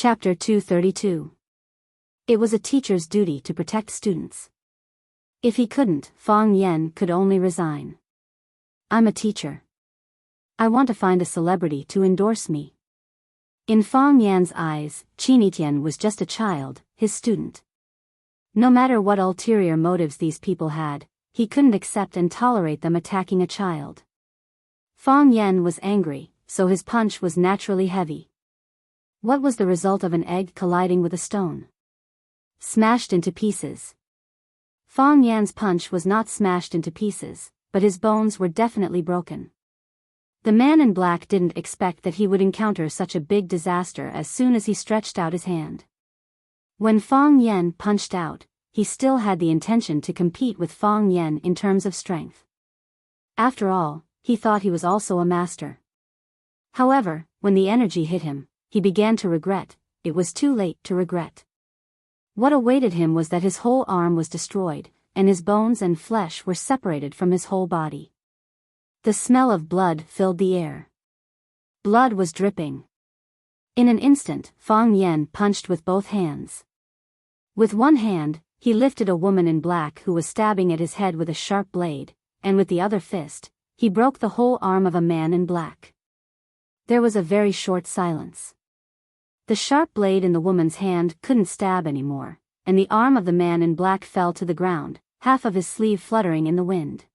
Chapter 232. It was a teacher's duty to protect students. If he couldn't, Fang Yen could only resign. I'm a teacher. I want to find a celebrity to endorse me. In Fang Yan's eyes, Qinitian was just a child, his student. No matter what ulterior motives these people had, he couldn't accept and tolerate them attacking a child. Fang Yen was angry, so his punch was naturally heavy. What was the result of an egg colliding with a stone? Smashed into pieces. Fang Yan's punch was not smashed into pieces, but his bones were definitely broken. The man in black didn't expect that he would encounter such a big disaster as soon as he stretched out his hand. When Fang Yen punched out, he still had the intention to compete with Fang Yen in terms of strength. After all, he thought he was also a master. However, when the energy hit him, he began to regret. It was too late to regret. What awaited him was that his whole arm was destroyed, and his bones and flesh were separated from his whole body. The smell of blood filled the air. Blood was dripping. In an instant, Fang Yen punched with both hands. With one hand, he lifted a woman in black who was stabbing at his head with a sharp blade, and with the other fist, he broke the whole arm of a man in black. There was a very short silence. The sharp blade in the woman's hand couldn't stab anymore, and the arm of the man in black fell to the ground, half of his sleeve fluttering in the wind.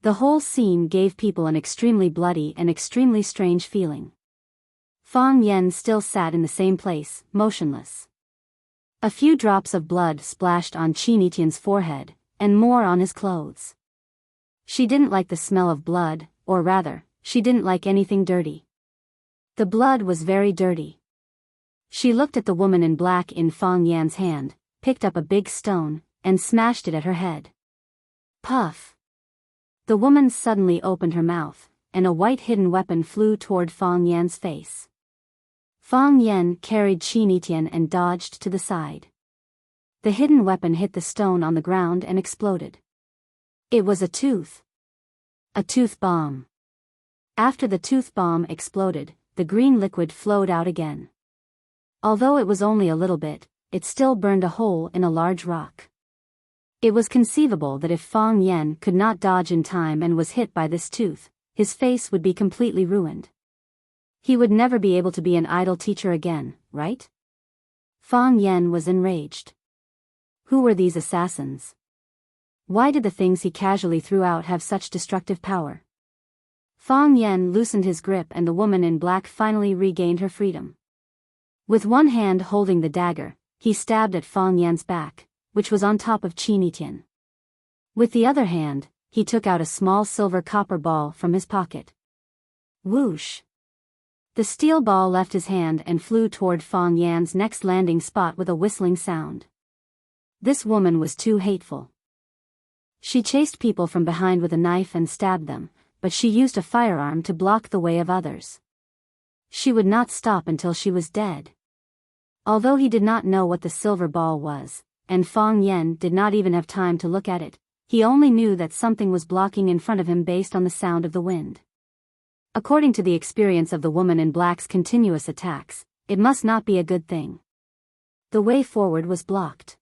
The whole scene gave people an extremely bloody and extremely strange feeling. Fang Yen still sat in the same place, motionless. A few drops of blood splashed on Qinitian's forehead, and more on his clothes. She didn't like the smell of blood, or rather, she didn't like anything dirty. The blood was very dirty. She looked at the woman in black in Fang Yan's hand, picked up a big stone, and smashed it at her head. Puff! The woman suddenly opened her mouth, and a white hidden weapon flew toward Fang Yan's face. Fang Yen carried Qinitian and dodged to the side. The hidden weapon hit the stone on the ground and exploded. It was a tooth. A tooth bomb. After the tooth bomb exploded, the green liquid flowed out again. Although it was only a little bit, it still burned a hole in a large rock. It was conceivable that if Fang Yen could not dodge in time and was hit by this tooth, his face would be completely ruined. He would never be able to be an idle teacher again, right? Fang Yen was enraged. Who were these assassins? Why did the things he casually threw out have such destructive power? Fang Yen loosened his grip and the woman in black finally regained her freedom. With one hand holding the dagger, he stabbed at Fang Yan's back, which was on top of Qinitian. With the other hand, he took out a small silver copper ball from his pocket. Whoosh! The steel ball left his hand and flew toward Fang Yan's next landing spot with a whistling sound. This woman was too hateful. She chased people from behind with a knife and stabbed them, but she used a firearm to block the way of others. She would not stop until she was dead. Although he did not know what the silver ball was, and Fang Yen did not even have time to look at it, he only knew that something was blocking in front of him based on the sound of the wind. According to the experience of the woman in black's continuous attacks, it must not be a good thing. The way forward was blocked.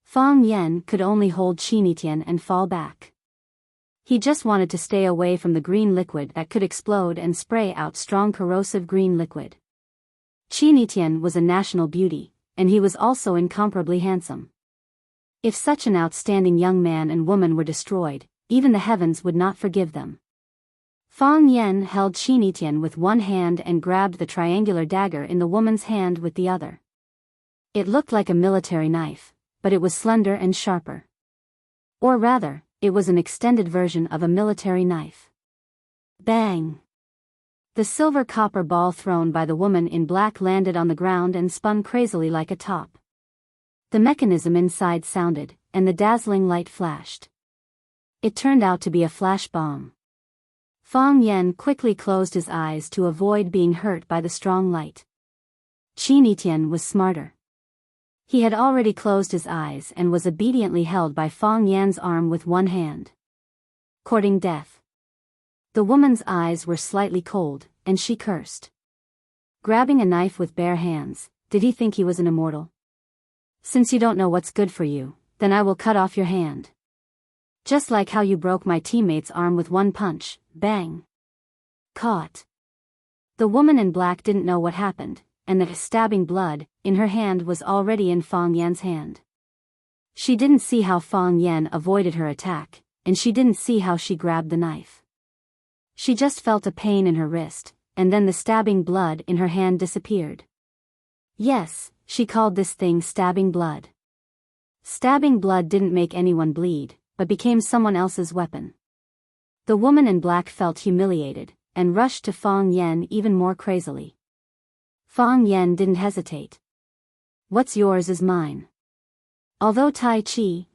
Fang Yen could only hold Qinitian and fall back. He just wanted to stay away from the green liquid that could explode and spray out strong corrosive green liquid. Qinitian was a national beauty, and he was also incomparably handsome. If such an outstanding young man and woman were destroyed, even the heavens would not forgive them. Fang Yen held Qinitian with one hand and grabbed the triangular dagger in the woman's hand with the other. It looked like a military knife, but it was slender and sharper. Or rather, it was an extended version of a military knife. Bang! The silver copper ball thrown by the woman in black landed on the ground and spun crazily like a top. The mechanism inside sounded, and the dazzling light flashed. It turned out to be a flash bomb. Fang Yen quickly closed his eyes to avoid being hurt by the strong light. Qinitian was smarter. He had already closed his eyes and was obediently held by Fang Yan's arm with one hand. Courting death. The woman's eyes were slightly cold, and she cursed. Grabbing a knife with bare hands, did he think he was an immortal? Since you don't know what's good for you, then I will cut off your hand. Just like how you broke my teammate's arm with one punch, bang. Caught. The woman in black didn't know what happened, and the stabbing blood in her hand was already in Fang Yan's hand. She didn't see how Fang Yan avoided her attack, and she didn't see how she grabbed the knife. She just felt a pain in her wrist, and then the stabbing blood in her hand disappeared. Yes, she called this thing stabbing blood. Stabbing blood didn't make anyone bleed, but became someone else's weapon. The woman in black felt humiliated, and rushed to Fang Yan even more crazily. Fang Yan didn't hesitate. What's yours is mine. Although Tai Chi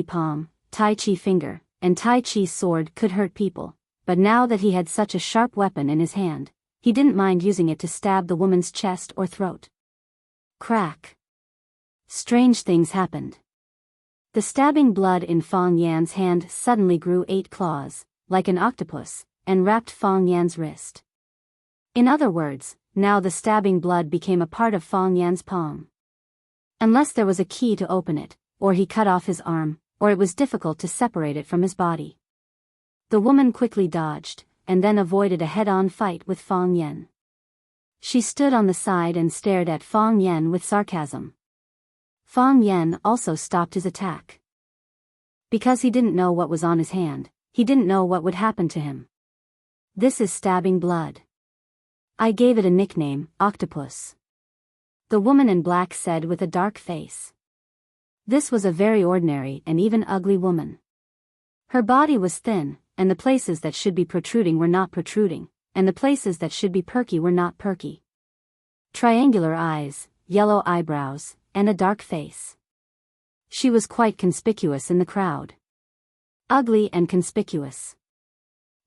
palm, Tai Chi finger, and Tai Chi sword could hurt people, but now that he had such a sharp weapon in his hand, he didn't mind using it to stab the woman's chest or throat. Crack. Strange things happened. The stabbing blood in Fang Yan's hand suddenly grew 8 claws, like an octopus, and wrapped Fang Yan's wrist. In other words, now the stabbing blood became a part of Fang Yan's palm. Unless there was a key to open it, or he cut off his arm, or it was difficult to separate it from his body. The woman quickly dodged, and then avoided a head-on fight with Fang Yan. She stood on the side and stared at Fang Yan with sarcasm. Fang Yan also stopped his attack. Because he didn't know what was on his hand, he didn't know what would happen to him. This is stabbing blood. I gave it a nickname, Octopus. The woman in black said with a dark face. This was a very ordinary and even ugly woman. Her body was thin, and the places that should be protruding were not protruding, and the places that should be perky were not perky. Triangular eyes, yellow eyebrows, and a dark face. She was quite conspicuous in the crowd. Ugly and conspicuous.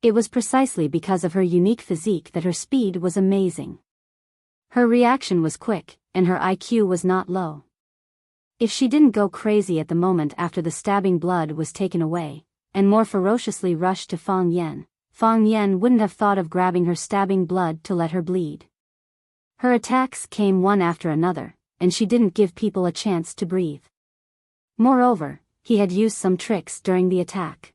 It was precisely because of her unique physique that her speed was amazing. Her reaction was quick, and her IQ was not low. If she didn't go crazy at the moment after the stabbing blood was taken away, and more ferociously rushed to Fang Yan wouldn't have thought of grabbing her stabbing blood to let her bleed. Her attacks came one after another, and she didn't give people a chance to breathe. Moreover, he had used some tricks during the attack.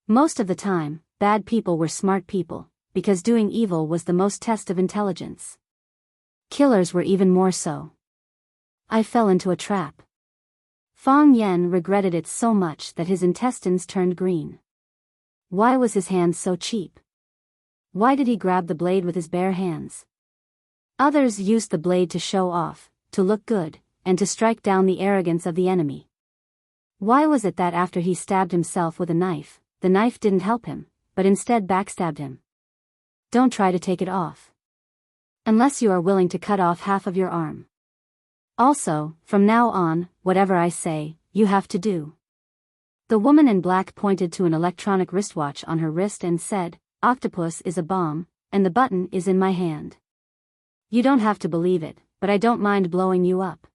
Most of the time, bad people were smart people, because doing evil was the most test of intelligence. Killers were even more so. I fell into a trap. Fang Yan regretted it so much that his intestines turned green. Why was his hand so cheap? Why did he grab the blade with his bare hands? Others used the blade to show off, to look good, and to strike down the arrogance of the enemy. Why was it that after he stabbed himself with a knife, the knife didn't help him, but instead backstabbed him? Don't try to take it off. Unless you are willing to cut off half of your arm. Also, from now on, whatever I say, you have to do. The woman in black pointed to an electronic wristwatch on her wrist and said, Octopus is a bomb, and the button is in my hand. You don't have to believe it, but I don't mind blowing you up.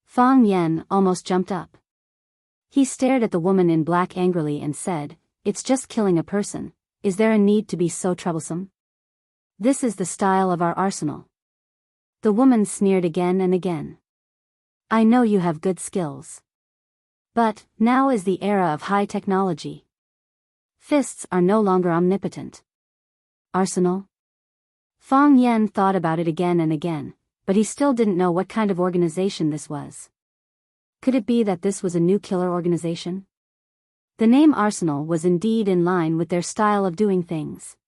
Fang Yan almost jumped up. He stared at the woman in black angrily and said, It's just killing a person, is there a need to be so troublesome? This is the style of our arsenal. The woman sneered again and again. I know you have good skills. But, now is the era of high technology. Fists are no longer omnipotent. Arsenal? Fang Yan thought about it again and again, but he still didn't know what kind of organization this was. Could it be that this was a new killer organization? The name Arsenal was indeed in line with their style of doing things.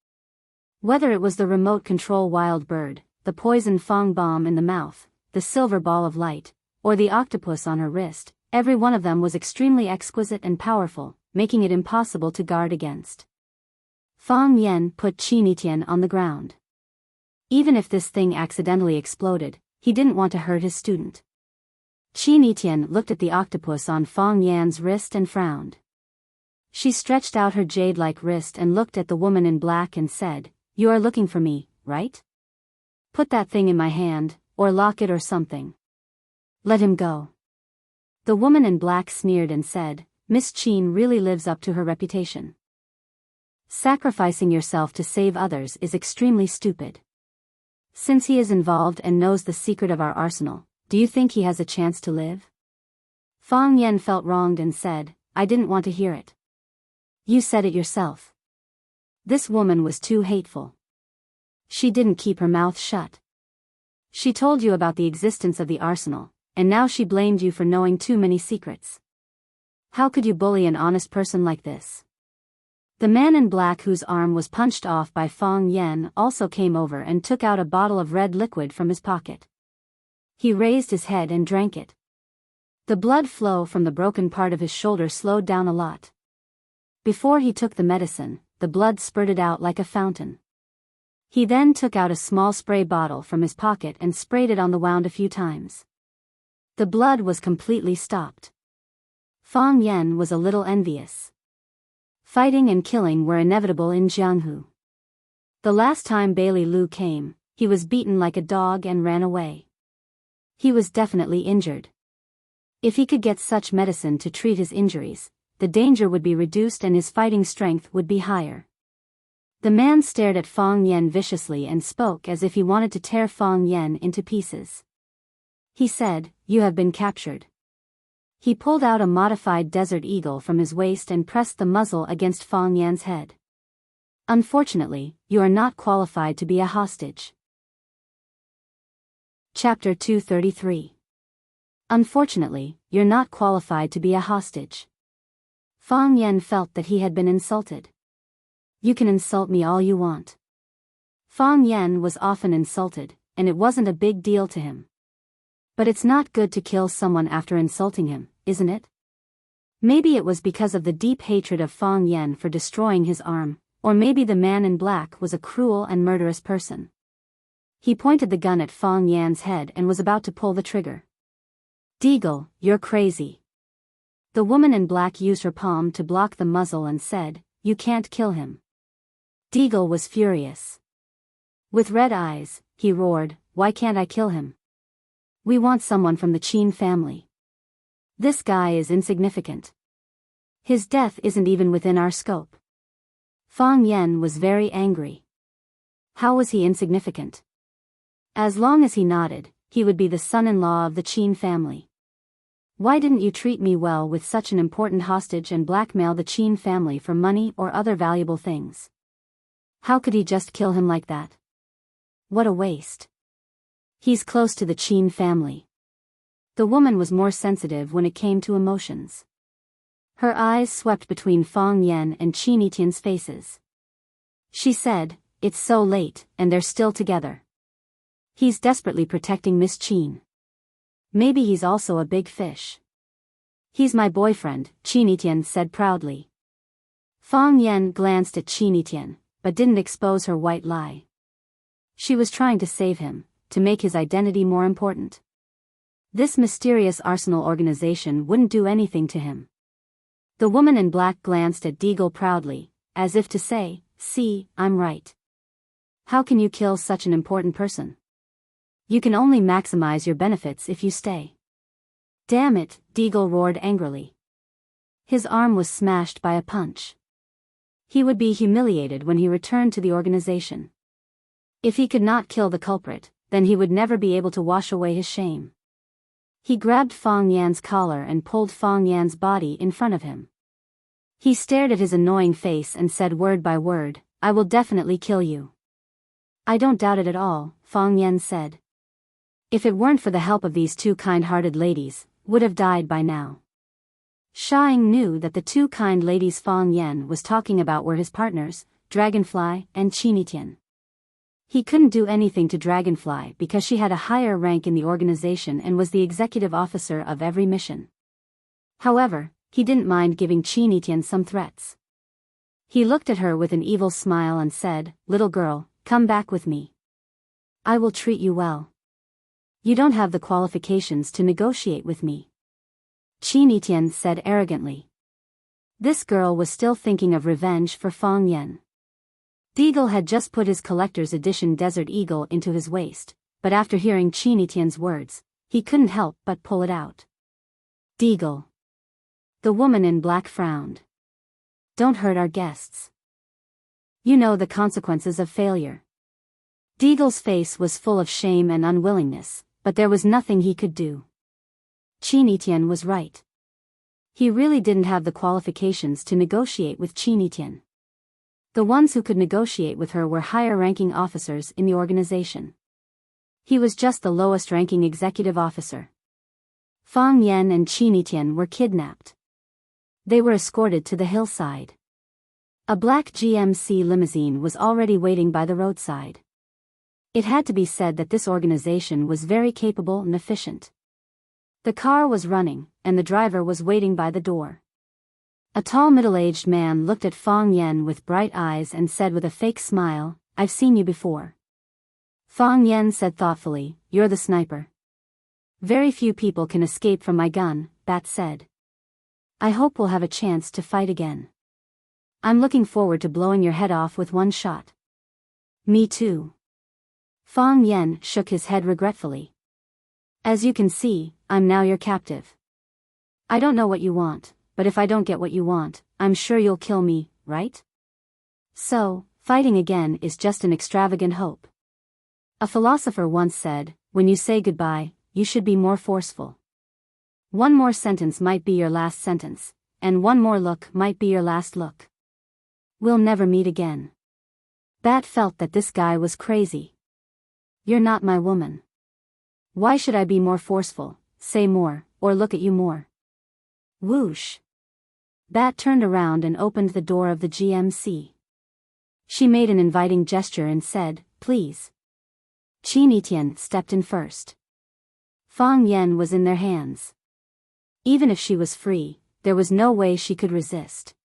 Whether it was the remote control wild bird, the poison Fang bomb in the mouth, the silver ball of light, or the octopus on her wrist, every one of them was extremely exquisite and powerful, making it impossible to guard against. Fang Yan put Qin Tian on the ground. Even if this thing accidentally exploded, he didn't want to hurt his student. Qin Tian looked at the octopus on Fang Yan's wrist and frowned. She stretched out her jade-like wrist and looked at the woman in black and said, You are looking for me, right? Put that thing in my hand, or lock it or something. Let him go. The woman in black sneered and said, Miss Qin really lives up to her reputation. Sacrificing yourself to save others is extremely stupid. Since he is involved and knows the secret of our arsenal, do you think he has a chance to live? Fang Yan felt wronged and said, I didn't want to hear it. You said it yourself. This woman was too hateful. She didn't keep her mouth shut. She told you about the existence of the arsenal, and now she blamed you for knowing too many secrets. How could you bully an honest person like this? The man in black whose arm was punched off by Fang Yan also came over and took out a bottle of red liquid from his pocket. He raised his head and drank it. The blood flow from the broken part of his shoulder slowed down a lot. Before he took the medicine, the blood spurted out like a fountain. He then took out a small spray bottle from his pocket and sprayed it on the wound a few times. The blood was completely stopped. Fang Yan was a little envious. Fighting and killing were inevitable in Jianghu. The last time Bailey Lu came, he was beaten like a dog and ran away. He was definitely injured. If he could get such medicine to treat his injuries, the danger would be reduced and his fighting strength would be higher. The man stared at Fang Yan viciously and spoke as if he wanted to tear Fang Yan into pieces. He said, You have been captured. He pulled out a modified Desert Eagle from his waist and pressed the muzzle against Fang Yan's head. Unfortunately, you are not qualified to be a hostage. Chapter 233. Unfortunately, you're not qualified to be a hostage. Fang Yan felt that he had been insulted. You can insult me all you want. Fang Yan was often insulted, and it wasn't a big deal to him. But it's not good to kill someone after insulting him, isn't it? Maybe it was because of the deep hatred of Fang Yan for destroying his arm, or maybe the man in black was a cruel and murderous person. He pointed the gun at Fang Yan's head and was about to pull the trigger. Deagle, you're crazy. The woman in black used her palm to block the muzzle and said, You can't kill him. Deagle was furious. With red eyes, he roared, Why can't I kill him? We want someone from the Qin family. This guy is insignificant. His death isn't even within our scope. Fang Yan was very angry. How was he insignificant? As long as he nodded, he would be the son-in-law of the Qin family. Why didn't you treat me well with such an important hostage and blackmail the Qin family for money or other valuable things? How could he just kill him like that? What a waste. He's close to the Qin family. The woman was more sensitive when it came to emotions. Her eyes swept between Fang Yan and Qin Etienne's faces. She said, It's so late, and they're still together. He's desperately protecting Miss Qin. Maybe he's also a big fish. He's my boyfriend, Qin Etienne said proudly. Fang Yan glanced at Qin Etienne, but didn't expose her white lie. She was trying to save him, to make his identity more important. This mysterious arsenal organization wouldn't do anything to him. The woman in black glanced at Deagle proudly, as if to say, See, I'm right. How can you kill such an important person? You can only maximize your benefits if you stay. Damn it, Deagle roared angrily. His arm was smashed by a punch. He would be humiliated when he returned to the organization. If he could not kill the culprit, then he would never be able to wash away his shame. He grabbed Fang Yan's collar and pulled Fang Yan's body in front of him. He stared at his annoying face and said word by word, I will definitely kill you. I don't doubt it at all, Fang Yan said. If it weren't for the help of these two kind-hearted ladies, would have died by now. Shang knew that the two kind ladies Fang Yan was talking about were his partners, Dragonfly and Qin Etienne. He couldn't do anything to Dragonfly because she had a higher rank in the organization and was the executive officer of every mission. However, he didn't mind giving Qin Etienne some threats. He looked at her with an evil smile and said, Little girl, come back with me. I will treat you well. You don't have the qualifications to negotiate with me. Qin Etienne said arrogantly. This girl was still thinking of revenge for Fang Yan. Deagle had just put his collector's edition Desert Eagle into his waist, but after hearing Qin Etienne's words, he couldn't help but pull it out. Deagle. The woman in black frowned. Don't hurt our guests. You know the consequences of failure. Deagle's face was full of shame and unwillingness, but there was nothing he could do. Chinitian was right. He really didn't have the qualifications to negotiate with Chinitian. The ones who could negotiate with her were higher-ranking officers in the organization. He was just the lowest-ranking executive officer. Fang Yan and Chinitian were kidnapped. They were escorted to the hillside. A black GMC limousine was already waiting by the roadside. It had to be said that this organization was very capable and efficient. The car was running, and the driver was waiting by the door. A tall middle-aged man looked at Fang Yan with bright eyes and said with a fake smile, "I've seen you before." Fang Yan said thoughtfully, "You're the sniper." "Very few people can escape from my gun," Bat said. "I hope we'll have a chance to fight again. I'm looking forward to blowing your head off with one shot." "Me too." Fang Yan shook his head regretfully. "As you can see, I'm now your captive. I don't know what you want, but if I don't get what you want, I'm sure you'll kill me, right? So, fighting again is just an extravagant hope. A philosopher once said, when you say goodbye, you should be more forceful. One more sentence might be your last sentence, and one more look might be your last look. We'll never meet again." Bat felt that this guy was crazy. "You're not my woman. Why should I be more forceful, say more, or look at you more?" Whoosh. Bat turned around and opened the door of the GMC. She made an inviting gesture and said, "Please." Chinitian stepped in first. Fang Yan was in their hands. Even if she was free, there was no way she could resist.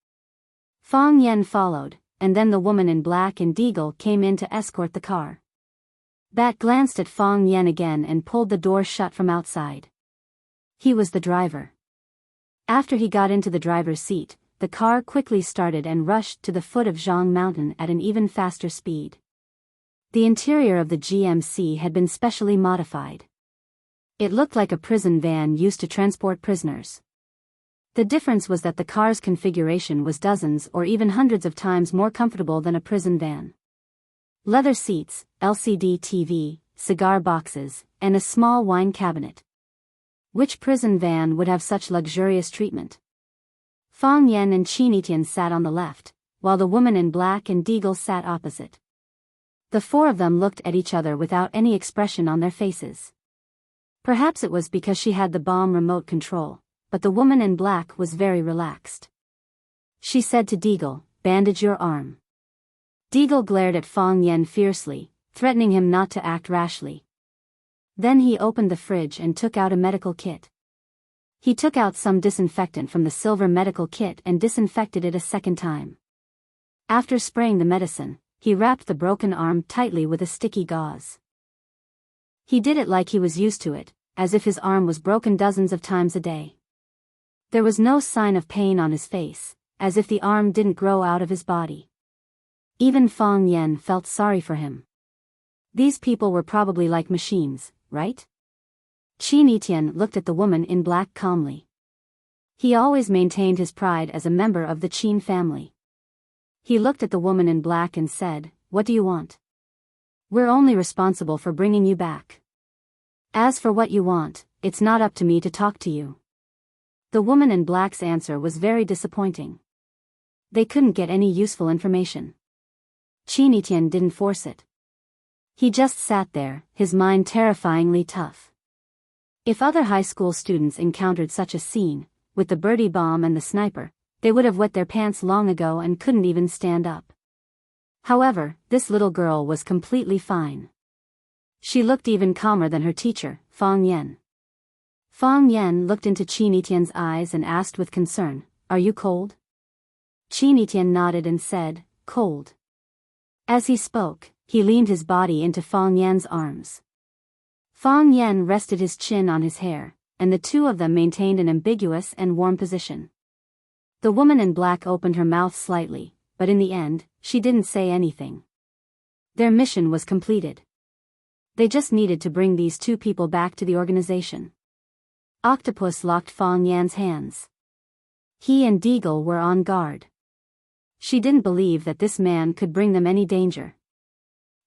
Fang Yan followed, and then the woman in black and Deagle came in to escort the car. Bat glanced at Fang Yan again and pulled the door shut from outside. He was the driver. After he got into the driver's seat, the car quickly started and rushed to the foot of Zhang Mountain at an even faster speed. The interior of the GMC had been specially modified. It looked like a prison van used to transport prisoners. The difference was that the car's configuration was dozens or even hundreds of times more comfortable than a prison van. Leather seats, LCD TV, cigar boxes, and a small wine cabinet. Which prison van would have such luxurious treatment? Fang Yan and Chinitian sat on the left, while the woman in black and Deagle sat opposite. The four of them looked at each other without any expression on their faces. Perhaps it was because she had the bomb remote control, but the woman in black was very relaxed. She said to Deagle, "Bandage your arm." Deagle glared at Fang Yan fiercely, threatening him not to act rashly. Then he opened the fridge and took out a medical kit. He took out some disinfectant from the silver medical kit and disinfected it a second time. After spraying the medicine, he wrapped the broken arm tightly with a sticky gauze. He did it like he was used to it, as if his arm was broken dozens of times a day. There was no sign of pain on his face, as if the arm didn't grow out of his body. Even Fang Yan felt sorry for him. These people were probably like machines, right? Chinitian looked at the woman in black calmly. He always maintained his pride as a member of the Qin family. He looked at the woman in black and said, "What do you want? We're only responsible for bringing you back. As for what you want, it's not up to me to talk to you." The woman in black's answer was very disappointing. They couldn't get any useful information. Chinitian didn't force it. He just sat there, his mind terrifyingly tough. If other high school students encountered such a scene, with the birdie bomb and the sniper, they would have wet their pants long ago and couldn't even stand up. However, this little girl was completely fine. She looked even calmer than her teacher, Fang Yan. Fang Yan looked into Chinitian's eyes and asked with concern, "Are you cold?" Chinitian nodded and said, "Cold." As he spoke, he leaned his body into Fang Yan's arms. Fang Yan rested his chin on his hair, and the two of them maintained an ambiguous and warm position. The woman in black opened her mouth slightly, but in the end, she didn't say anything. Their mission was completed. They just needed to bring these two people back to the organization. Octopus locked Fang Yan's hands. He and Deagle were on guard. She didn't believe that this man could bring them any danger.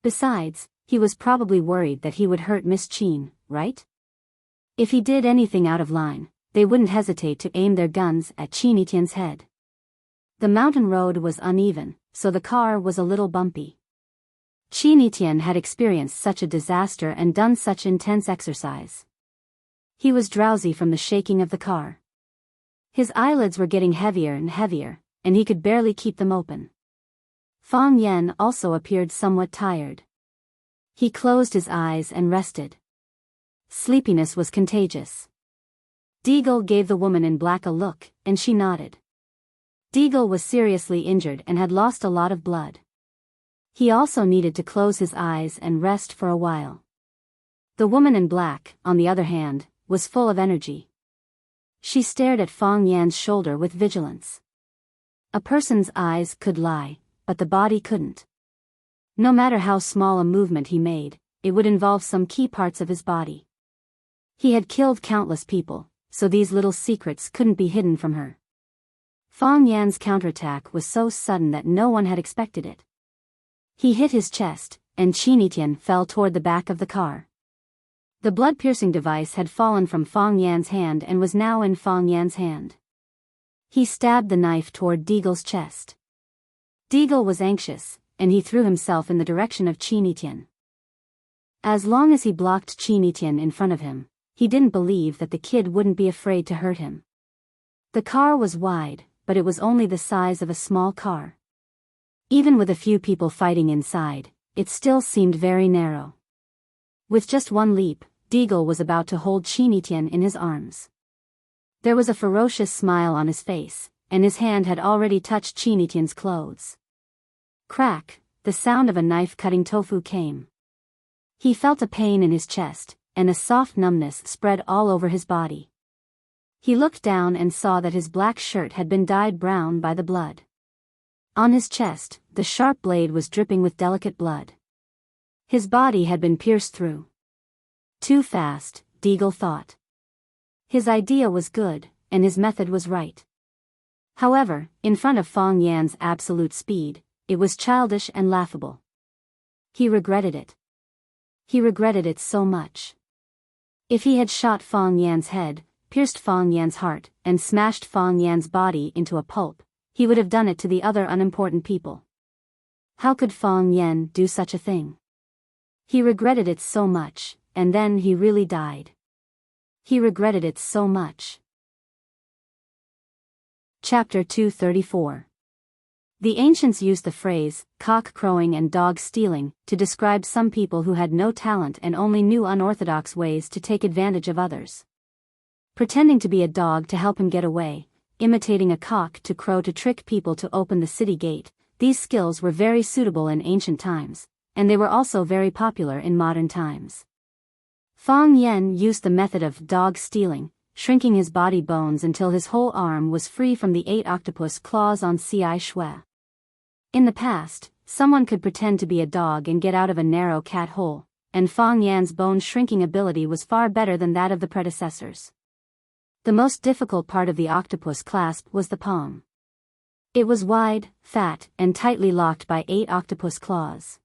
Besides, he was probably worried that he would hurt Miss Qin, right? If he did anything out of line, they wouldn't hesitate to aim their guns at Qin Etienne's head. The mountain road was uneven, so the car was a little bumpy. Qin Etienne had experienced such a disaster and done such intense exercise. He was drowsy from the shaking of the car. His eyelids were getting heavier and heavier, and he could barely keep them open. Fang Yan also appeared somewhat tired. He closed his eyes and rested. Sleepiness was contagious. Deagle gave the woman in black a look, and she nodded. Deagle was seriously injured and had lost a lot of blood. He also needed to close his eyes and rest for a while. The woman in black, on the other hand, was full of energy. She stared at Fang Yan's shoulder with vigilance. A person's eyes could lie, but the body couldn't. No matter how small a movement he made, it would involve some key parts of his body. He had killed countless people, so these little secrets couldn't be hidden from her. Fang Yan's counterattack was so sudden that no one had expected it. He hit his chest, and Qin Etienne fell toward the back of the car. The blood-piercing device had fallen from Fang Yan's hand and was now in Fang Yan's hand. He stabbed the knife toward Deagle's chest. Deagle was anxious, and he threw himself in the direction of Qin Etienne. As long as he blocked Qin Etienne in front of him, he didn't believe that the kid wouldn't be afraid to hurt him. The car was wide, but it was only the size of a small car. Even with a few people fighting inside, it still seemed very narrow. With just one leap, Deagle was about to hold Qin Etienne in his arms. There was a ferocious smile on his face, and his hand had already touched Qin Etienne's clothes. Crack, the sound of a knife cutting tofu came. He felt a pain in his chest, and a soft numbness spread all over his body. He looked down and saw that his black shirt had been dyed brown by the blood. On his chest, the sharp blade was dripping with delicate blood. His body had been pierced through. Too fast, Deagle thought. His idea was good, and his method was right. However, in front of Fang Yan's absolute speed, it was childish and laughable. He regretted it. He regretted it so much. If he had shot Fang Yan's head, pierced Fang Yan's heart, and smashed Fang Yan's body into a pulp, he would have done it to the other unimportant people. How could Fang Yan do such a thing? He regretted it so much, and then he really died. He regretted it so much. Chapter 234. The ancients used the phrase, cock crowing and dog stealing, to describe some people who had no talent and only knew unorthodox ways to take advantage of others. Pretending to be a dog to help him get away, imitating a cock to crow to trick people to open the city gate, these skills were very suitable in ancient times, and they were also very popular in modern times. Fang Yan used the method of dog stealing, shrinking his body bones until his whole arm was free from the 8 octopus claws on Ci Shui. In the past, someone could pretend to be a dog and get out of a narrow cat hole, and Fang Yan's bone shrinking ability was far better than that of the predecessors. The most difficult part of the octopus clasp was the palm. It was wide, fat, and tightly locked by 8 octopus claws.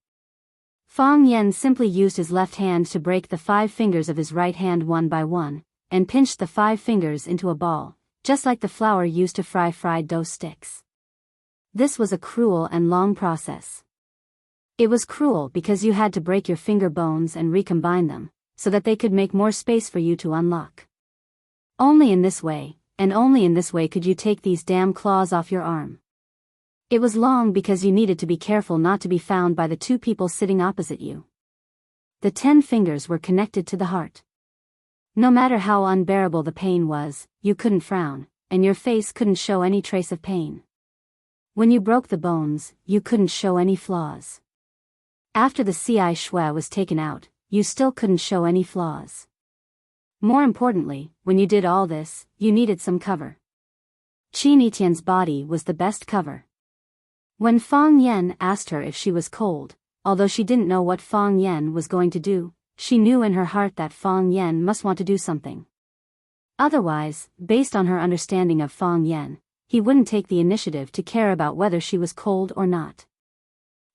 Fang Yan simply used his left hand to break the 5 fingers of his right hand one by one, and pinched the 5 fingers into a ball, just like the flour used to fry fried dough sticks. This was a cruel and long process. It was cruel because you had to break your finger bones and recombine them, so that they could make more space for you to unlock. Only in this way, and only in this way could you take these damn claws off your arm. It was long because you needed to be careful not to be found by the 2 people sitting opposite you. The 10 fingers were connected to the heart. No matter how unbearable the pain was, you couldn't frown, and your face couldn't show any trace of pain. When you broke the bones, you couldn't show any flaws. After the Ci Shui was taken out, you still couldn't show any flaws. More importantly, when you did all this, you needed some cover. Qin Etienne's body was the best cover. When Fang Yan asked her if she was cold, although she didn't know what Fang Yan was going to do, she knew in her heart that Fang Yan must want to do something. Otherwise, based on her understanding of Fang Yan, he wouldn't take the initiative to care about whether she was cold or not.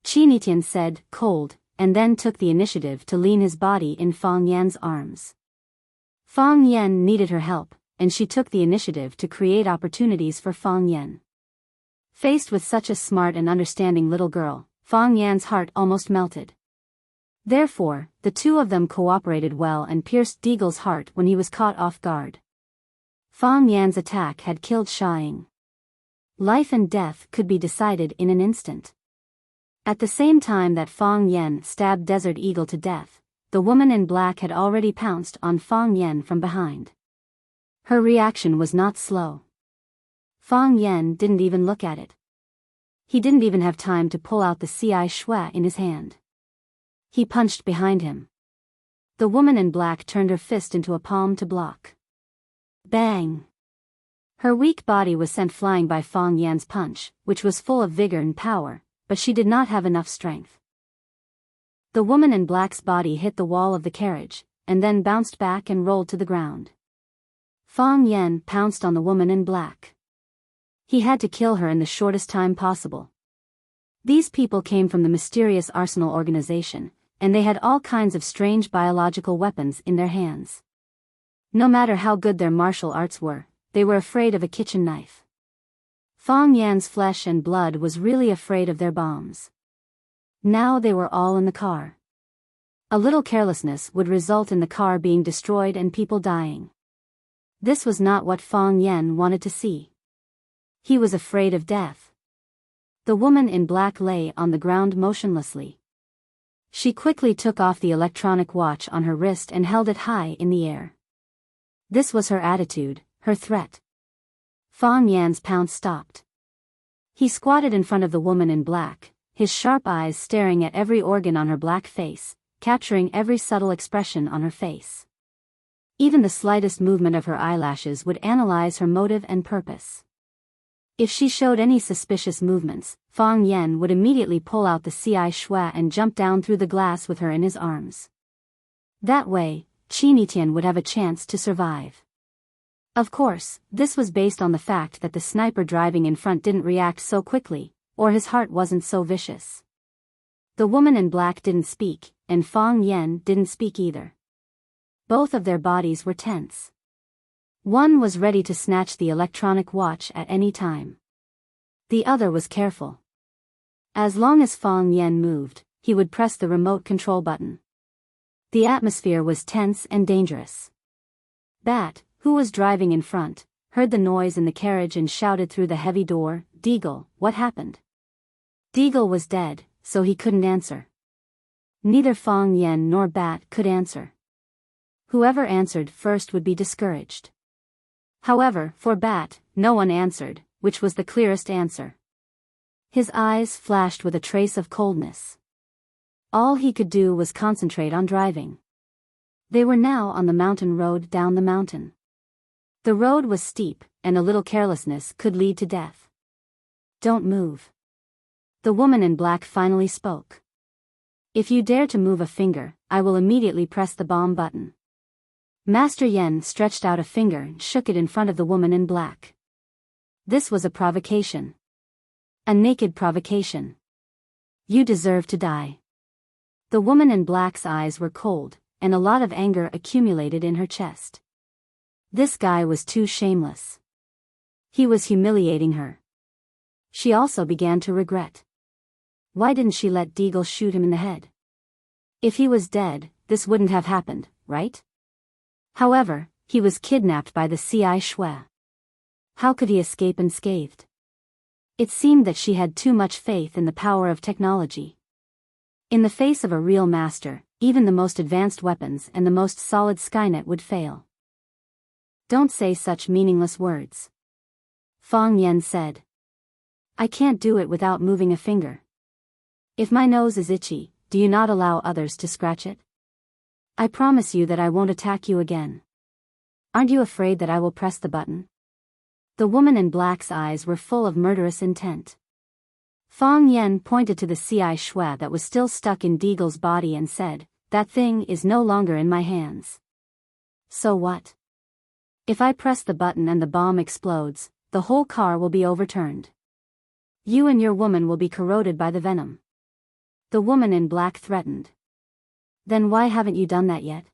Qin Etienne said, "Cold," and then took the initiative to lean his body in Fang Yan's arms. Fang Yan needed her help, and she took the initiative to create opportunities for Fang Yan. Faced with such a smart and understanding little girl, Fang Yan's heart almost melted. Therefore, the two of them cooperated well and pierced Deagle's heart when he was caught off guard. Fang Yan's attack had killed Shaying. Life and death could be decided in an instant. At the same time that Fang Yan stabbed Desert Eagle to death, the woman in black had already pounced on Fang Yan from behind. Her reaction was not slow. Fang Yan didn't even look at it. He didn't even have time to pull out the ci shui in his hand. He punched behind him. The woman in black turned her fist into a palm to block. Bang! Her weak body was sent flying by Fang Yan's punch, which was full of vigor and power, but she did not have enough strength. The woman in black's body hit the wall of the carriage, and then bounced back and rolled to the ground. Fang Yan pounced on the woman in black. He had to kill her in the shortest time possible. These people came from the mysterious Arsenal organization, and they had all kinds of strange biological weapons in their hands. No matter how good their martial arts were, they were afraid of a kitchen knife. Fang Yan's flesh and blood was really afraid of their bombs. Now they were all in the car. A little carelessness would result in the car being destroyed and people dying. This was not what Fang Yan wanted to see. He was afraid of death. The woman in black lay on the ground motionlessly. She quickly took off the electronic watch on her wrist and held it high in the air. This was her attitude, her threat. Fang Yan's pounce stopped. He squatted in front of the woman in black, his sharp eyes staring at every organ on her black face, capturing every subtle expression on her face. Even the slightest movement of her eyelashes would analyze her motive and purpose. If she showed any suspicious movements, Fang Yan would immediately pull out the ci shui and jump down through the glass with her in his arms. That way, Qinitian would have a chance to survive. Of course, this was based on the fact that the sniper driving in front didn't react so quickly, or his heart wasn't so vicious. The woman in black didn't speak, and Fang Yan didn't speak either. Both of their bodies were tense. One was ready to snatch the electronic watch at any time. The other was careful. As long as Fang Yan moved, he would press the remote control button. The atmosphere was tense and dangerous. Bat, who was driving in front, heard the noise in the carriage and shouted through the heavy door, "Deagle, what happened?" Deagle was dead, so he couldn't answer. Neither Fang Yan nor Bat could answer. Whoever answered first would be discouraged. However, for Bat, no one answered, which was the clearest answer. His eyes flashed with a trace of coldness. All he could do was concentrate on driving. They were now on the mountain road down the mountain. The road was steep, and a little carelessness could lead to death. "Don't move." The woman in black finally spoke. "If you dare to move a finger, I will immediately press the bomb button." Master Yen stretched out a finger and shook it in front of the woman in black. This was a provocation. A naked provocation. "You deserve to die." The woman in black's eyes were cold, and a lot of anger accumulated in her chest. This guy was too shameless. He was humiliating her. She also began to regret. Why didn't she let Deagle shoot him in the head? If he was dead, this wouldn't have happened, right? However, he was kidnapped by the ci shui. How could he escape unscathed? It seemed that she had too much faith in the power of technology. In the face of a real master, even the most advanced weapons and the most solid Skynet would fail. "Don't say such meaningless words," Fang Yan said. "I can't do it without moving a finger. If my nose is itchy, do you not allow others to scratch it? I promise you that I won't attack you again. Aren't you afraid that I will press the button?" The woman in black's eyes were full of murderous intent. Fang Yan pointed to the ci shui that was still stuck in Deagle's body and said, "That thing is no longer in my hands." "So what? If I press the button and the bomb explodes, the whole car will be overturned. You and your woman will be corroded by the venom. The woman in black threatened. Then why haven't you done that yet?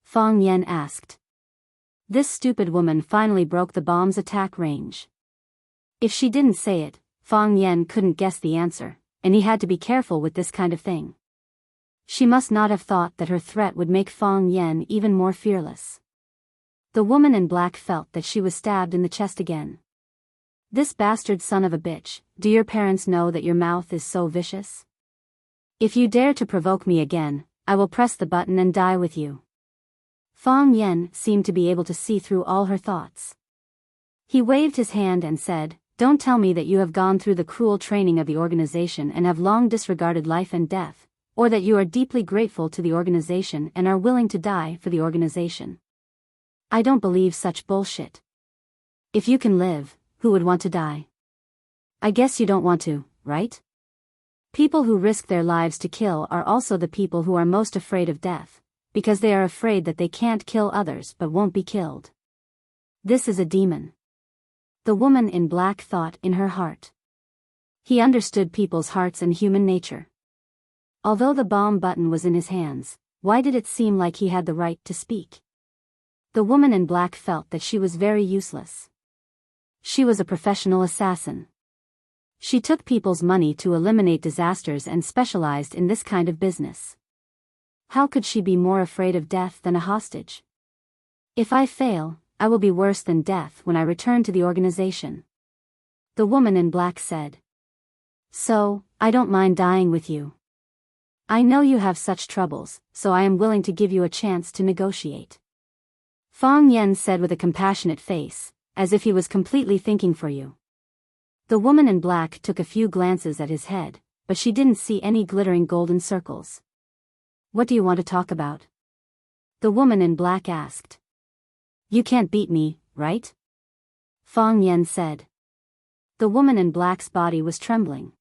Fang Yan asked. This stupid woman finally broke the bomb's attack range. If she didn't say it, Fang Yan couldn't guess the answer, and he had to be careful with this kind of thing. She must not have thought that her threat would make Fang Yan even more fearless. The woman in black felt that she was stabbed in the chest again. This bastard son of a bitch, do your parents know that your mouth is so vicious? If you dare to provoke me again, I will press the button and die with you. Fang Yan seemed to be able to see through all her thoughts. He waved his hand and said, "Don't tell me that you have gone through the cruel training of the organization and have long disregarded life and death, or that you are deeply grateful to the organization and are willing to die for the organization. I don't believe such bullshit. If you can live, who would want to die? I guess you don't want to, right? People who risk their lives to kill are also the people who are most afraid of death, because they are afraid that they can't kill others but won't be killed. This is a demon." The woman in black thought in her heart. He understood people's hearts and human nature. Although the bomb button was in his hands, why did it seem like he had the right to speak? The woman in black felt that she was very useless. She was a professional assassin. She took people's money to eliminate disasters and specialized in this kind of business. How could she be more afraid of death than a hostage? If I fail, I will be worse than death when I return to the organization. The woman in black said. So, I don't mind dying with you. I know you have such troubles, so I am willing to give you a chance to negotiate. Fang Yan said with a compassionate face, as if he was completely thinking for you. The woman in black took a few glances at his head, but she didn't see any glittering golden circles. What do you want to talk about? The woman in black asked. You can't beat me, right? Fang Yan said. The woman in black's body was trembling.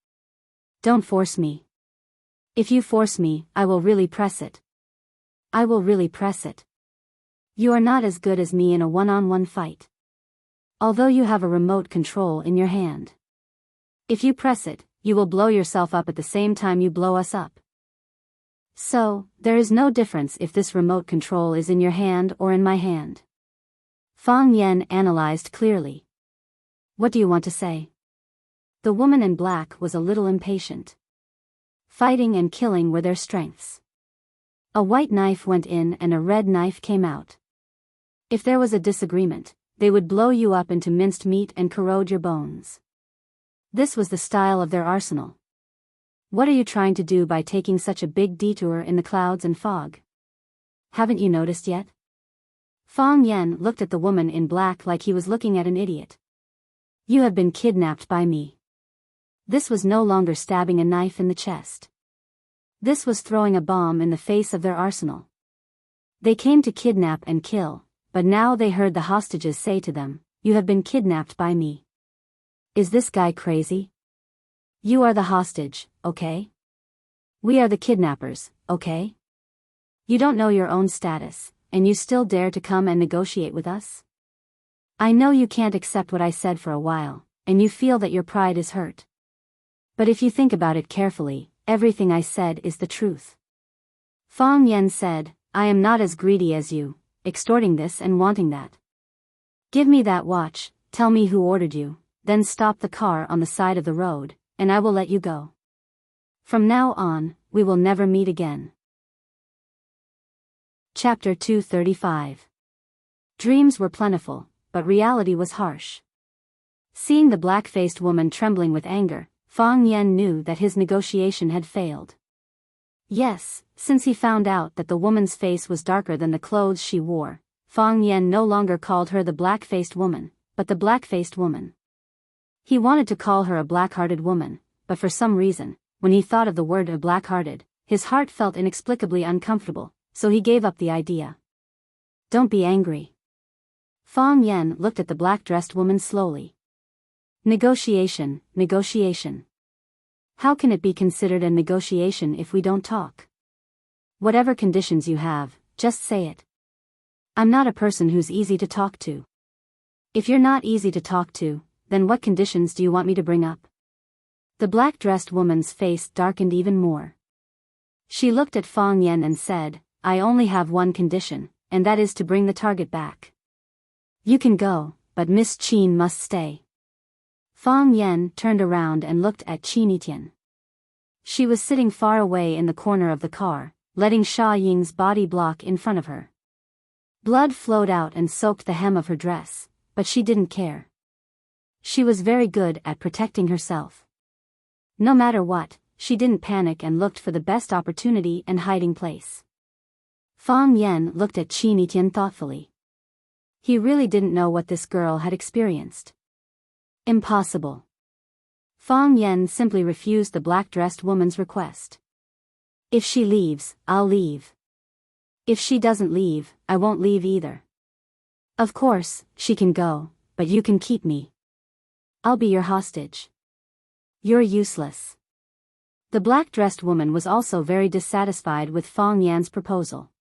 Don't force me. If you force me, I will really press it. I will really press it. You are not as good as me in a one-on-one fight. Although you have a remote control in your hand. If you press it, you will blow yourself up at the same time you blow us up. So, there is no difference if this remote control is in your hand or in my hand. Fang Yan analyzed clearly. What do you want to say? The woman in black was a little impatient. Fighting and killing were their strengths. A white knife went in and a red knife came out. If there was a disagreement, they would blow you up into minced meat and corrode your bones. This was the style of their arsenal. What are you trying to do by taking such a big detour in the clouds and fog? Haven't you noticed yet? Fang Yan looked at the woman in black like he was looking at an idiot. You have been kidnapped by me. This was no longer stabbing a knife in the chest. This was throwing a bomb in the face of their arsenal. They came to kidnap and kill, but now they heard the hostages say to them, "You have been kidnapped by me." Is this guy crazy? You are the hostage, okay? We are the kidnappers, okay? You don't know your own status, and you still dare to come and negotiate with us? I know you can't accept what I said for a while, and you feel that your pride is hurt. But if you think about it carefully, everything I said is the truth. Fang Yan said, I am not as greedy as you, extorting this and wanting that. Give me that watch, tell me who ordered you, then stop the car on the side of the road, and I will let you go. From now on, we will never meet again. Chapter 235. Dreams were plentiful, but reality was harsh. Seeing the black-faced woman trembling with anger, Fang Yan knew that his negotiation had failed. Yes, since he found out that the woman's face was darker than the clothes she wore, Fang Yan no longer called her the black-faced woman, but the black-faced woman. He wanted to call her a black-hearted woman, but for some reason, when he thought of the word a black-hearted, his heart felt inexplicably uncomfortable, so he gave up the idea. Don't be angry. Fang Yan looked at the black-dressed woman slowly. Negotiation, negotiation. How can it be considered a negotiation if we don't talk? Whatever conditions you have, just say it. I'm not a person who's easy to talk to. If you're not easy to talk to, then what conditions do you want me to bring up? The black-dressed woman's face darkened even more. She looked at Fang Yan and said, I only have one condition, and that is to bring the target back. You can go, but Miss Qin must stay. Fang Yan turned around and looked at Qin Etian. She was sitting far away in the corner of the car, letting Sha Ying's body block in front of her. Blood flowed out and soaked the hem of her dress, but she didn't care. She was very good at protecting herself. No matter what, she didn't panic and looked for the best opportunity and hiding place. Fang Yan looked at Qin Etian thoughtfully. He really didn't know what this girl had experienced. Impossible. Fang Yan simply refused the black-dressed woman's request. If she leaves, I'll leave. If she doesn't leave, I won't leave either. Of course, she can go, but you can keep me. I'll be your hostage. You're useless. The black-dressed woman was also very dissatisfied with Fang Yan's proposal.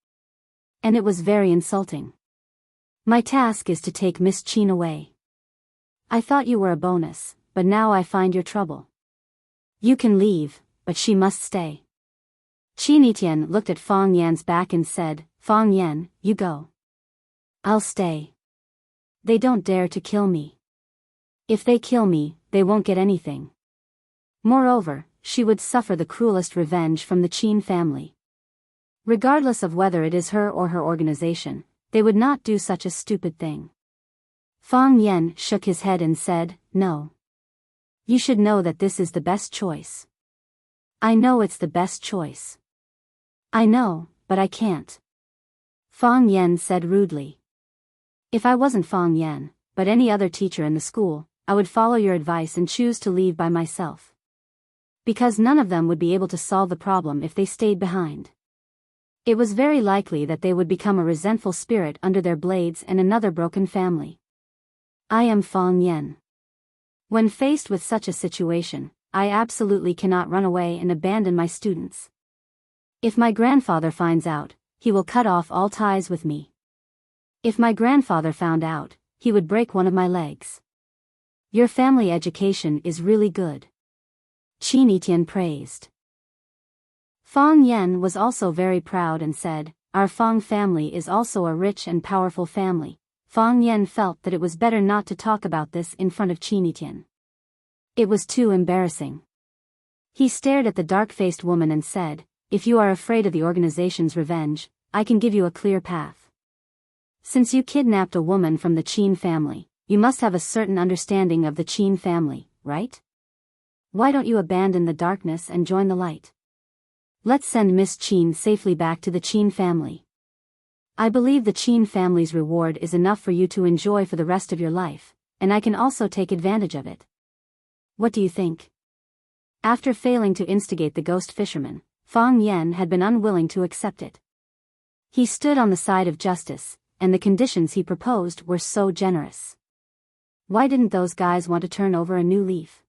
And it was very insulting. My task is to take Miss Qin away. I thought you were a bonus, but now I find you're trouble. You can leave, but she must stay. Qin Etian looked at Fang Yan's back and said, Fang Yan, you go. I'll stay. They don't dare to kill me. If they kill me, they won't get anything. Moreover, she would suffer the cruelest revenge from the Qin family. Regardless of whether it is her or her organization, they would not do such a stupid thing. Fang Yan shook his head and said, No. You should know that this is the best choice. I know it's the best choice. I know, but I can't. Fang Yan said rudely. If I wasn't Fang Yan, but any other teacher in the school, I would follow your advice and choose to leave by myself. Because none of them would be able to solve the problem if they stayed behind. It was very likely that they would become a resentful spirit under their blades and another broken family. I am Fang Yan. When faced with such a situation, I absolutely cannot run away and abandon my students. If my grandfather finds out, he will cut off all ties with me. If my grandfather found out, he would break one of my legs. Your family education is really good. Qin Etian praised. Fang Yan was also very proud and said, Our Fang family is also a rich and powerful family. Fang Yan felt that it was better not to talk about this in front of Qin Etian. It was too embarrassing. He stared at the dark-faced woman and said, If you are afraid of the organization's revenge, I can give you a clear path. Since you kidnapped a woman from the Qin family, you must have a certain understanding of the Qin family, right? Why don't you abandon the darkness and join the light? Let's send Miss Qin safely back to the Qin family. I believe the Qin family's reward is enough for you to enjoy for the rest of your life, and I can also take advantage of it. What do you think? After failing to instigate the ghost fisherman, Fang Yan had been unwilling to accept it. He stood on the side of justice, and the conditions he proposed were so generous. Why didn't those guys want to turn over a new leaf?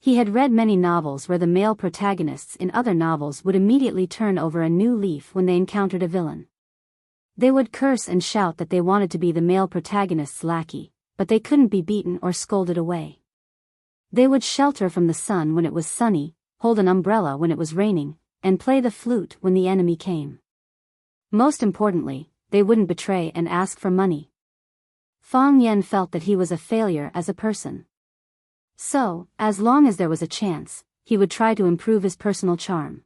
He had read many novels where the male protagonists in other novels would immediately turn over a new leaf when they encountered a villain. They would curse and shout that they wanted to be the male protagonist's lackey, but they couldn't be beaten or scolded away. They would shelter from the sun when it was sunny, hold an umbrella when it was raining, and play the flute when the enemy came. Most importantly, they wouldn't betray and ask for money. Fang Yan felt that he was a failure as a person. So, as long as there was a chance, he would try to improve his personal charm.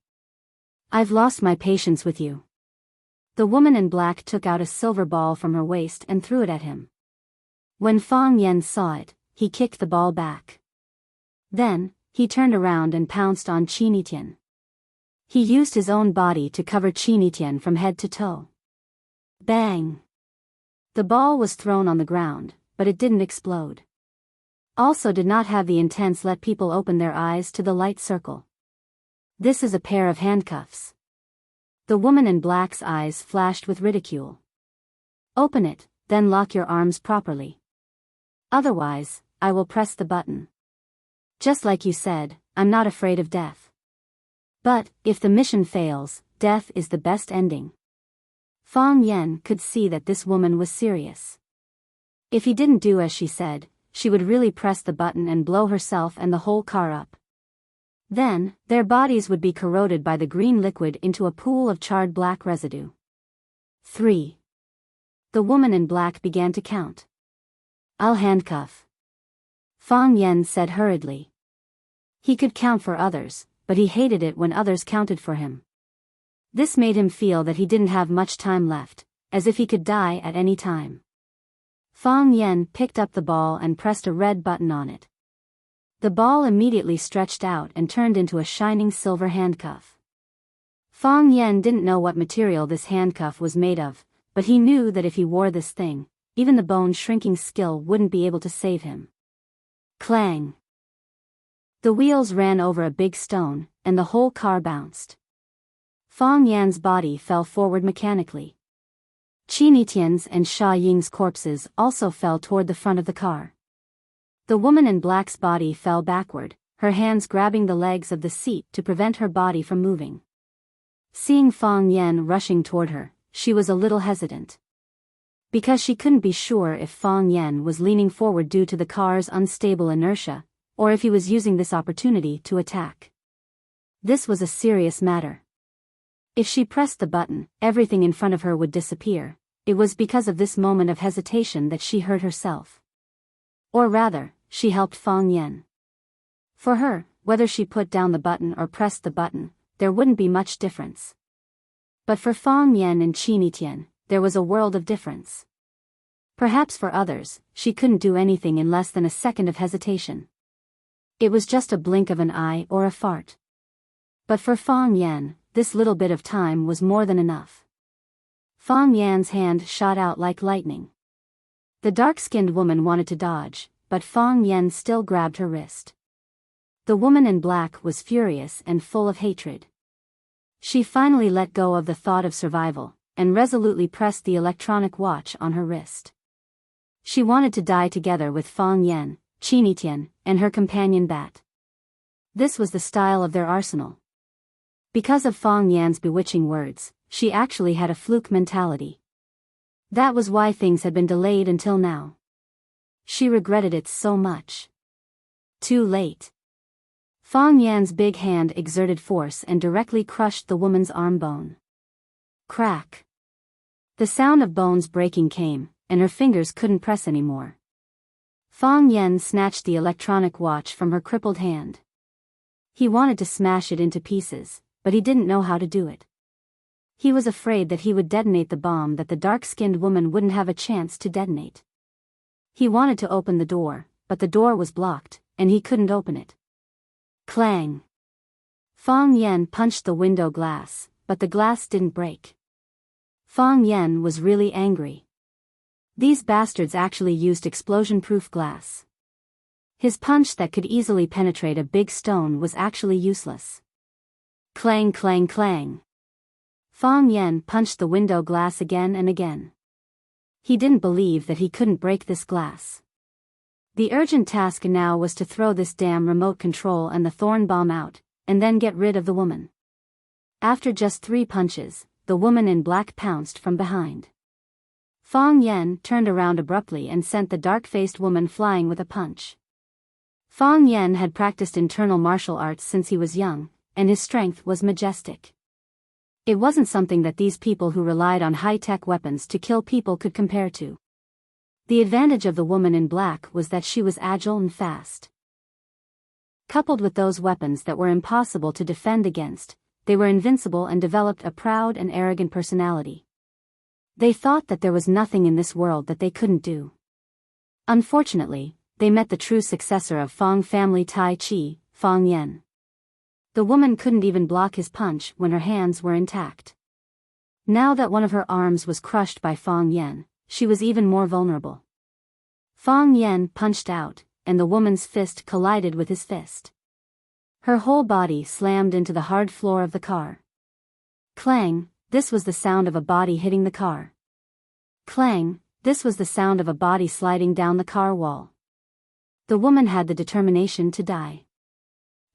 I've lost my patience with you. The woman in black took out a silver ball from her waist and threw it at him. When Fang Yan saw it, he kicked the ball back. Then, he turned around and pounced on Qin Etian. He used his own body to cover Qin Etian from head to toe. Bang! The ball was thrown on the ground, but it didn't explode. Also did not have the intents let people open their eyes to the light circle. This is a pair of handcuffs. The woman in black's eyes flashed with ridicule. Open it, then lock your arms properly. Otherwise, I will press the button. Just like you said, I'm not afraid of death. But, if the mission fails, death is the best ending. Fang Yan could see that this woman was serious. If he didn't do as she said, she would really press the button and blow herself and the whole car up. Then, their bodies would be corroded by the green liquid into a pool of charred black residue. 3. The woman in black began to count. "I'll handcuff," Fang Yen said hurriedly. He could count for others, but he hated it when others counted for him. This made him feel that he didn't have much time left, as if he could die at any time. Fang Yen picked up the ball and pressed a red button on it. The ball immediately stretched out and turned into a shining silver handcuff. Fang Yen didn't know what material this handcuff was made of, but he knew that if he wore this thing, even the bone-shrinking skill wouldn't be able to save him. Clang! The wheels ran over a big stone, and the whole car bounced. Fang Yan's body fell forward mechanically. Qin Tian's and Xia Ying's corpses also fell toward the front of the car. The woman in black's body fell backward, her hands grabbing the legs of the seat to prevent her body from moving. Seeing Fang Yan rushing toward her, she was a little hesitant. Because she couldn't be sure if Fang Yan was leaning forward due to the car's unstable inertia, or if he was using this opportunity to attack. This was a serious matter. If she pressed the button, everything in front of her would disappear. It was because of this moment of hesitation that she hurt herself. Or rather, she helped Fang Yan. For her, whether she put down the button or pressed the button, there wouldn't be much difference. But for Fang Yan and Qin Tian, there was a world of difference. Perhaps for others, she couldn't do anything in less than a second of hesitation. It was just a blink of an eye or a fart. But for Fang Yan, this little bit of time was more than enough. Fang Yan's hand shot out like lightning. The dark-skinned woman wanted to dodge, but Fang Yan still grabbed her wrist. The woman in black was furious and full of hatred. She finally let go of the thought of survival, and resolutely pressed the electronic watch on her wrist. She wanted to die together with Fang Yan, Qin Tian, and her companion Bat. This was the style of their arsenal. Because of Fang Yan's bewitching words, she actually had a fluke mentality. That was why things had been delayed until now. She regretted it so much. Too late. Fang Yan's big hand exerted force and directly crushed the woman's arm bone. Crack. The sound of bones breaking came, and her fingers couldn't press anymore. Fang Yan snatched the electronic watch from her crippled hand. He wanted to smash it into pieces, but he didn't know how to do it. He was afraid that he would detonate the bomb that the dark-skinned woman wouldn't have a chance to detonate. He wanted to open the door, but the door was blocked, and he couldn't open it. Clang! Fang Yan punched the window glass, but the glass didn't break. Fang Yan was really angry. These bastards actually used explosion-proof glass. His punch that could easily penetrate a big stone was actually useless. Clang, clang, clang. Fang Yan punched the window glass again and again. He didn't believe that he couldn't break this glass. The urgent task now was to throw this damn remote control and the thorn bomb out, and then get rid of the woman. After just 3 punches, the woman in black pounced from behind. Fang Yan turned around abruptly and sent the dark-faced woman flying with a punch. Fang Yan had practiced internal martial arts since he was young, and his strength was majestic. It wasn't something that these people who relied on high-tech weapons to kill people could compare to. The advantage of the woman in black was that she was agile and fast. Coupled with those weapons that were impossible to defend against, they were invincible and developed a proud and arrogant personality. They thought that there was nothing in this world that they couldn't do. Unfortunately, they met the true successor of Fang family Tai Chi, Fang Yan. The woman couldn't even block his punch when her hands were intact. Now that one of her arms was crushed by Fang Yan, she was even more vulnerable. Fang Yan punched out, and the woman's fist collided with his fist. Her whole body slammed into the hard floor of the car. Clang, this was the sound of a body hitting the car. Clang, this was the sound of a body sliding down the car wall. The woman had the determination to die.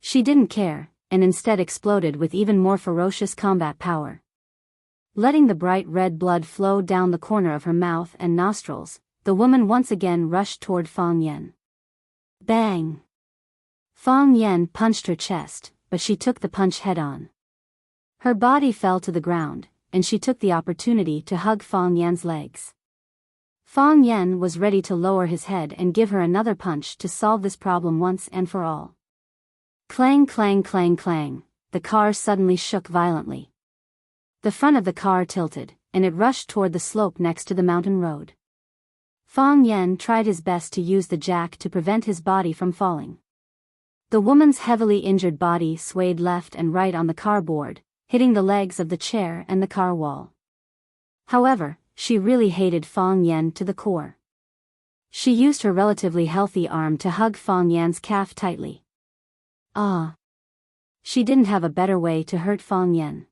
She didn't care, and instead exploded with even more ferocious combat power. Letting the bright red blood flow down the corner of her mouth and nostrils, the woman once again rushed toward Fang Yan. Bang! Fang Yan punched her chest, but she took the punch head-on. Her body fell to the ground, and she took the opportunity to hug Fang Yan's legs. Fang Yan was ready to lower his head and give her another punch to solve this problem once and for all. Clang, clang, clang, clang, the car suddenly shook violently. The front of the car tilted, and it rushed toward the slope next to the mountain road. Fang Yan tried his best to use the jack to prevent his body from falling. The woman's heavily injured body swayed left and right on the car board, hitting the legs of the chair and the car wall. However, she really hated Fang Yan to the core. She used her relatively healthy arm to hug Fang Yan's calf tightly. Ah! She didn't have a better way to hurt Fang Yan.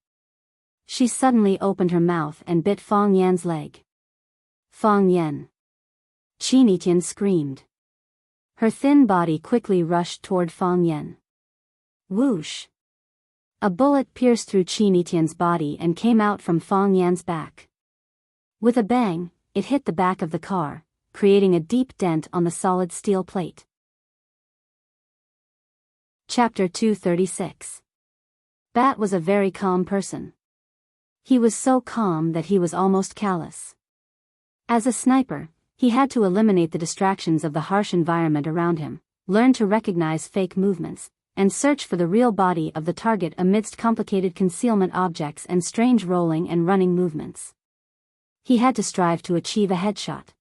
She suddenly opened her mouth and bit Fang Yan's leg. Fang Yan! Qin Tian screamed. Her thin body quickly rushed toward Fang Yan. Whoosh! A bullet pierced through Qin Tian's body and came out from Fang Yan's back. With a bang, it hit the back of the car, creating a deep dent on the solid steel plate. Chapter 236. Bat was a very calm person. He was so calm that he was almost callous. As a sniper, he had to eliminate the distractions of the harsh environment around him, learn to recognize fake movements, and search for the real body of the target amidst complicated concealment objects and strange rolling and running movements. He had to strive to achieve a headshot.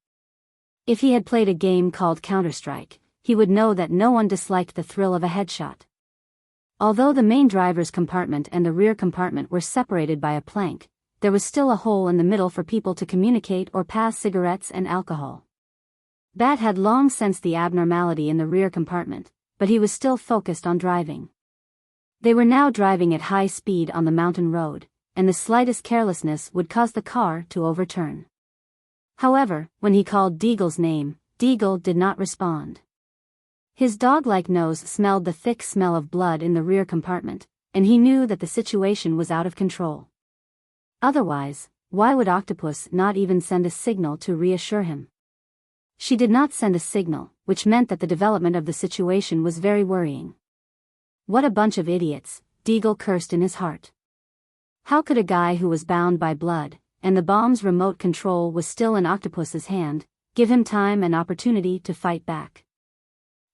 If he had played a game called Counter-Strike, he would know that no one disliked the thrill of a headshot. Although the main driver's compartment and the rear compartment were separated by a plank, there was still a hole in the middle for people to communicate or pass cigarettes and alcohol. Bat had long sensed the abnormality in the rear compartment, but he was still focused on driving. They were now driving at high speed on the mountain road, and the slightest carelessness would cause the car to overturn. However, when he called Deagle's name, Deagle did not respond. His dog-like nose smelled the thick smell of blood in the rear compartment, and he knew that the situation was out of control. Otherwise, why would Octopus not even send a signal to reassure him? She did not send a signal, which meant that the development of the situation was very worrying. What a bunch of idiots, Deagle cursed in his heart. How could a guy who was bound by blood, and the bomb's remote control was still in Octopus's hand, give him time and opportunity to fight back?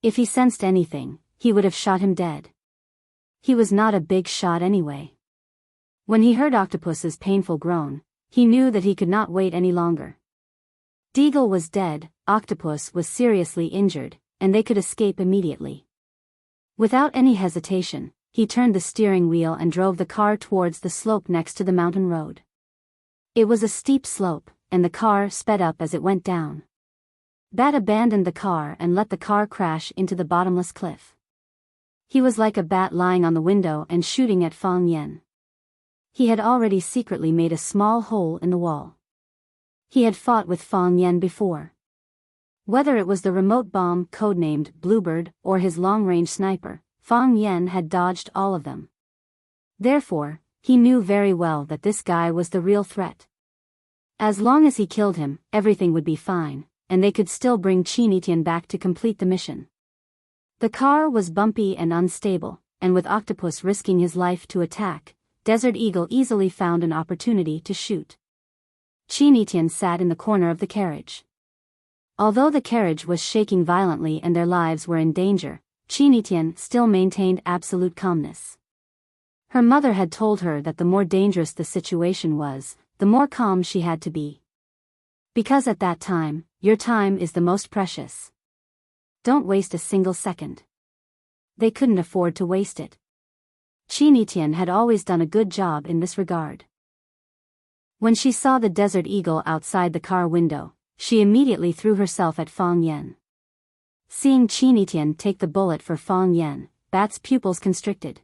If he sensed anything, he would have shot him dead. He was not a big shot anyway. When he heard Octopus's painful groan, he knew that he could not wait any longer. Deagle was dead, Octopus was seriously injured, and they could escape immediately. Without any hesitation, he turned the steering wheel and drove the car towards the slope next to the mountain road. It was a steep slope, and the car sped up as it went down. Bat abandoned the car and let the car crash into the bottomless cliff. He was like a bat lying on the window and shooting at Fang Yan. He had already secretly made a small hole in the wall. He had fought with Fang Yan before. Whether it was the remote bomb codenamed Bluebird or his long-range sniper, Fang Yan had dodged all of them. Therefore, he knew very well that this guy was the real threat. As long as he killed him, everything would be fine, and they could still bring Qin Tian back to complete the mission. The car was bumpy and unstable, and with Octopus risking his life to attack, Desert Eagle easily found an opportunity to shoot. Qin Tian sat in the corner of the carriage. Although the carriage was shaking violently and their lives were in danger, Qin Tian still maintained absolute calmness. Her mother had told her that the more dangerous the situation was, the more calm she had to be. Because at that time, your time is the most precious. Don't waste a single second. They couldn't afford to waste it. Qin Tian had always done a good job in this regard. When she saw the Desert Eagle outside the car window, she immediately threw herself at Fang Yan. Seeing Qin Tian take the bullet for Fang Yan, Bat's pupils constricted.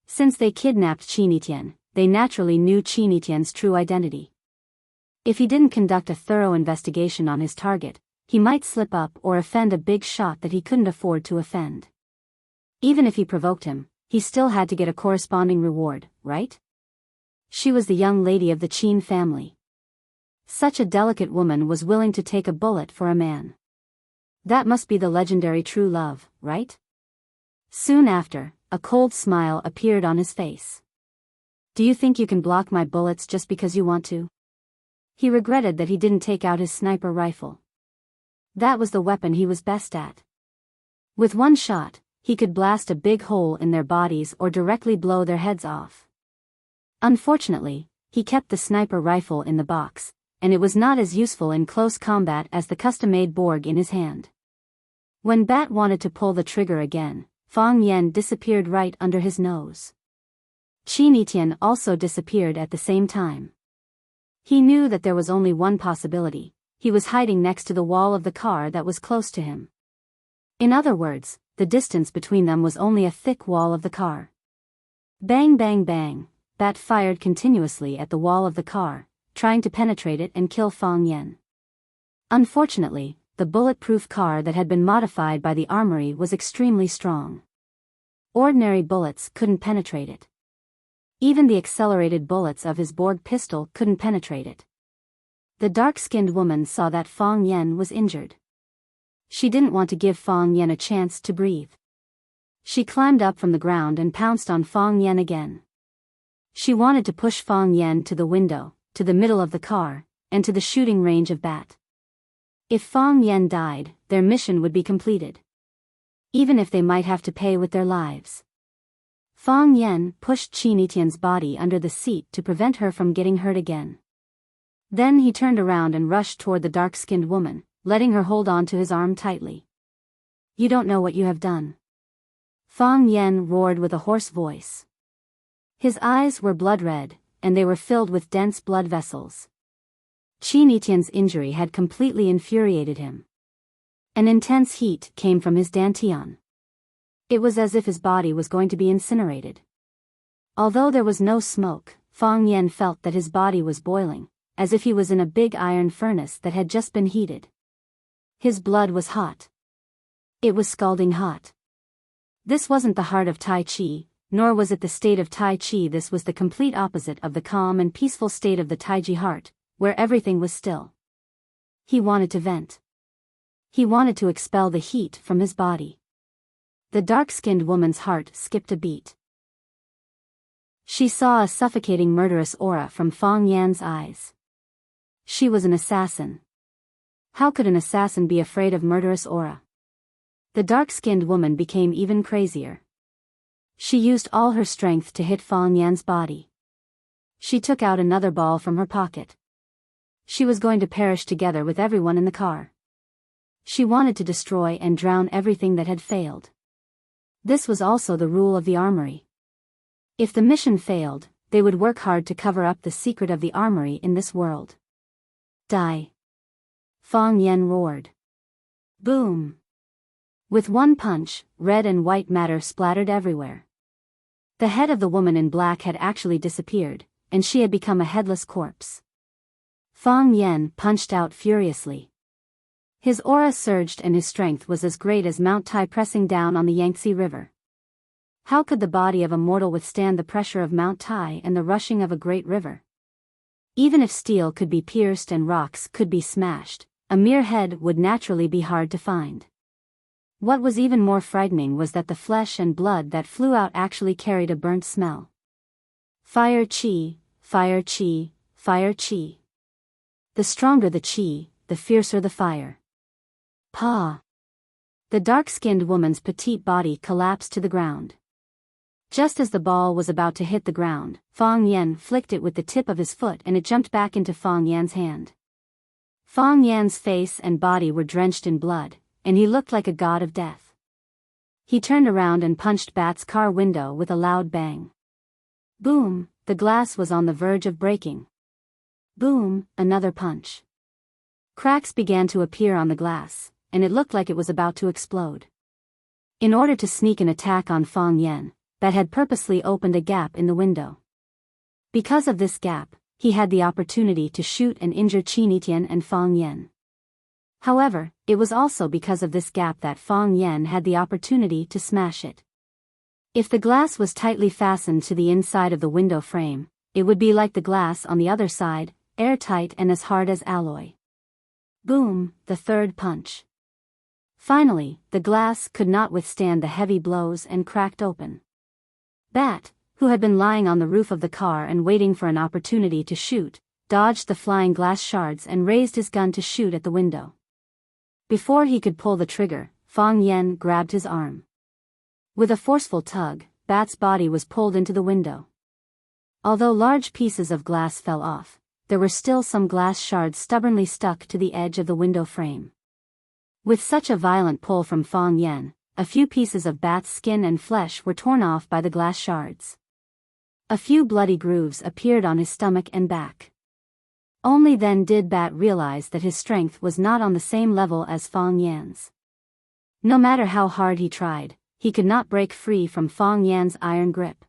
Since they kidnapped Qin Tian, they naturally knew Qin Tian's true identity. If he didn't conduct a thorough investigation on his target, he might slip up or offend a big shot that he couldn't afford to offend. Even if he provoked him, he still had to get a corresponding reward, right? She was the young lady of the Qin family. Such a delicate woman was willing to take a bullet for a man. That must be the legendary true love, right? Soon after, a cold smile appeared on his face. Do you think you can block my bullets just because you want to? He regretted that he didn't take out his sniper rifle. That was the weapon he was best at. With one shot, he could blast a big hole in their bodies or directly blow their heads off. Unfortunately, he kept the sniper rifle in the box, and it was not as useful in close combat as the custom-made Borg in his hand. When Bat wanted to pull the trigger again, Fang Yen disappeared right under his nose. Qin Etian also disappeared at the same time. He knew that there was only one possibility: he was hiding next to the wall of the car that was close to him. In other words, the distance between them was only a thick wall of the car. Bang bang bang, Bat fired continuously at the wall of the car, trying to penetrate it and kill Fang Yen. Unfortunately, the bulletproof car that had been modified by the armory was extremely strong. Ordinary bullets couldn't penetrate it. Even the accelerated bullets of his Borg pistol couldn't penetrate it. The dark-skinned woman saw that Fang Yen was injured. She didn't want to give Fang Yen a chance to breathe. She climbed up from the ground and pounced on Fang Yen again. She wanted to push Fang Yen to the window, to the middle of the car, and to the shooting range of Bat. If Fang Yen died, their mission would be completed. Even if they might have to pay with their lives. Fang Yen pushed Qin Etian's body under the seat to prevent her from getting hurt again. Then he turned around and rushed toward the dark-skinned woman, letting her hold on to his arm tightly. You don't know what you have done. Fang Yen roared with a hoarse voice. His eyes were blood red, and they were filled with dense blood vessels. Qin Etian's injury had completely infuriated him. An intense heat came from his dantian. It was as if his body was going to be incinerated. Although there was no smoke, Fang Yen felt that his body was boiling, as if he was in a big iron furnace that had just been heated. His blood was hot. It was scalding hot. This wasn't the heart of Tai Chi, nor was it the state of Tai Chi. This was the complete opposite of the calm and peaceful state of the Taiji heart, where everything was still. He wanted to vent. He wanted to expel the heat from his body. The dark-skinned woman's heart skipped a beat. She saw a suffocating murderous aura from Fang Yan's eyes. She was an assassin. How could an assassin be afraid of murderous aura? The dark-skinned woman became even crazier. She used all her strength to hit Fang Yan's body. She took out another ball from her pocket. She was going to perish together with everyone in the car. She wanted to destroy and drown everything that had failed. This was also the rule of the armory. If the mission failed, they would work hard to cover up the secret of the armory in this world. Die! Fang Yen roared. Boom! With one punch, red and white matter splattered everywhere. The head of the woman in black had actually disappeared, and she had become a headless corpse. Fang Yen punched out furiously. His aura surged and his strength was as great as Mount Tai pressing down on the Yangtze River. How could the body of a mortal withstand the pressure of Mount Tai and the rushing of a great river? Even if steel could be pierced and rocks could be smashed, a mere head would naturally be hard to find. What was even more frightening was that the flesh and blood that flew out actually carried a burnt smell. Fire chi, fire chi, fire chi. The stronger the chi, the fiercer the fire. Pa! The dark-skinned woman's petite body collapsed to the ground. Just as the ball was about to hit the ground, Fang Yen flicked it with the tip of his foot and it jumped back into Fang Yan's hand. Fang Yan's face and body were drenched in blood, and he looked like a god of death. He turned around and punched Bat's car window with a loud bang. Boom, the glass was on the verge of breaking. Boom, another punch. Cracks began to appear on the glass, and it looked like it was about to explode. In order to sneak an attack on Fang Yen, Bat had purposely opened a gap in the window. Because of this gap, he had the opportunity to shoot and injure Qin Etian and Fang Yen. However, it was also because of this gap that Fang Yen had the opportunity to smash it. If the glass was tightly fastened to the inside of the window frame, it would be like the glass on the other side, airtight and as hard as alloy. Boom, the third punch. Finally, the glass could not withstand the heavy blows and cracked open. Bat, who had been lying on the roof of the car and waiting for an opportunity to shoot, dodged the flying glass shards and raised his gun to shoot at the window. Before he could pull the trigger, Fang Yan grabbed his arm. With a forceful tug, Bat's body was pulled into the window. Although large pieces of glass fell off, there were still some glass shards stubbornly stuck to the edge of the window frame. With such a violent pull from Fang Yan, a few pieces of Bat's skin and flesh were torn off by the glass shards. A few bloody grooves appeared on his stomach and back. Only then did Bat realize that his strength was not on the same level as Fang Yan's. No matter how hard he tried, he could not break free from Fang Yan's iron grip.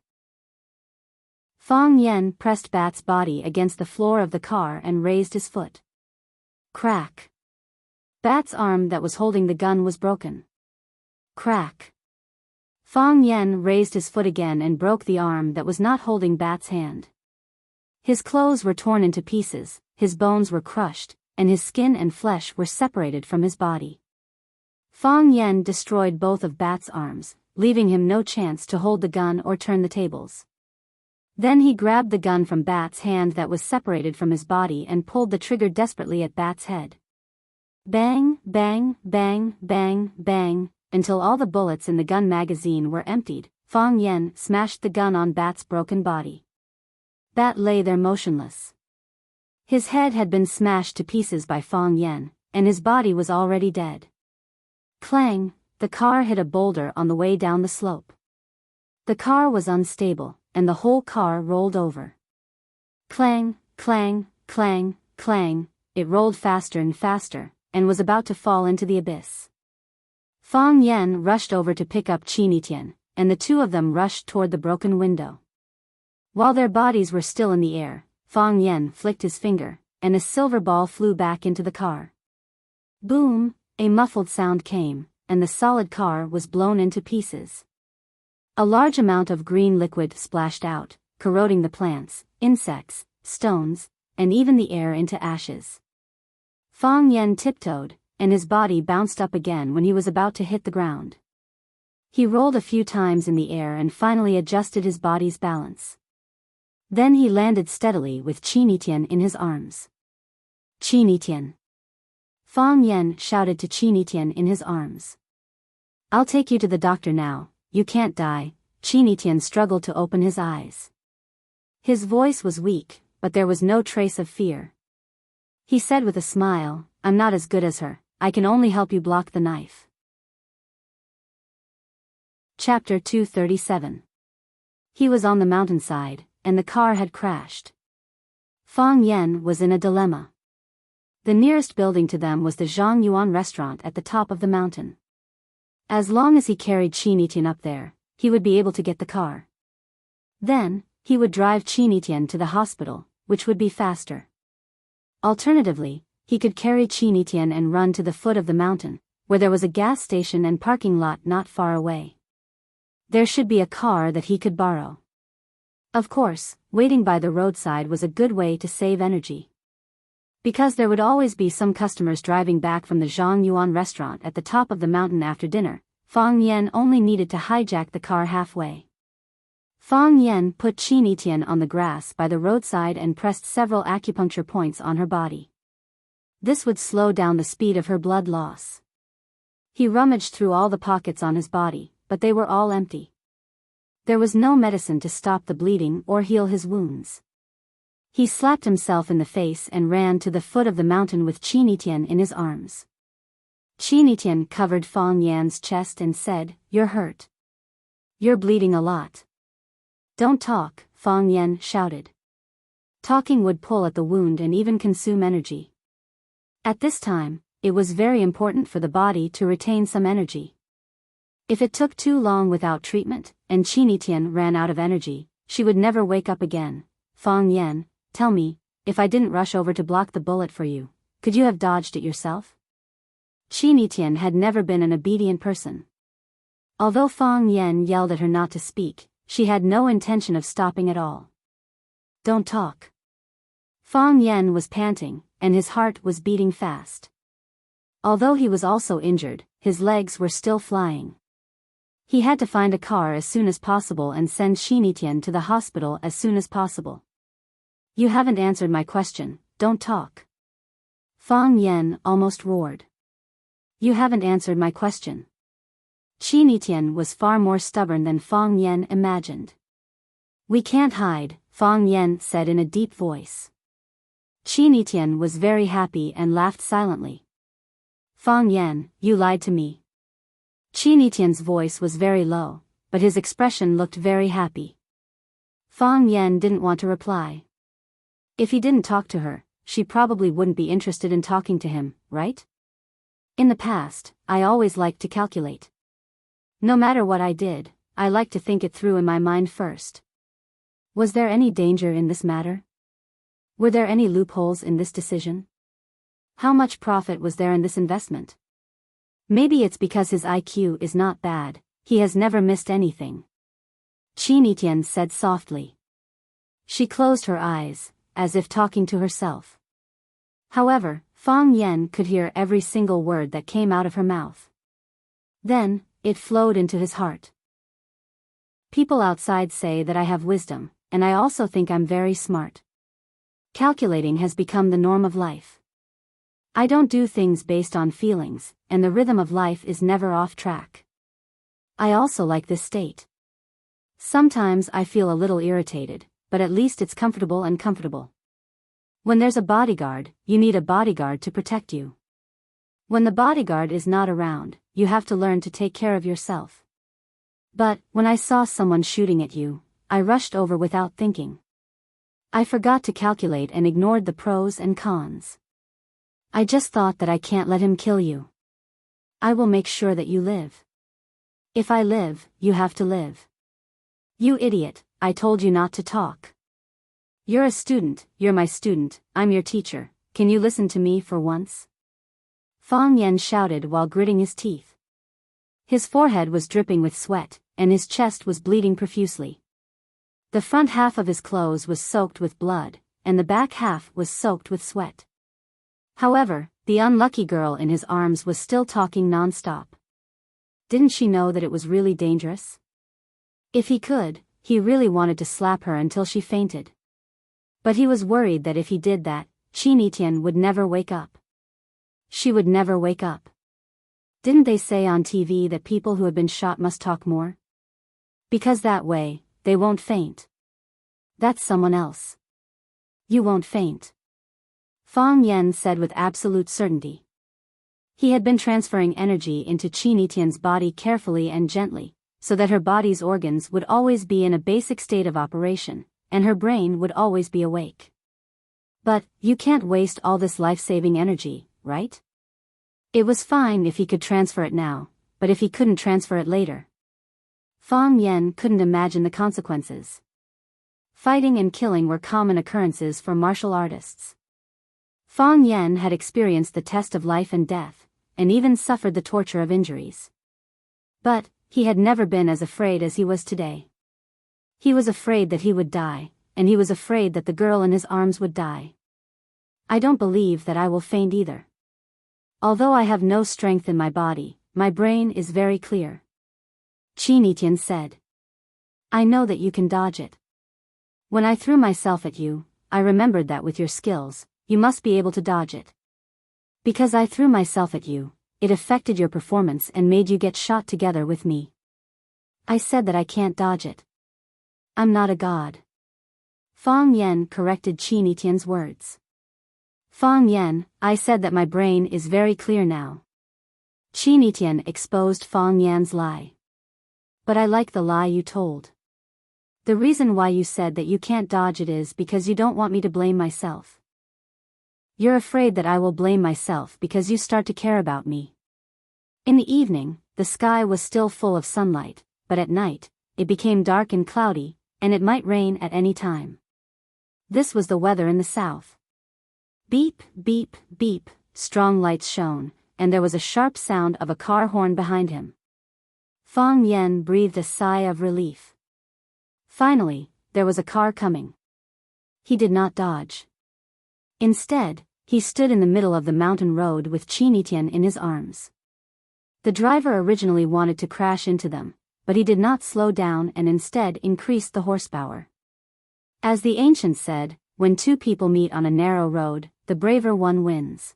Fang Yan pressed Bat's body against the floor of the car and raised his foot. Crack! Bat's arm that was holding the gun was broken. Crack! Fang Yan raised his foot again and broke the arm that was not holding Bat's hand. His clothes were torn into pieces, his bones were crushed, and his skin and flesh were separated from his body. Fang Yan destroyed both of Bat's arms, leaving him no chance to hold the gun or turn the tables. Then he grabbed the gun from Bat's hand that was separated from his body and pulled the trigger desperately at Bat's head. Bang, bang, bang, bang, bang, until all the bullets in the gun magazine were emptied. Fang Yan smashed the gun on Bat's broken body. Bat lay there motionless. His head had been smashed to pieces by Fang Yan, and his body was already dead. Clang! The car hit a boulder on the way down the slope. The car was unstable, and the whole car rolled over. Clang, clang, clang, clang, it rolled faster and faster, and was about to fall into the abyss. Fang Yan rushed over to pick up Qinitian, and the two of them rushed toward the broken window. While their bodies were still in the air, Fang Yan flicked his finger, and a silver ball flew back into the car. Boom! A muffled sound came, and the solid car was blown into pieces. A large amount of green liquid splashed out, corroding the plants, insects, stones, and even the air into ashes. Fang Yan tiptoed, and his body bounced up again when he was about to hit the ground. He rolled a few times in the air and finally adjusted his body's balance. Then he landed steadily with Qinitian in his arms. Qinitian! Fang Yan shouted to Qinitian in his arms. I'll take you to the doctor now, you can't die. Qinitian struggled to open his eyes. His voice was weak, but there was no trace of fear. He said with a smile, I'm not as good as her, I can only help you block the knife. Chapter 237. He was on the mountainside, and the car had crashed. Fang Yan was in a dilemma. The nearest building to them was the Zhang Yuan restaurant at the top of the mountain. As long as he carried Qinitian up there, he would be able to get the car. Then, he would drive Qinitian to the hospital, which would be faster. Alternatively, he could carry Qinitian and run to the foot of the mountain, where there was a gas station and parking lot not far away. There should be a car that he could borrow. Of course, waiting by the roadside was a good way to save energy. Because there would always be some customers driving back from the Zhang Yuan restaurant at the top of the mountain after dinner, Fang Yan only needed to hijack the car halfway. Fang Yan put Qinitian on the grass by the roadside and pressed several acupuncture points on her body. This would slow down the speed of her blood loss. He rummaged through all the pockets on his body, but they were all empty. There was no medicine to stop the bleeding or heal his wounds. He slapped himself in the face and ran to the foot of the mountain with Qinitian in his arms. Qinitian covered Fang Yan's chest and said, You're hurt. You're bleeding a lot. Don't talk, Fang Yan shouted. Talking would pull at the wound and even consume energy. At this time, it was very important for the body to retain some energy. If it took too long without treatment, and Qinitian ran out of energy, she would never wake up again. Fang Yan, tell me, if I didn't rush over to block the bullet for you, could you have dodged it yourself? Qinitian had never been an obedient person. Although Fang Yan yelled at her not to speak, she had no intention of stopping at all. Don't talk. Fang Yan was panting, and his heart was beating fast. Although he was also injured, his legs were still flying. He had to find a car as soon as possible and send Xinitian to the hospital as soon as possible. You haven't answered my question, don't talk. Fang Yan almost roared. You haven't answered my question. Xinitian was far more stubborn than Fang Yan imagined. We can't hide, Fang Yan said in a deep voice. Xinitian was very happy and laughed silently. Fang Yan, you lied to me. Xinitian's voice was very low, but his expression looked very happy. Fang Yan didn't want to reply. If he didn't talk to her, she probably wouldn't be interested in talking to him, right? In the past, I always liked to calculate. No matter what I did, I liked to think it through in my mind first. Was there any danger in this matter? Were there any loopholes in this decision? How much profit was there in this investment? Maybe it's because his IQ is not bad, he has never missed anything. Xinitian said softly. She closed her eyes, as if talking to herself. However, Fang Yan could hear every single word that came out of her mouth. Then, it flowed into his heart. People outside say that I have wisdom, and I also think I'm very smart. Calculating has become the norm of life. I don't do things based on feelings, and the rhythm of life is never off track. I also like this state. Sometimes I feel a little irritated, but at least it's comfortable and comfortable. When there's a bodyguard, you need a bodyguard to protect you. When the bodyguard is not around, you have to learn to take care of yourself. But, when I saw someone shooting at you, I rushed over without thinking. I forgot to calculate and ignored the pros and cons. I just thought that I can't let him kill you. I will make sure that you live. If I live, you have to live. You idiot, I told you not to talk. You're a student, you're my student, I'm your teacher, can you listen to me for once? Fang Yan shouted while gritting his teeth. His forehead was dripping with sweat, and his chest was bleeding profusely. The front half of his clothes was soaked with blood, and the back half was soaked with sweat. However, the unlucky girl in his arms was still talking non-stop. Didn't she know that it was really dangerous? If he could, he really wanted to slap her until she fainted. But he was worried that if he did that, Xinitian would never wake up. She would never wake up. Didn't they say on TV that people who have been shot must talk more? Because that way, they won't faint. That's someone else. You won't faint. Fang Yan said with absolute certainty. He had been transferring energy into Xinitian's body carefully and gently, so that her body's organs would always be in a basic state of operation, and her brain would always be awake. But, you can't waste all this life-saving energy, right? It was fine if he could transfer it now, but if he couldn't transfer it later. Fang Yan couldn't imagine the consequences. Fighting and killing were common occurrences for martial artists. Fang Yan had experienced the test of life and death, and even suffered the torture of injuries. But, he had never been as afraid as he was today. He was afraid that he would die, and he was afraid that the girl in his arms would die. I don't believe that I will faint either. Although I have no strength in my body, my brain is very clear. Xinitian said. I know that you can dodge it. When I threw myself at you, I remembered that with your skills, you must be able to dodge it. Because I threw myself at you, it affected your performance and made you get shot together with me. I said that I can't dodge it. I'm not a god. Fang Yan corrected Xinitian's words. Fang Yan, I said that my brain is very clear now. Xinitian exposed Fang Yan's lie. But I like the lie you told. The reason why you said that you can't dodge it is because you don't want me to blame myself. You're afraid that I will blame myself because you start to care about me. In the evening, the sky was still full of sunlight, but at night, it became dark and cloudy, and it might rain at any time. This was the weather in the south. Beep, beep, beep, strong lights shone, and there was a sharp sound of a car horn behind him. Fang Yan breathed a sigh of relief. Finally, there was a car coming. He did not dodge. Instead, he stood in the middle of the mountain road with Xinitian in his arms. The driver originally wanted to crash into them, but he did not slow down and instead increased the horsepower. As the ancient said, when two people meet on a narrow road, the braver one wins.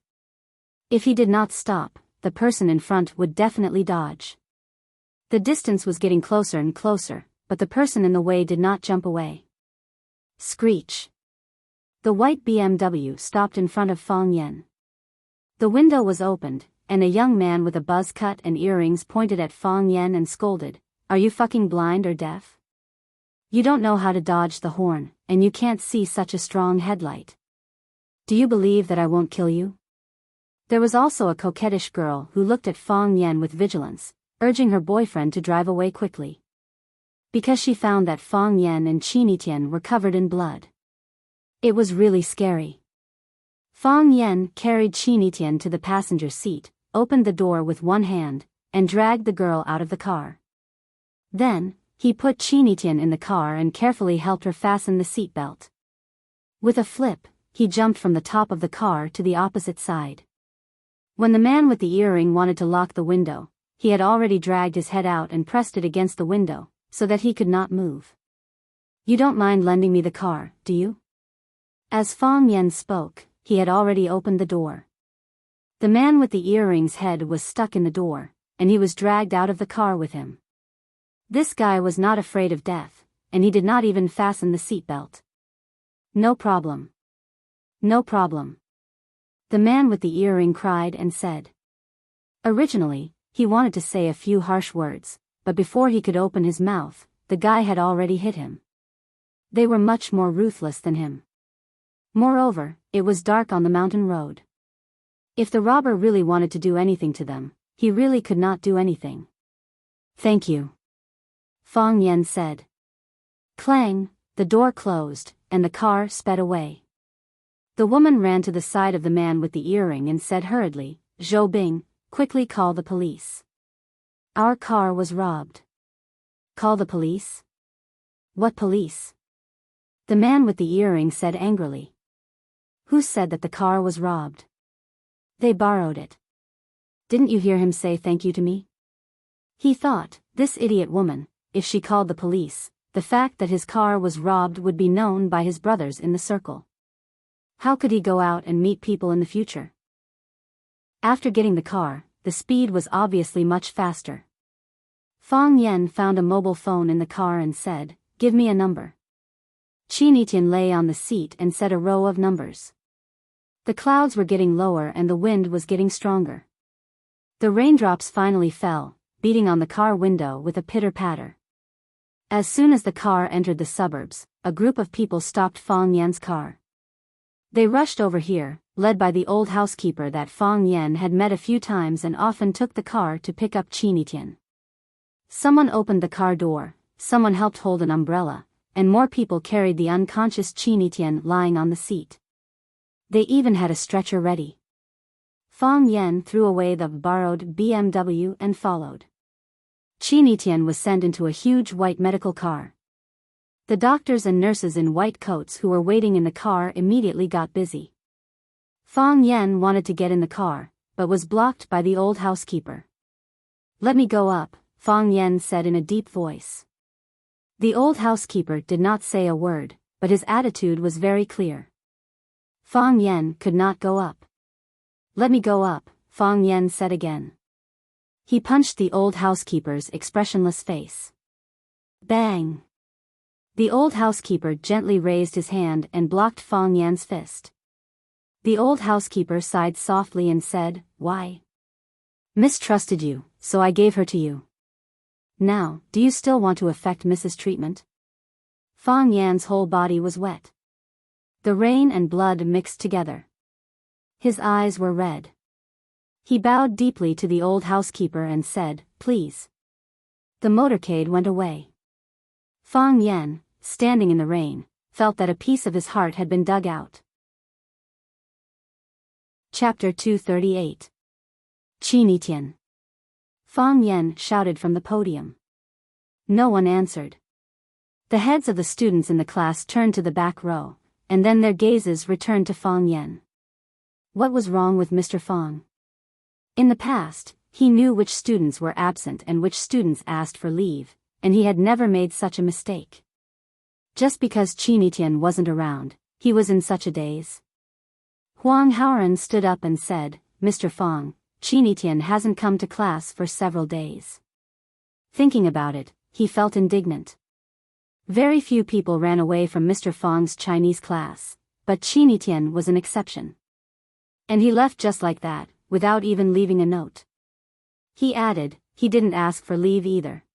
If he did not stop, the person in front would definitely dodge. The distance was getting closer and closer, but the person in the way did not jump away. Screech. The white BMW stopped in front of Fang Yan. The window was opened, and a young man with a buzz cut and earrings pointed at Fang Yan and scolded, "Are you fucking blind or deaf? You don't know how to dodge the horn, and you can't see such a strong headlight. Do you believe that I won't kill you?" There was also a coquettish girl who looked at Fang Yan with vigilance, urging her boyfriend to drive away quickly. Because she found that Fang Yan and Qinitian were covered in blood. It was really scary. Fang Yan carried Qinitian to the passenger seat, opened the door with one hand, and dragged the girl out of the car. Then, he put Qinitian in the car and carefully helped her fasten the seatbelt. With a flip, he jumped from the top of the car to the opposite side. When the man with the earring wanted to lock the window, he had already dragged his head out and pressed it against the window, so that he could not move. "You don't mind lending me the car, do you?" As Fang Yan spoke, he had already opened the door. The man with the earrings' head was stuck in the door, and he was dragged out of the car with him. This guy was not afraid of death, and he did not even fasten the seatbelt. "No problem. No problem." The man with the earring cried and said. Originally, he wanted to say a few harsh words, but before he could open his mouth, the guy had already hit him. They were much more ruthless than him. Moreover, it was dark on the mountain road. If the robber really wanted to do anything to them, he really could not do anything. "Thank you," Fang Yan said. Clang, the door closed, and the car sped away. The woman ran to the side of the man with the earring and said hurriedly, "Zhou Bing, quickly call the police. Our car was robbed." "Call the police? What police?" The man with the earring said angrily. "Who said that the car was robbed? They borrowed it. Didn't you hear him say thank you to me?" He thought, this idiot woman, if she called the police, the fact that his car was robbed would be known by his brothers in the circle. How could he go out and meet people in the future? After getting the car, the speed was obviously much faster. Fang Yan found a mobile phone in the car and said, "Give me a number." Qinitian lay on the seat and said a row of numbers. The clouds were getting lower and the wind was getting stronger. The raindrops finally fell, beating on the car window with a pitter-patter. As soon as the car entered the suburbs, a group of people stopped Fang Yan's car. They rushed over here, led by the old housekeeper that Fang Yan had met a few times and often took the car to pick up Qinitian. Someone opened the car door, someone helped hold an umbrella, and more people carried the unconscious Qinitian lying on the seat. They even had a stretcher ready. Fang Yan threw away the borrowed BMW and followed. Qinitian was sent into a huge white medical car. The doctors and nurses in white coats who were waiting in the car immediately got busy. Fang Yan wanted to get in the car, but was blocked by the old housekeeper. "Let me go up," Fang Yan said in a deep voice. The old housekeeper did not say a word, but his attitude was very clear. Fang Yan could not go up. "Let me go up," Fang Yan said again. He punched the old housekeeper's expressionless face. Bang! The old housekeeper gently raised his hand and blocked Fang Yan's fist. The old housekeeper sighed softly and said, "Why? Mistrusted you, so I gave her to you. Now, do you still want to affect Mrs. Treatment?" Fang Yan's whole body was wet. The rain and blood mixed together. His eyes were red. He bowed deeply to the old housekeeper and said, "Please." The motorcade went away. Fang Yan, standing in the rain, felt that a piece of his heart had been dug out. Chapter 238. Qinitian. Fang Yan shouted from the podium. No one answered. The heads of the students in the class turned to the back row, and then their gazes returned to Fang Yan. What was wrong with Mr. Fang? In the past, he knew which students were absent and which students asked for leave, and he had never made such a mistake. Just because Qinitian wasn't around, he was in such a daze. Huang Haoran stood up and said, "Mr. Fang, Qinitian hasn't come to class for several days." Thinking about it, he felt indignant. Very few people ran away from Mr. Fang's Chinese class, but Qinitian was an exception. And he left just like that, without even leaving a note. He added, he didn't ask for leave either.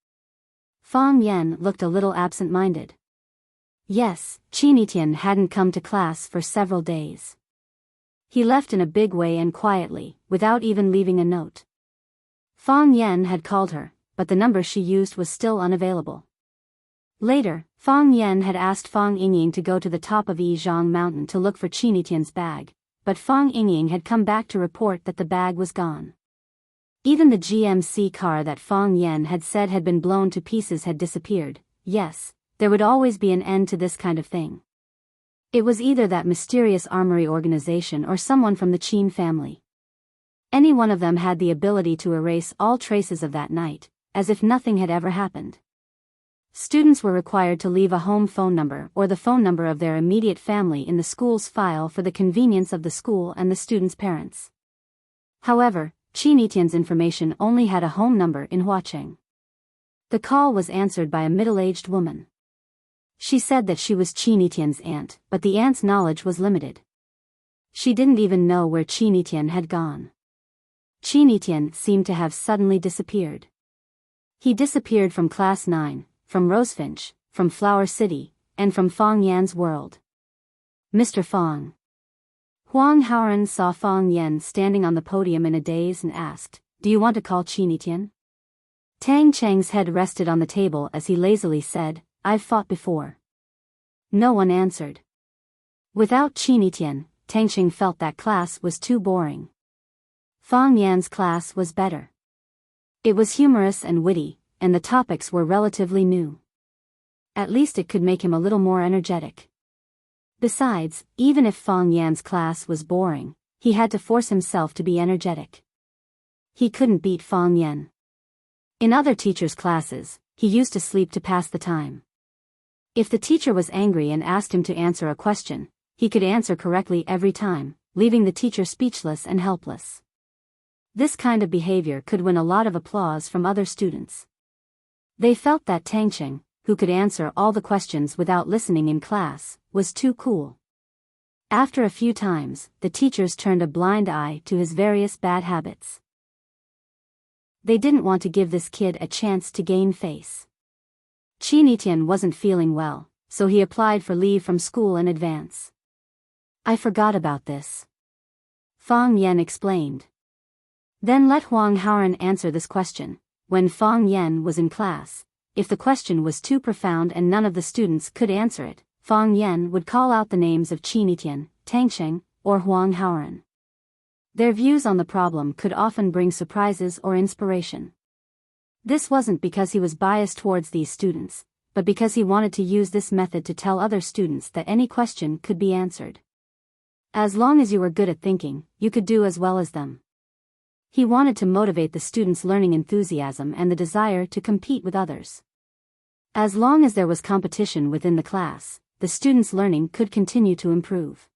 Fang Yan looked a little absent-minded. Yes, Qinitian hadn't come to class for several days. He left in a big way and quietly, without even leaving a note. Fang Yan had called her, but the number she used was still unavailable. Later, Fang Yan had asked Fang Yingying to go to the top of Yizhang Mountain to look for Qinitian's bag, but Fang Yingying had come back to report that the bag was gone. Even the GMC car that Fang Yan had said had been blown to pieces had disappeared. Yes, there would always be an end to this kind of thing. It was either that mysterious armory organization or someone from the Qin family. Any one of them had the ability to erase all traces of that night, as if nothing had ever happened. Students were required to leave a home phone number or the phone number of their immediate family in the school's file for the convenience of the school and the students' parents. However, Qinitian's information only had a home number in Huacheng. The call was answered by a middle-aged woman. She said that she was Qinitian's aunt, but the aunt's knowledge was limited. She didn't even know where Qinitian had gone. Qinitian seemed to have suddenly disappeared. He disappeared from Class 9, from Rosefinch, from Flower City, and from Fang Yan's world. Mr. Fang. Huang Haoran saw Fang Yan standing on the podium in a daze and asked, "Do you want to call Qinitian?" Tang Cheng's head rested on the table as he lazily said, "I've fought before." No one answered. Without Qinitian, Tang Cheng felt that class was too boring. Fang Yan's class was better. It was humorous and witty, and the topics were relatively new. At least it could make him a little more energetic. Besides, even if Fang Yan's class was boring, he had to force himself to be energetic. He couldn't beat Fang Yan. In other teachers' classes, he used to sleep to pass the time. If the teacher was angry and asked him to answer a question, he could answer correctly every time, leaving the teacher speechless and helpless. This kind of behavior could win a lot of applause from other students. They felt that Tang Cheng, who could answer all the questions without listening in class, was too cool. After a few times, the teachers turned a blind eye to his various bad habits. They didn't want to give this kid a chance to gain face. Qinitian wasn't feeling well, so he applied for leave from school in advance. "I forgot about this," Fang Yan explained. Then let Huang Haoran answer this question. When Fang Yan was in class, if the question was too profound and none of the students could answer it, Fang Yan would call out the names of Qinitian, Tang Cheng, or Huang Haoran. Their views on the problem could often bring surprises or inspiration. This wasn't because he was biased towards these students, but because he wanted to use this method to tell other students that any question could be answered. As long as you were good at thinking, you could do as well as them. He wanted to motivate the students' learning enthusiasm and the desire to compete with others. As long as there was competition within the class, the students' learning could continue to improve.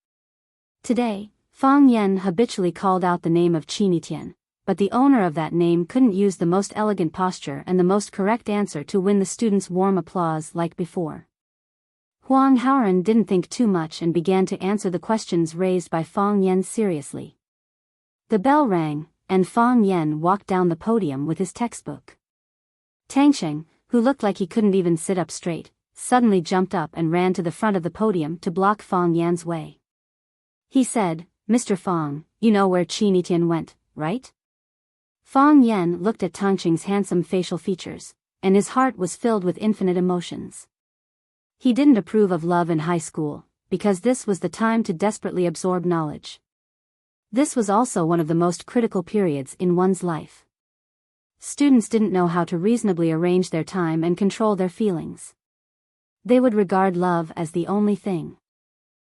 Today, Fang Yan habitually called out the name of Qinitian, but the owner of that name couldn't use the most elegant posture and the most correct answer to win the students' warm applause like before. Huang Haoran didn't think too much and began to answer the questions raised by Fang Yan seriously. The bell rang, and Fang Yan walked down the podium with his textbook. Tang Cheng, who looked like he couldn't even sit up straight, suddenly jumped up and ran to the front of the podium to block Fang Yan's way. He said, "Mr. Fang, you know where Qinitian went, right?" Fang Yan looked at Tang Cheng's handsome facial features, and his heart was filled with infinite emotions. He didn't approve of love in high school, because this was the time to desperately absorb knowledge. This was also one of the most critical periods in one's life. Students didn't know how to reasonably arrange their time and control their feelings. They would regard love as the only thing.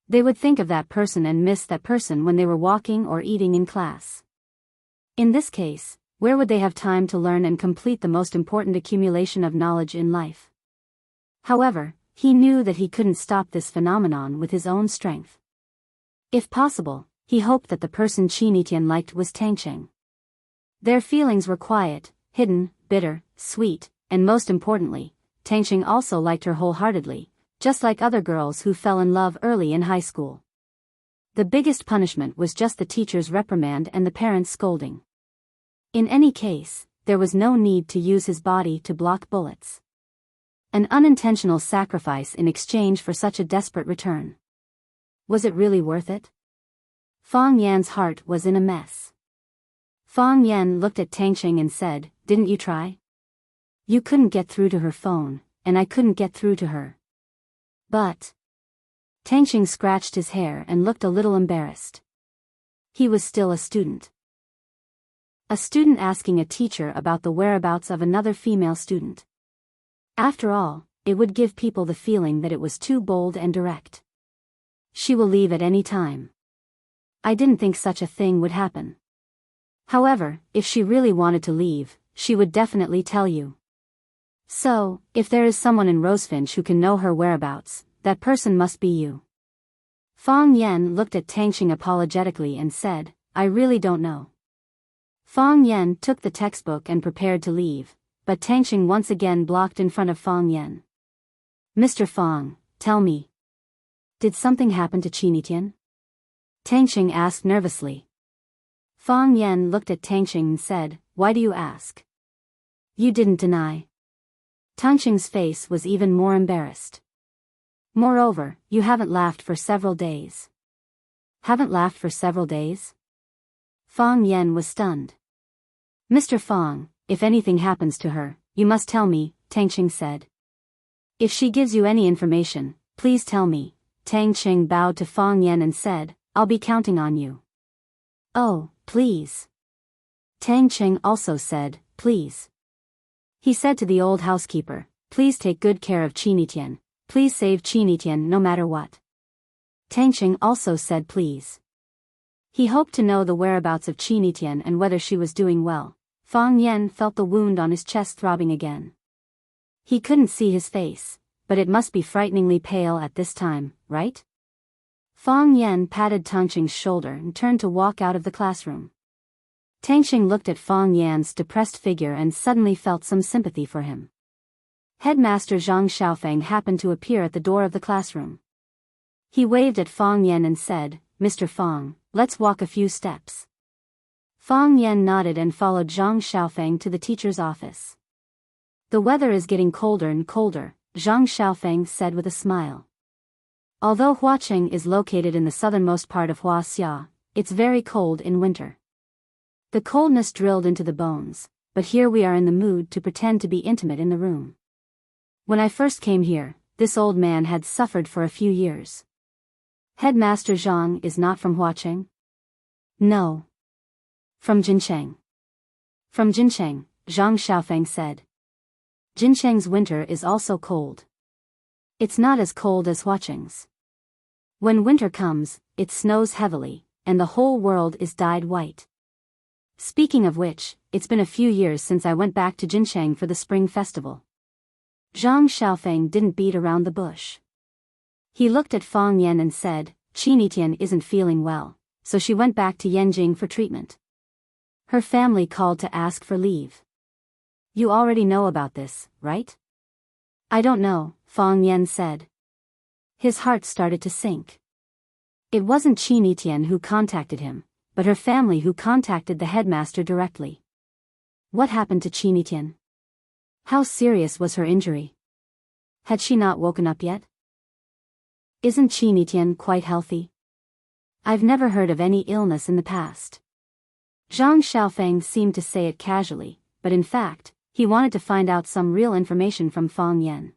They would think of that person and miss that person when they were walking or eating in class. In this case, Where would they have time to learn and complete the most important accumulation of knowledge in life? However, he knew that he couldn't stop this phenomenon with his own strength. If possible, he hoped that the person Chinitian liked was Tangcheng. Their feelings were quiet, hidden, bitter, sweet, and most importantly, Tangcheng also liked her wholeheartedly, just like other girls who fell in love early in high school. The biggest punishment was just the teacher's reprimand and the parents' scolding. In any case, there was no need to use his body to block bullets. An unintentional sacrifice in exchange for such a desperate return. Was it really worth it? Fang Yan's heart was in a mess. Fang Yan looked at Tangcheng and said, "Didn't you try? You couldn't get through to her phone, and I couldn't get through to her." But Tangcheng scratched his hair and looked a little embarrassed. He was still a student. A student asking a teacher about the whereabouts of another female student. After all, it would give people the feeling that it was too bold and direct. She will leave at any time. I didn't think such a thing would happen. However, if she really wanted to leave, she would definitely tell you. So, if there is someone in Rosefinch who can know her whereabouts, that person must be you. Fang Yan looked at Tangcheng apologetically and said, "I really don't know." Fang Yan took the textbook and prepared to leave, but Tangcheng once again blocked in front of Fang Yan. "Mr. Fang, tell me. Did something happen to Chinitian?" Tangcheng asked nervously. Fang Yan looked at Tangcheng and said, "Why do you ask? You didn't deny." Tangcheng's face was even more embarrassed. "Moreover, you haven't laughed for several days." "Haven't laughed for several days?" Fang Yan was stunned. "Mr. Fang, if anything happens to her, you must tell me," Tangcheng said. "If she gives you any information, please tell me." Tangcheng bowed to Fang Yan and said, "I'll be counting on you." "Oh, please." Tangcheng also said, "Please." He said to the old housekeeper, "Please take good care of Chinitian. Please save Chinitian no matter what." Tangcheng also said please. He hoped to know the whereabouts of Chinitian and whether she was doing well. Fang Yan felt the wound on his chest throbbing again. He couldn't see his face, but it must be frighteningly pale at this time, right? Fang Yan patted Tangcheng's shoulder and turned to walk out of the classroom. Tangcheng looked at Fang Yan's depressed figure and suddenly felt some sympathy for him. Headmaster Zhang Xiaofeng happened to appear at the door of the classroom. He waved at Fang Yan and said, "Mr. Fang, let's walk a few steps." Fang Yan nodded and followed Zhang Xiaofeng to the teacher's office. "The weather is getting colder and colder," Zhang Xiaofeng said with a smile. "Although Huacheng is located in the southernmost part of Huaxia, it's very cold in winter. The coldness drilled into the bones, but here we are in the mood to pretend to be intimate in the room. When I first came here, this old man had suffered for a few years." "Headmaster Zhang is not from Huacheng?" "No. From Jincheng." "From Jincheng," Zhang Xiaofeng said. "Jincheng's winter is also cold. It's not as cold as Huacheng's. When winter comes, it snows heavily, and the whole world is dyed white. Speaking of which, it's been a few years since I went back to Jincheng for the spring festival." Zhang Xiaofeng didn't beat around the bush. He looked at Fang Yan and said, "Chinitian isn't feeling well, so she went back to Yanjing for treatment. Her family called to ask for leave. You already know about this, right?" "I don't know," Fang Yan said. His heart started to sink. It wasn't Chinitian who contacted him, but her family who contacted the headmaster directly. What happened to Chinitian? How serious was her injury? Had she not woken up yet? Isn't Chinitian quite healthy? I've never heard of any illness in the past. Zhang Xiaofeng seemed to say it casually, but in fact, he wanted to find out some real information from Fang Yan.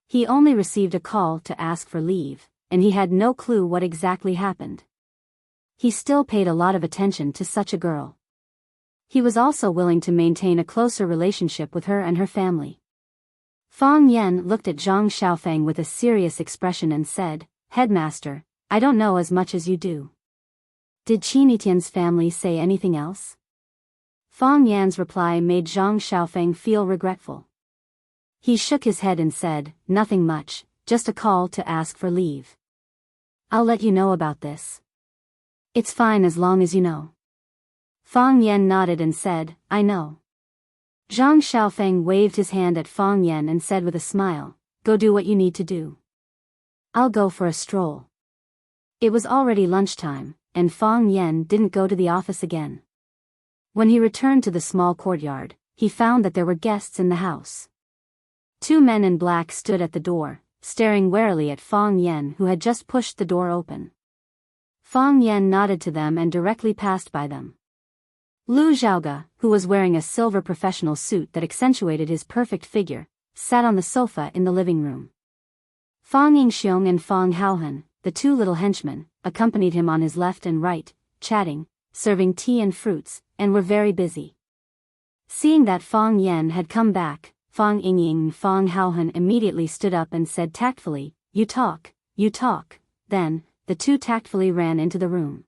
He only received a call to ask for leave, and he had no clue what exactly happened. He still paid a lot of attention to such a girl. He was also willing to maintain a closer relationship with her and her family. Fang Yan looked at Zhang Xiaofeng with a serious expression and said, "Headmaster, I don't know as much as you do. Did Chinitian's family say anything else?" Fang Yan's reply made Zhang Xiaofeng feel regretful. He shook his head and said, "Nothing much, just a call to ask for leave. I'll let you know about this. It's fine as long as you know." Fang Yan nodded and said, "I know." Zhang Xiaofeng waved his hand at Fang Yan and said with a smile, "Go do what you need to do. I'll go for a stroll." It was already lunchtime, and Fang Yan didn't go to the office again. When he returned to the small courtyard, he found that there were guests in the house. Two men in black stood at the door, staring warily at Fang Yan, who had just pushed the door open. Fang Yan nodded to them and directly passed by them. Lu Zhaoge, who was wearing a silver professional suit that accentuated his perfect figure, sat on the sofa in the living room. Fang Yingxiong and Fang Haohan, the two little henchmen, accompanied him on his left and right, chatting, serving tea and fruits, and were very busy. Seeing that Fang Yan had come back, Fang Yingying and Fang Haohan immediately stood up and said tactfully, you talk. Then, the two tactfully ran into the room.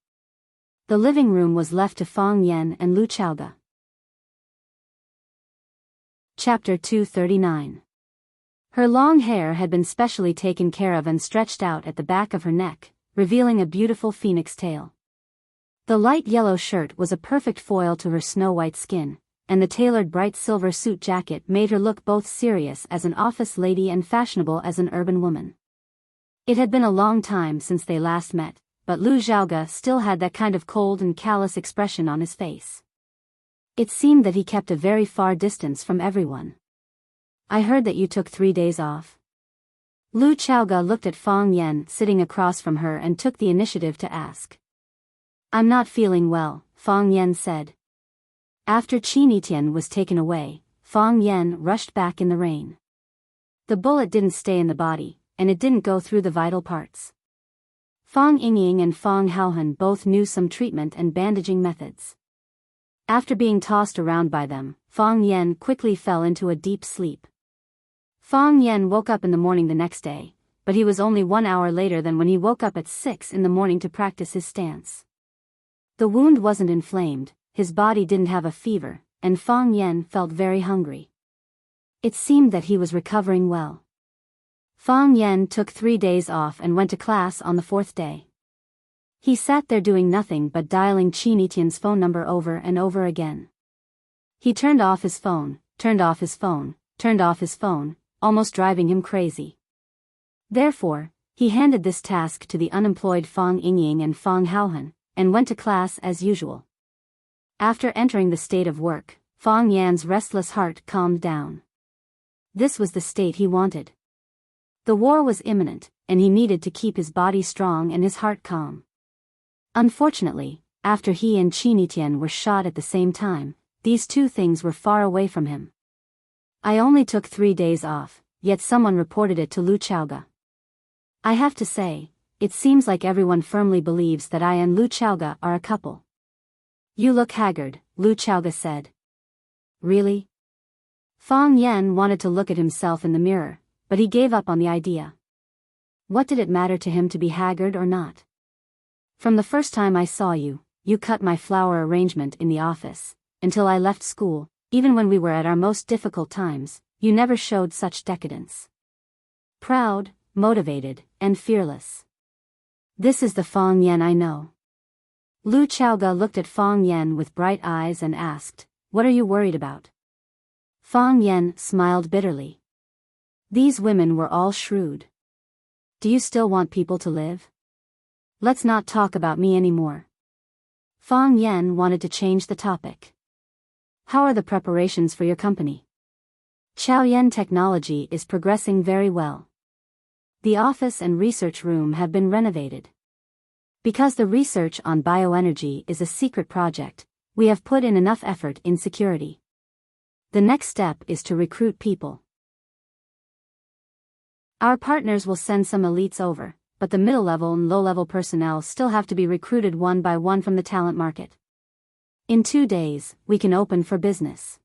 The living room was left to Fang Yan and Lu Zhaoge. Chapter 239. Her long hair had been specially taken care of and stretched out at the back of her neck, revealing a beautiful phoenix tail. The light yellow shirt was a perfect foil to her snow-white skin, and the tailored bright silver suit jacket made her look both serious as an office lady and fashionable as an urban woman. It had been a long time since they last met, but Lu Zhaoge still had that kind of cold and callous expression on his face. It seemed that he kept a very far distance from everyone. "I heard that you took 3 days off." Lu Zhaoge looked at Fang Yan sitting across from her and took the initiative to ask. "I'm not feeling well," Fang Yan said. After Qin Tian was taken away, Fang Yan rushed back in the rain. The bullet didn't stay in the body, and it didn't go through the vital parts. Fang Yingying and Fang Haohan both knew some treatment and bandaging methods. After being tossed around by them, Fang Yan quickly fell into a deep sleep. Fang Yan woke up in the morning the next day, but he was only 1 hour later than when he woke up at 6 in the morning to practice his stance. The wound wasn't inflamed, his body didn't have a fever, and Fang Yan felt very hungry. It seemed that he was recovering well. Fang Yan took 3 days off and went to class on the 4th day. He sat there doing nothing but dialing Qin Tian's phone number over and over again. He turned off his phone, turned off his phone, turned off his phone, almost driving him crazy. Therefore, he handed this task to the unemployed Fang Yingying and Fang Haohan, and went to class as usual. After entering the state of work, Fang Yan's restless heart calmed down. This was the state he wanted. The war was imminent, and he needed to keep his body strong and his heart calm. Unfortunately, after he and Qin Tian were shot at the same time, these two things were far away from him. "I only took 3 days off, yet someone reported it to Lu Zhaoge. I have to say, it seems like everyone firmly believes that I and Lu Zhaoge are a couple." "You look haggard," Lu Zhaoge said. "Really?" Fang Yan wanted to look at himself in the mirror, but he gave up on the idea. What did it matter to him to be haggard or not? "From the first time I saw you, you cut my flower arrangement in the office, until I left school, even when we were at our most difficult times, you never showed such decadence. Proud, motivated, and fearless. This is the Fang Yan I know." Lu Zhaoge looked at Fang Yan with bright eyes and asked, "What are you worried about?" Fang Yan smiled bitterly. These women were all shrewd. "Do you still want people to live? Let's not talk about me anymore." Fang Yan wanted to change the topic. "How are the preparations for your company?" "Chaoyan Technology is progressing very well. The office and research room have been renovated. Because the research on bioenergy is a secret project, we have put in enough effort in security. The next step is to recruit people. Our partners will send some elites over, but the middle-level and low-level personnel still have to be recruited one by one from the talent market. In 2 days, we can open for business.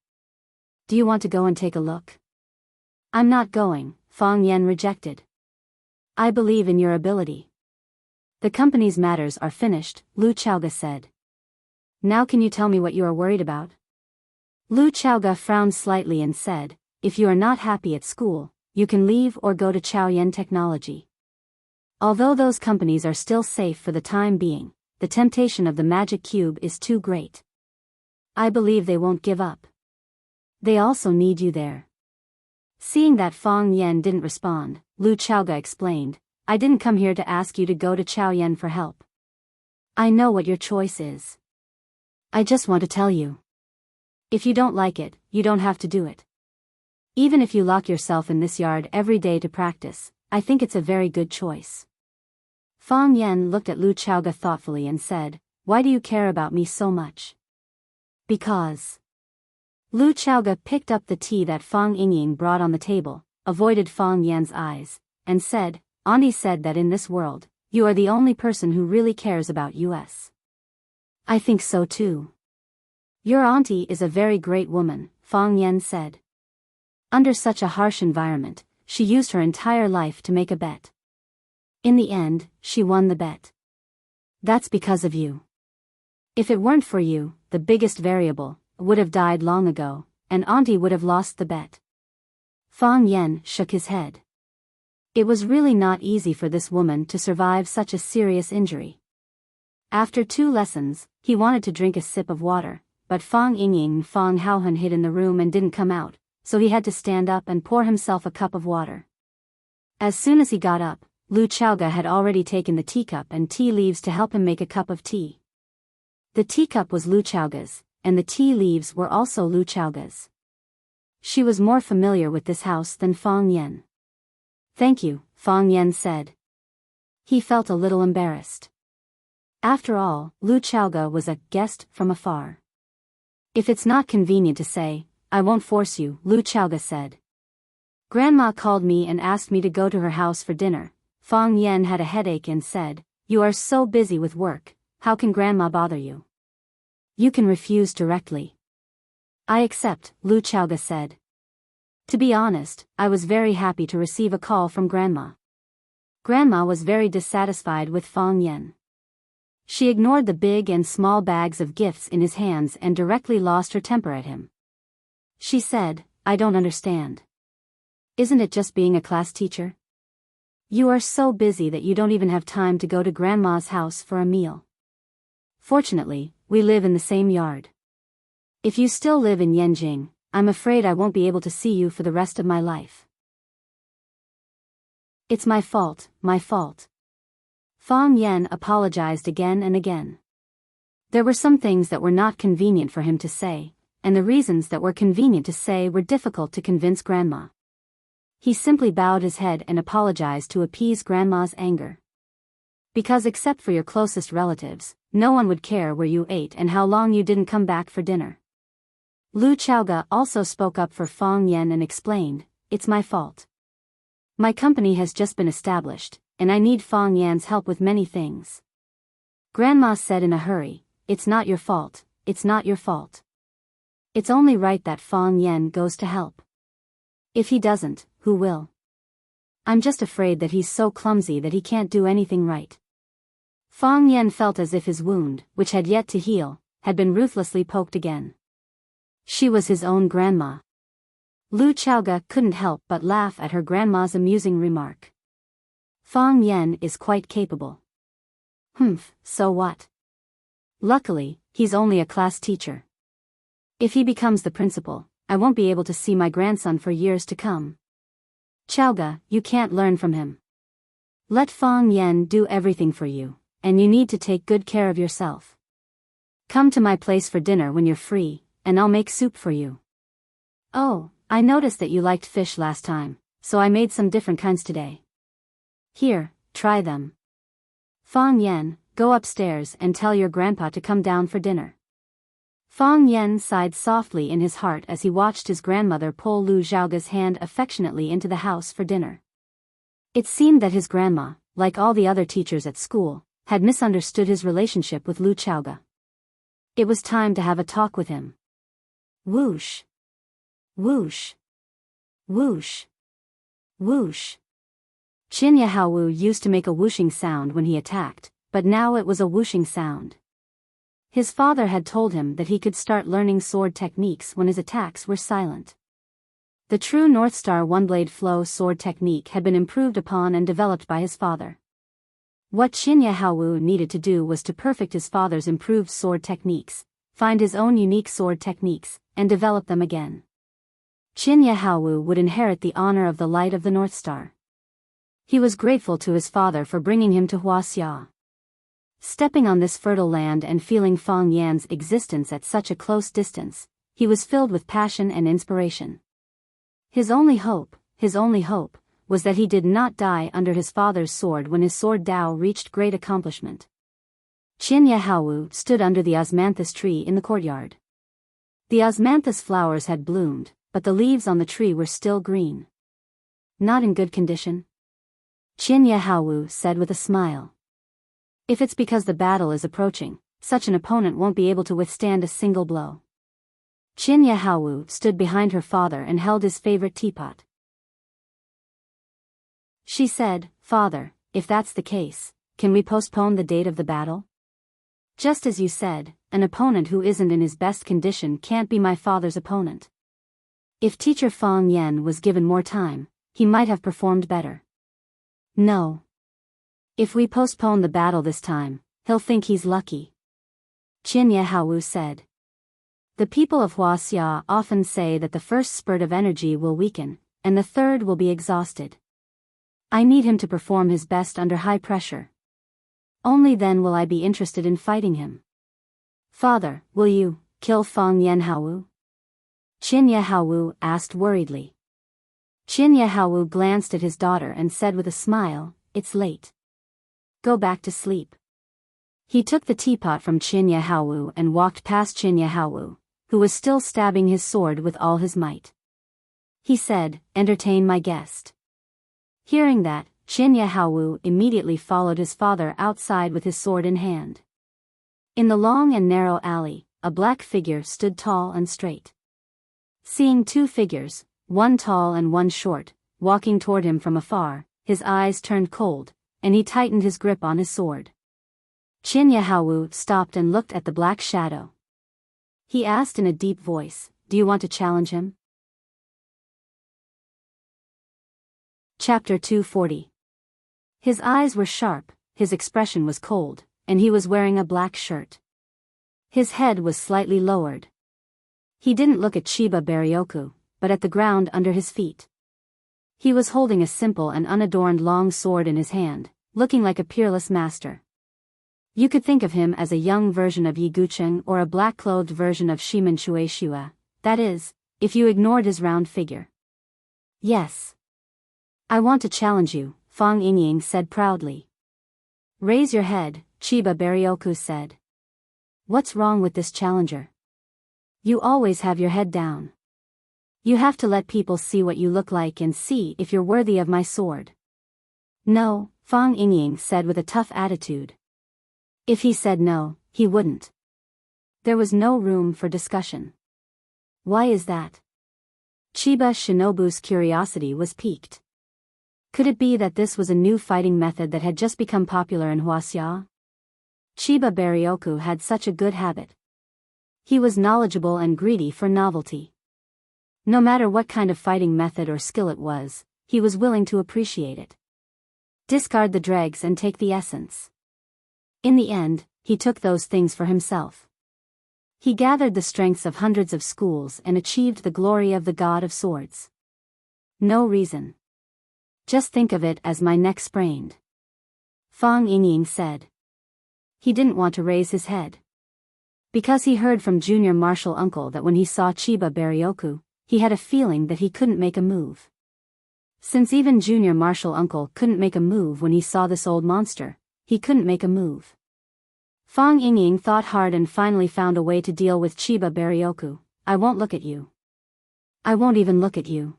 Do you want to go and take a look?" "I'm not going," Fang Yan rejected. "I believe in your ability." "The company's matters are finished," Lu Zhaoge said. "Now can you tell me what you are worried about?" Lu Chaoga frowned slightly and said, if you are not happy at school, you can leave or go to Chaoyan Technology. Although those companies are still safe for the time being, the temptation of the magic cube is too great. I believe they won't give up. They also need you there. Seeing that Fang Yan didn't respond, Lu Chaoga explained, I didn't come here to ask you to go to Chaoyan for help. I know what your choice is. I just want to tell you. If you don't like it, you don't have to do it. Even if you lock yourself in this yard every day to practice, I think it's a very good choice. Fang Yan looked at Lu Chaoga thoughtfully and said, why do you care about me so much? Because. Lu Chaoga picked up the tea that Fang Yingying brought on the table, avoided Fang Yan's eyes, and said, Auntie said that in this world, you are the only person who really cares about us. I think so too. Your auntie is a very great woman, Fang Yan said. Under such a harsh environment, she used her entire life to make a bet. In the end, she won the bet. That's because of you. If it weren't for you, the biggest variable would have died long ago, and auntie would have lost the bet. Fang Yan shook his head. It was really not easy for this woman to survive such a serious injury. After 2 lessons, he wanted to drink a sip of water, but Fang Yingying and Fang Haohan hid in the room and didn't come out, so he had to stand up and pour himself a cup of water. As soon as he got up, Lu Chaoga had already taken the teacup and tea leaves to help him make a cup of tea. The teacup was Lu Chaoga's, and the tea leaves were also Lu Chaoga's. She was more familiar with this house than Fang Yan. Thank you, Fang Yan said. He felt a little embarrassed. After all, Lu Chaoga was a guest from afar. If it's not convenient to say, I won't force you, Lu Chaoga said. Grandma called me and asked me to go to her house for dinner. Fang Yan had a headache and said, you are so busy with work, how can Grandma bother you? You can refuse directly. I accept, Lu Chaoga said. To be honest, I was very happy to receive a call from Grandma. Grandma was very dissatisfied with Fang Yan. She ignored the big and small bags of gifts in his hands and directly lost her temper at him. She said, I don't understand. Isn't it just being a class teacher? You are so busy that you don't even have time to go to Grandma's house for a meal. Fortunately, we live in the same yard. If you still live in Yanjing, I'm afraid I won't be able to see you for the rest of my life. It's my fault, my fault. Fang Yan apologized again and again. There were some things that were not convenient for him to say, and the reasons that were convenient to say were difficult to convince Grandma. He simply bowed his head and apologized to appease Grandma's anger. Because except for your closest relatives, no one would care where you ate and how long you didn't come back for dinner. Lu Chaoga also spoke up for Fang Yan and explained, it's my fault. My company has just been established, and I need Fang Yan's help with many things. Grandma said in a hurry, it's not your fault, it's not your fault. It's only right that Fang Yan goes to help. If he doesn't, who will? I'm just afraid that he's so clumsy that he can't do anything right. Fang Yan felt as if his wound, which had yet to heal, had been ruthlessly poked again. She was his own grandma. Lu Chaoga couldn't help but laugh at her grandma's amusing remark. Fang Yan is quite capable. So what? Luckily, he's only a class teacher. If he becomes the principal, I won't be able to see my grandson for years to come. Chaoga, you can't learn from him. Let Fang Yan do everything for you, and you need to take good care of yourself. Come to my place for dinner when you're free, and I'll make soup for you. Oh, I noticed that you liked fish last time, so I made some different kinds today. Here, try them. Fang Yan, go upstairs and tell your grandpa to come down for dinner. Fang Yan sighed softly in his heart as he watched his grandmother pull Lu Zhaoga's hand affectionately into the house for dinner. It seemed that his grandma, like all the other teachers at school, had misunderstood his relationship with Lu Chaoga. It was time to have a talk with him. Whoosh. Whoosh. Whoosh. Whoosh. Qin Yahaowu used to make a whooshing sound when he attacked, but now it was a whooshing sound. His father had told him that he could start learning sword techniques when his attacks were silent. The true North Star one-blade flow sword technique had been improved upon and developed by his father. What Qinya Haowu needed to do was to perfect his father's improved sword techniques, find his own unique sword techniques, and develop them again. Qinya Haowu would inherit the honor of the light of the North Star. He was grateful to his father for bringing him to Huaxia. Stepping on this fertile land and feeling Fang Yan's existence at such a close distance, he was filled with passion and inspiration. His only hope, was that he did not die under his father's sword when his sword Dao reached great accomplishment. Qinya Haowu stood under the osmanthus tree in the courtyard. The osmanthus flowers had bloomed, but the leaves on the tree were still green. Not in good condition? Qinya Haowu said with a smile. If it's because the battle is approaching, such an opponent won't be able to withstand a single blow. Qinya Haowu stood behind her father and held his favorite teapot. She said, "Father, if that's the case, can we postpone the date of the battle? Just as you said, an opponent who isn't in his best condition can't be my father's opponent. If teacher Fang Yan was given more time, he might have performed better." "No. If we postpone the battle this time, he'll think he's lucky," Qinya Haowu said. The people of Huaxia often say that the first spurt of energy will weaken, and the third will be exhausted. I need him to perform his best under high pressure. Only then will I be interested in fighting him. Father, will you kill Fang Yan Haowu? Qinya Haowu asked worriedly. Qinya Haowu glanced at his daughter and said with a smile, "It's late. Go back to sleep." He took the teapot from Qinya Haowu and walked past Qinya Haowu, who was still stabbing his sword with all his might. He said, "Entertain my guest." Hearing that, Qinya Haowu immediately followed his father outside with his sword in hand. In the long and narrow alley, a black figure stood tall and straight. Seeing two figures, one tall and one short, walking toward him from afar, his eyes turned cold, and he tightened his grip on his sword. Qinya Haowu stopped and looked at the black shadow. He asked in a deep voice, "Do you want to challenge him?" Chapter 240. His eyes were sharp, his expression was cold, and he was wearing a black shirt. His head was slightly lowered. He didn't look at Chiba Baryoku, but at the ground under his feet. He was holding a simple and unadorned long sword in his hand, looking like a peerless master. You could think of him as a young version of Yi Gucheng or a black-clothed version of Shimen Shueishua, that is, if you ignored his round figure. "Yes. I want to challenge you," Fang Yingying said proudly. "Raise your head," Chiba Baryoku said. "What's wrong with this challenger? You always have your head down. You have to let people see what you look like and see if you're worthy of my sword." "No," Fang Yingying said with a tough attitude. If he said no, he wouldn't. There was no room for discussion. "Why is that?" Chiba Shinobu's curiosity was piqued. Could it be that this was a new fighting method that had just become popular in Huaxia? Chiba Baryoku had such a good habit. He was knowledgeable and greedy for novelty. No matter what kind of fighting method or skill it was, he was willing to appreciate it. Discard the dregs and take the essence. In the end, he took those things for himself. He gathered the strengths of hundreds of schools and achieved the glory of the god of swords. No reason. Just think of it as my neck sprained. Fang Yingying said. He didn't want to raise his head. Because he heard from Junior Martial Uncle that when he saw Chiba Baryoku, he had a feeling that he couldn't make a move. Since even Junior Martial Uncle couldn't make a move when he saw this old monster, he couldn't make a move. Fang Yingying thought hard and finally found a way to deal with Chiba Baryoku. "I won't look at you. I won't even look at you.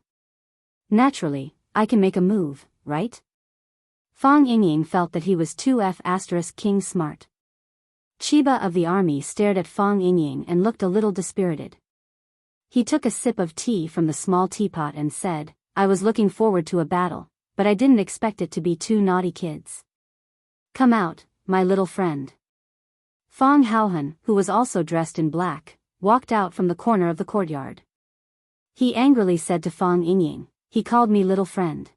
Naturally, I can make a move, right?" Fang Yingying felt that he was 2F*King smart. Chiba of the army stared at Fang Yingying and looked a little dispirited. He took a sip of tea from the small teapot and said, "I was looking forward to a battle, but I didn't expect it to be two naughty kids. Come out, my little friend." Fong Haohan, who was also dressed in black, walked out from the corner of the courtyard. He angrily said to Fong Yingying, "He called me little friend.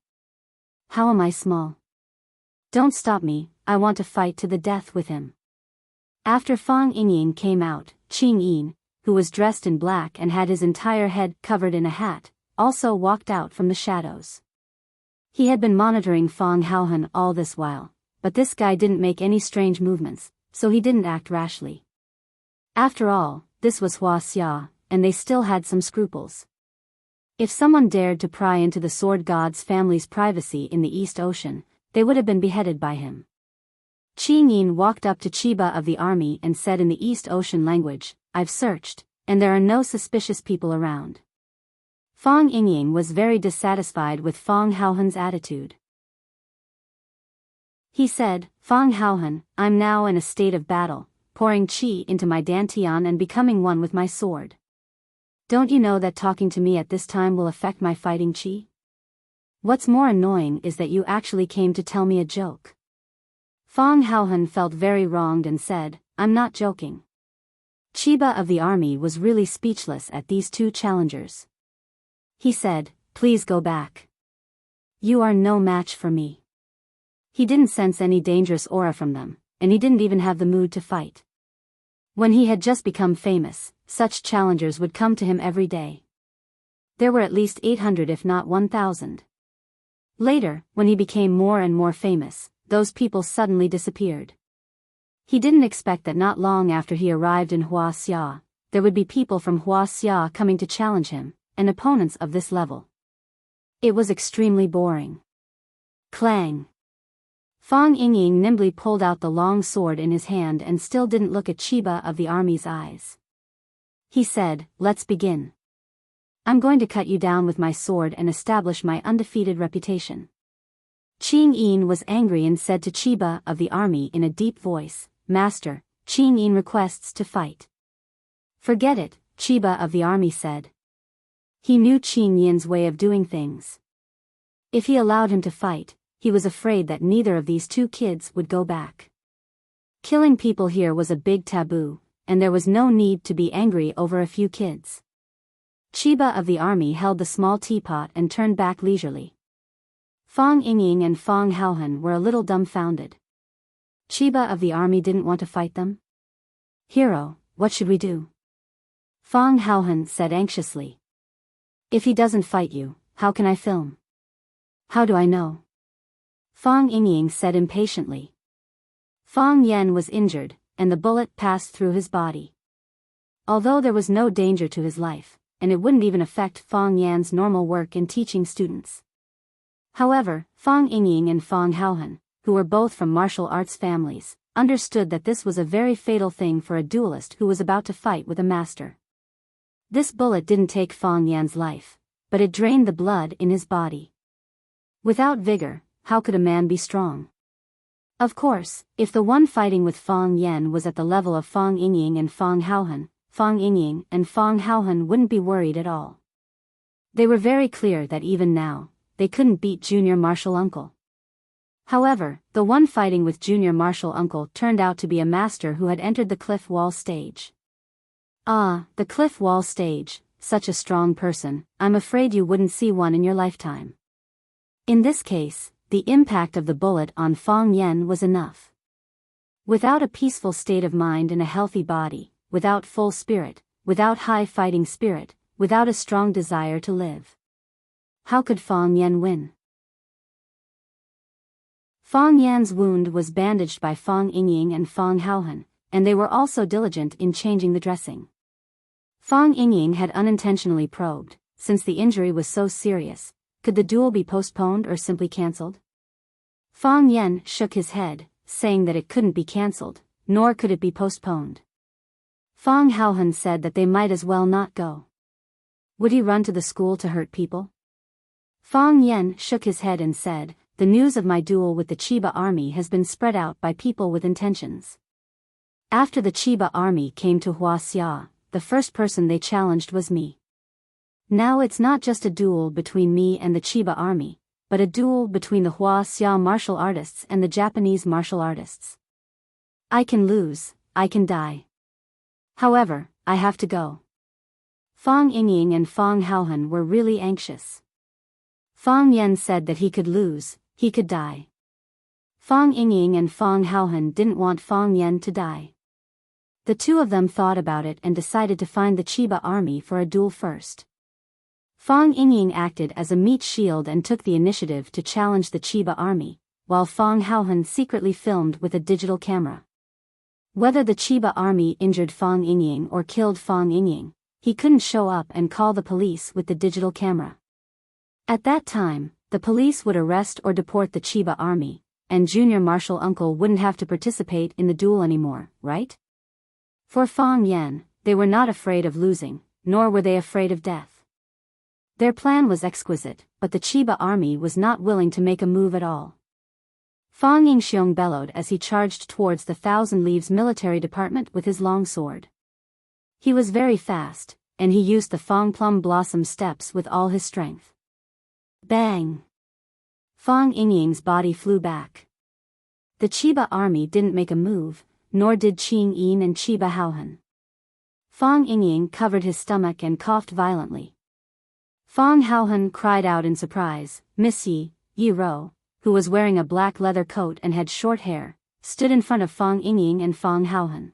How am I small? Don't stop me, I want to fight to the death with him." After Fong Yingying came out, Qing Yin, who was dressed in black and had his entire head covered in a hat, also walked out from the shadows. He had been monitoring Fong Haohan all this while, but this guy didn't make any strange movements, so he didn't act rashly. After all, this was Hua Xia, and they still had some scruples. If someone dared to pry into the sword god's family's privacy in the East Ocean, they would have been beheaded by him. Qing Yin walked up to Chiba of the army and said in the East Ocean language, "I've searched, and there are no suspicious people around." Fong Yingying was very dissatisfied with Fong Haohan's attitude. He said, "Fong Haohan, I'm now in a state of battle, pouring qi into my dantian and becoming one with my sword. Don't you know that talking to me at this time will affect my fighting qi? What's more annoying is that you actually came to tell me a joke." Fong Haohan felt very wronged and said, "I'm not joking." Chiba of the army was really speechless at these two challengers. He said, "Please go back. You are no match for me." He didn't sense any dangerous aura from them, and he didn't even have the mood to fight. When he had just become famous, such challengers would come to him every day. There were at least 800 if not 1,000. Later, when he became more and more famous, those people suddenly disappeared. He didn't expect that not long after he arrived in Hua Xia, there would be people from Hua Xia coming to challenge him, and opponents of this level. It was extremely boring. Clang! Fong Yingying nimbly pulled out the long sword in his hand and still didn't look at Chiba of the army's eyes. He said, "Let's begin. I'm going to cut you down with my sword and establish my undefeated reputation." Qing Yin was angry and said to Chiba of the army in a deep voice, "Master, Qing Yin requests to fight." "Forget it," Chiba of the army said. He knew Qing Yin's way of doing things. If he allowed him to fight, he was afraid that neither of these two kids would go back. Killing people here was a big taboo, and there was no need to be angry over a few kids. Chiba of the army held the small teapot and turned back leisurely. Fong Yingying and Fong Haohan were a little dumbfounded. Chiba of the army didn't want to fight them? "Hero, what should we do?" Fong Haohan said anxiously. "If he doesn't fight you, how can I film? How do I know?" Fong Yingying said impatiently. Fong Yen was injured, and the bullet passed through his body. Although there was no danger to his life, and it wouldn't even affect Fong Yan's normal work in teaching students. However, Fong Yingying and Fong Haohan, who were both from martial arts families, understood that this was a very fatal thing for a duelist who was about to fight with a master. This bullet didn't take Fong Yan's life, but it drained the blood in his body. Without vigor, how could a man be strong? Of course, if the one fighting with Fong Yan was at the level of Fong Yingying and Fong Haohan, Fong Yingying and Fong Haohan wouldn't be worried at all. They were very clear that even now, they couldn't beat Junior Martial Uncle. However, the one fighting with Junior Martial Uncle turned out to be a master who had entered the cliff wall stage. Ah, the cliff wall stage, such a strong person, I'm afraid you wouldn't see one in your lifetime. In this case, the impact of the bullet on Fong Yen was enough. Without a peaceful state of mind and a healthy body, without full spirit, without high fighting spirit, without a strong desire to live, how could Fong Yen win? Fong Yan's wound was bandaged by Fong Yingying and Fong Haohan, and they were also diligent in changing the dressing. Fong Yingying had unintentionally probed, since the injury was so serious, could the duel be postponed or simply cancelled? Fong Yen shook his head, saying that it couldn't be cancelled, nor could it be postponed. Fong Haohan said that they might as well not go. Would he run to the school to hurt people? Fong Yen shook his head and said, "The news of my duel with the Chiba army has been spread out by people with intentions. After the Chiba army came to Hua Xia, the first person they challenged was me. Now it's not just a duel between me and the Chiba army, but a duel between the Hua Xia martial artists and the Japanese martial artists. I can lose, I can die. However, I have to go. Fang Yingying and Fang Haohan were really anxious. Fang Yan said that he could lose, he could die. Fang Yingying and Fang Haohan didn't want Fang Yan to die. The two of them thought about it and decided to find the Chiba army for a duel first. Fang Yingying acted as a meat shield and took the initiative to challenge the Chiba army, while Fang Haohan secretly filmed with a digital camera. Whether the Chiba army injured Fang Yingying or killed Fang Yingying, he couldn't show up and call the police with the digital camera. At that time, the police would arrest or deport the Chiba army, and Junior Marshal Uncle wouldn't have to participate in the duel anymore, right? For Fang Yan, they were not afraid of losing, nor were they afraid of death. Their plan was exquisite, but the Chiba army was not willing to make a move at all. Fang Yingxiong bellowed as he charged towards the Thousand Leaves military department with his long sword. He was very fast, and he used the Fang Plum Blossom steps with all his strength. Bang! Fang Yingying's body flew back. The Chiba army didn't make a move, nor did Qing Yin and Chiba Haohan. Fang Yingying covered his stomach and coughed violently. Fang Haohan cried out in surprise. Miss Yi Ro, who was wearing a black leather coat and had short hair, stood in front of Fang Yingying and Fang Haohan.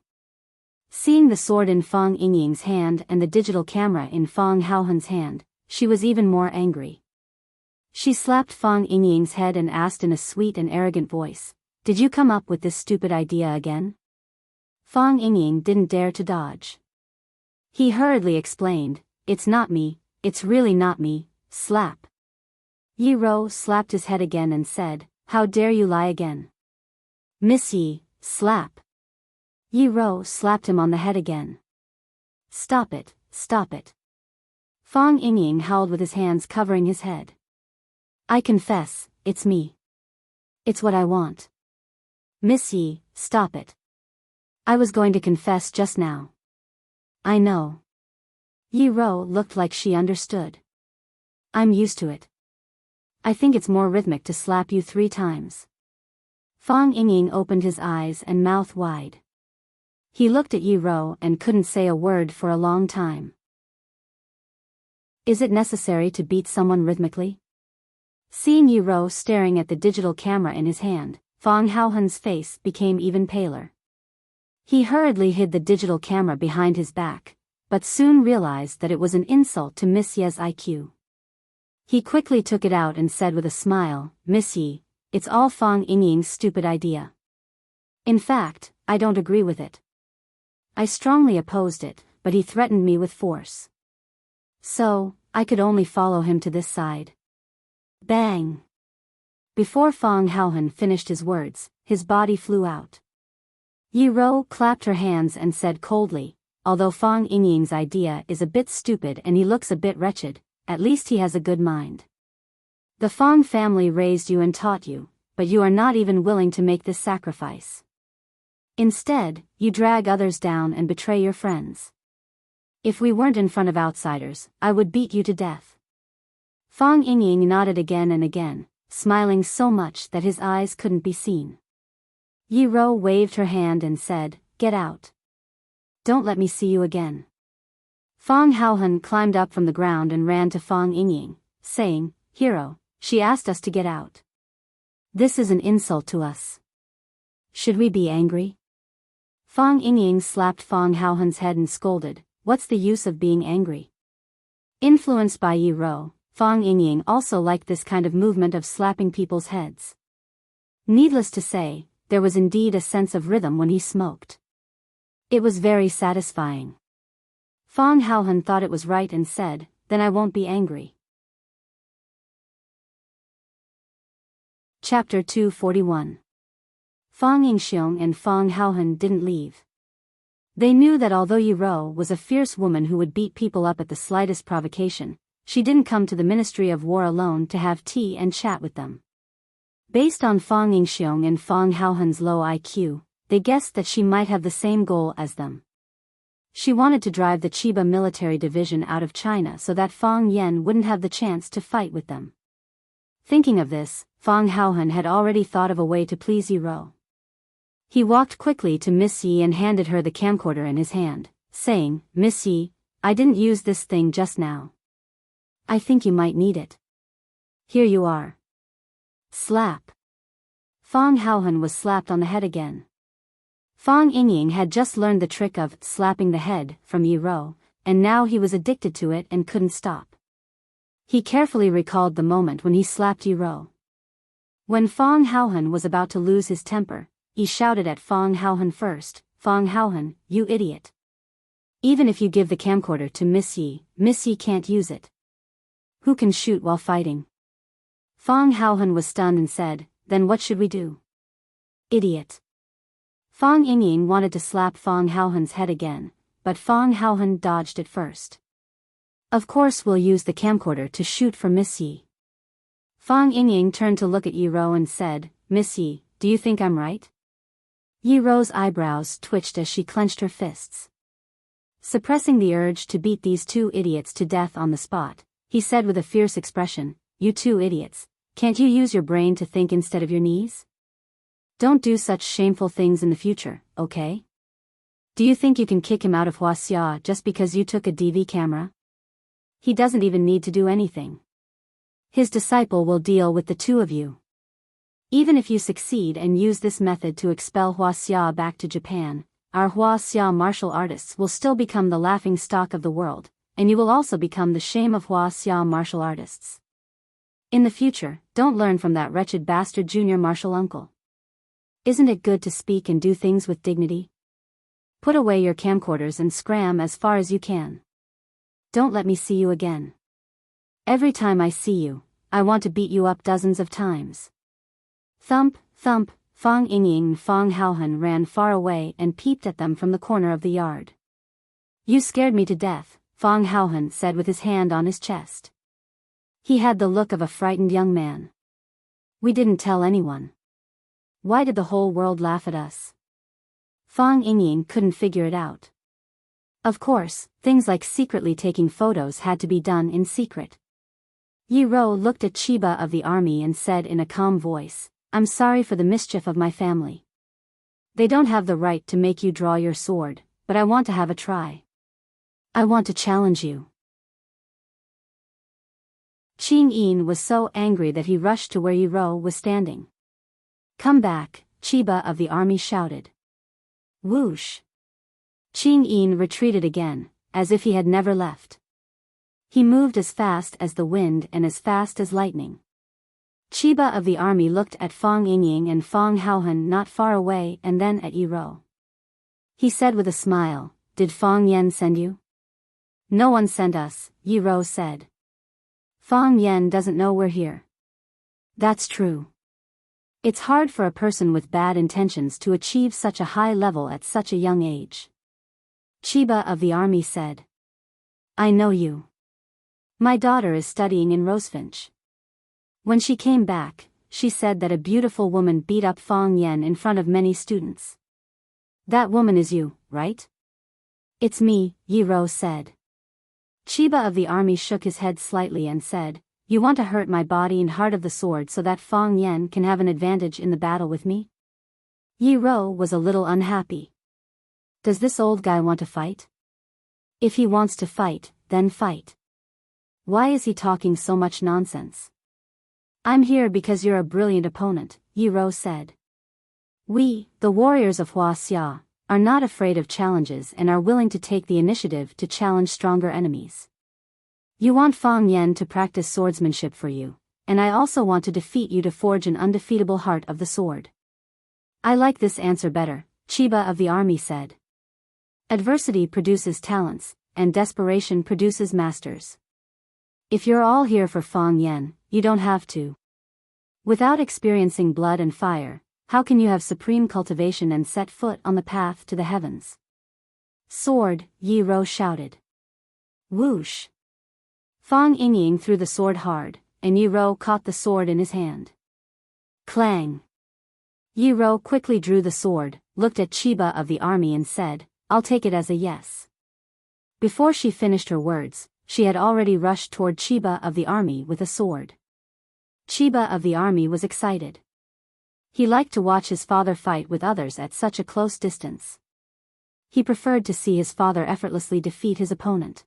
Seeing the sword in Fang Yingying's hand and the digital camera in Fang Haohan's hand, she was even more angry. She slapped Fang Yingying's head and asked in a sweet and arrogant voice, "Did you come up with this stupid idea again?" Fang Yingying didn't dare to dodge. He hurriedly explained, "It's not me, it's really not me." Slap. Yi Ro slapped his head again and said, "How dare you lie again?" Miss Yi, slap. Yi Ro slapped him on the head again. Stop it, stop it. Fang Yingying howled with his hands covering his head. I confess, it's me. It's what I want. Miss Yi, stop it. I was going to confess just now. I know. Yi Ro looked like she understood. I'm used to it. I think it's more rhythmic to slap you 3 times. Fang Yingying opened his eyes and mouth wide. He looked at Yi Ro and couldn't say a word for a long time. Is it necessary to beat someone rhythmically? Seeing Yi Ro staring at the digital camera in his hand, Fang Haohan's face became even paler. He hurriedly hid the digital camera behind his back, but soon realized that it was an insult to Miss Ye's IQ. He quickly took it out and said with a smile, "Miss Yi, it's all Fang Yingying's stupid idea. In fact, I don't agree with it. I strongly opposed it, but he threatened me with force. So, I could only follow him to this side." Bang! Before Fang Haohan finished his words, his body flew out. Yi Ro clapped her hands and said coldly, "Although Fang Yingying's idea is a bit stupid and he looks a bit wretched, at least he has a good mind. The Fang family raised you and taught you, but you are not even willing to make this sacrifice. Instead, you drag others down and betray your friends. If we weren't in front of outsiders, I would beat you to death." Fang Yingying nodded again and again, smiling so much that his eyes couldn't be seen. Yi Ro waved her hand and said, "Get out. Don't let me see you again." Fang Haohan climbed up from the ground and ran to Fang Yingying, saying, "Hero, she asked us to get out. This is an insult to us. Should we be angry?" Fang Yingying slapped Fang Haohan's head and scolded, "What's the use of being angry?" Influenced by Yi Ro, Fang Yingying also liked this kind of movement of slapping people's heads. Needless to say, there was indeed a sense of rhythm when he smoked. It was very satisfying. Fang Haohan thought it was right and said, "Then I won't be angry." Chapter 241. Fang Yingxiong and Fang Haohan didn't leave. They knew that although Yi Ro was a fierce woman who would beat people up at the slightest provocation, she didn't come to the Ministry of War alone to have tea and chat with them. Based on Fang Yingxiong and Fang Haohan's low IQ, they guessed that she might have the same goal as them. She wanted to drive the Chiba military division out of China so that Fang Yan wouldn't have the chance to fight with them. Thinking of this, Fang Haohan had already thought of a way to please Yi Ro. He walked quickly to Miss Yi and handed her the camcorder in his hand, saying, "Miss Yi, I didn't use this thing just now. I think you might need it. Here you are." Slap. Fong Haohan was slapped on the head again. Fong Yingying had just learned the trick of slapping the head from Yi Rou, and now he was addicted to it and couldn't stop. He carefully recalled the moment when he slapped Yi Rou. When Fong Haohan was about to lose his temper, he shouted at Fong Haohan first, "Fong Haohan, you idiot. Even if you give the camcorder to Miss Yi can't use it. Who can shoot while fighting?" Fong Haohan was stunned and said, "Then what should we do?" "Idiot." Fong Yingying wanted to slap Fong Haohan's head again, but Fong Haohan dodged it first. "Of course we'll use the camcorder to shoot for Miss Yi." Fong Yingying turned to look at Yi Rou and said, "Miss Yi, do you think I'm right?" Yi Rou's eyebrows twitched as she clenched her fists. Suppressing the urge to beat these two idiots to death on the spot, he said with a fierce expression, "You two idiots, can't you use your brain to think instead of your knees? Don't do such shameful things in the future, okay? Do you think you can kick him out of Huaxia just because you took a DV camera? He doesn't even need to do anything. His disciple will deal with the two of you. Even if you succeed and use this method to expel Huaxia back to Japan, our Huaxia martial artists will still become the laughing stock of the world, and you will also become the shame of Huaxia martial artists. In the future, don't learn from that wretched bastard junior martial uncle. Isn't it good to speak and do things with dignity? Put away your camcorders and scram as far as you can. Don't let me see you again. Every time I see you, I want to beat you up dozens of times." Thump, thump, Fong Yingying and Fong Haohan ran far away and peeped at them from the corner of the yard. "You scared me to death," Fong Haohan said with his hand on his chest. He had the look of a frightened young man. "We didn't tell anyone. Why did the whole world laugh at us?" Fong Yingying couldn't figure it out. Of course, things like secretly taking photos had to be done in secret. Yi Rou looked at Chiba of the army and said in a calm voice, "I'm sorry for the mischief of my family. They don't have the right to make you draw your sword, but I want to have a try. I want to challenge you." Qing Yin was so angry that he rushed to where Yi Rou was standing. "Come back," Chiba of the army shouted. Whoosh! Qing Yin retreated again, as if he had never left. He moved as fast as the wind and as fast as lightning. Chiba of the army looked at Fong Yingying and Fong Haohan not far away and then at Yi Rou. He said with a smile, "Did Fong Yen send you?" "No one sent us," Yi Rou said. "Fong Yen doesn't know we're here." "That's true. It's hard for a person with bad intentions to achieve such a high level at such a young age." Chiba of the army said. "I know you. My daughter is studying in Rosefinch. When she came back, she said that a beautiful woman beat up Fong Yen in front of many students." "That woman is you, right?" "It's me," Yi Rou said. Chiba of the army shook his head slightly and said, "You want to hurt my body and heart of the sword so that Fong Yen can have an advantage in the battle with me?" Yi Rou was a little unhappy. Does this old guy want to fight? If he wants to fight, then fight. Why is he talking so much nonsense? "I'm here because you're a brilliant opponent," Yi Rou said. "We, the warriors of Huaxia, are not afraid of challenges and are willing to take the initiative to challenge stronger enemies. You want Fong Yen to practice swordsmanship for you, and I also want to defeat you to forge an undefeatable heart of the sword." "I like this answer better," Chiba of the army said. "Adversity produces talents, and desperation produces masters. If you're all here for Fong Yen, you don't have to. Without experiencing blood and fire, how can you have supreme cultivation and set foot on the path to the heavens?" "Sword," Yi Rou shouted. Whoosh! Fong Yingying threw the sword hard, and Yi Rou caught the sword in his hand. Clang! Yi Rou quickly drew the sword, looked at Chiba of the army and said, "I'll take it as a yes." Before she finished her words, she had already rushed toward Chiba of the army with a sword. Chiba of the army was excited. He liked to watch his father fight with others at such a close distance. He preferred to see his father effortlessly defeat his opponent.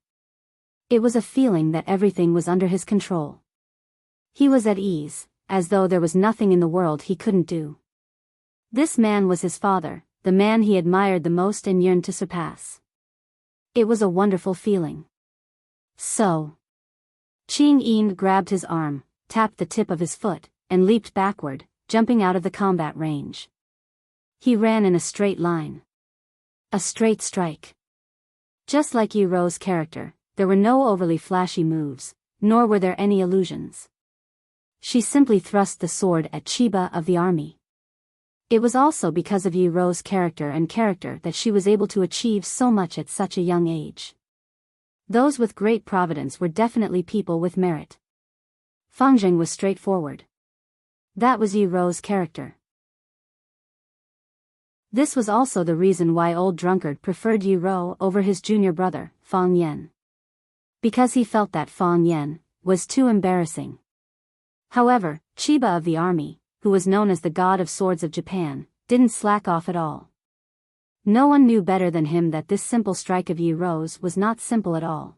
It was a feeling that everything was under his control. He was at ease, as though there was nothing in the world he couldn't do. This man was his father, the man he admired the most and yearned to surpass. It was a wonderful feeling. So. Ching Yin grabbed his arm, tapped the tip of his foot, and leaped backward, jumping out of the combat range. He ran in a straight line. A straight strike. Just like Yi Ro's character, there were no overly flashy moves, nor were there any illusions. She simply thrust the sword at Chiba of the army. It was also because of Yi Ro's character that she was able to achieve so much at such a young age. Those with great providence were definitely people with merit. Fangjing was straightforward. That was Yi Ro's character. This was also the reason why Old Drunkard preferred Yi Ro over his junior brother, Fang Yan. Because he felt that Fang Yan was too embarrassing. However, Chiba of the army, who was known as the god of swords of Japan, didn't slack off at all. No one knew better than him that this simple strike of Yi Ro's was not simple at all.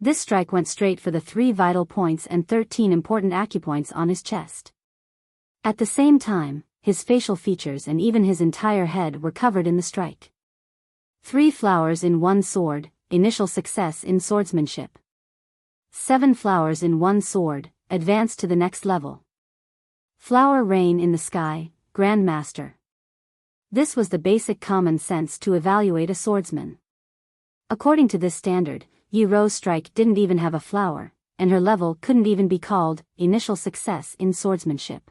This strike went straight for the 3 vital points and 13 important acupoints on his chest. At the same time, his facial features and even his entire head were covered in the strike. 3 flowers in 1 sword, initial success in swordsmanship. 7 flowers in 1 sword, advance to the next level. Flower rain in the sky, Grandmaster. This was the basic common sense to evaluate a swordsman. According to this standard, Yi Ro's strike didn't even have a flower, and her level couldn't even be called initial success in swordsmanship.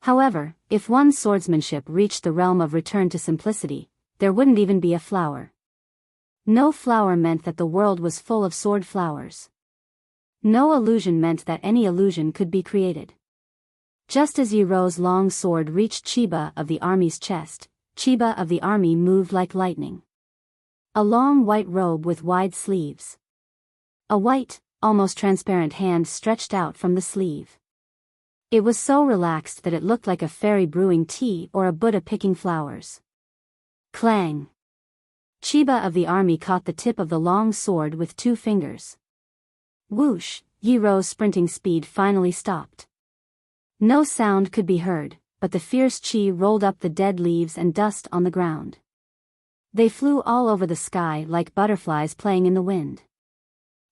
However, if one's swordsmanship reached the realm of return to simplicity, there wouldn't even be a flower. No flower meant that the world was full of sword flowers. No illusion meant that any illusion could be created. Just as Yi Ro's long sword reached Chiba of the army's chest, Chiba of the army moved like lightning. A long white robe with wide sleeves. A white, almost transparent hand stretched out from the sleeve. It was so relaxed that it looked like a fairy brewing tea or a Buddha picking flowers. Clang! Chiba of the army caught the tip of the long sword with 2 fingers. Whoosh! Yi Ro's sprinting speed finally stopped. No sound could be heard, but the fierce chi rolled up the dead leaves and dust on the ground. They flew all over the sky like butterflies playing in the wind.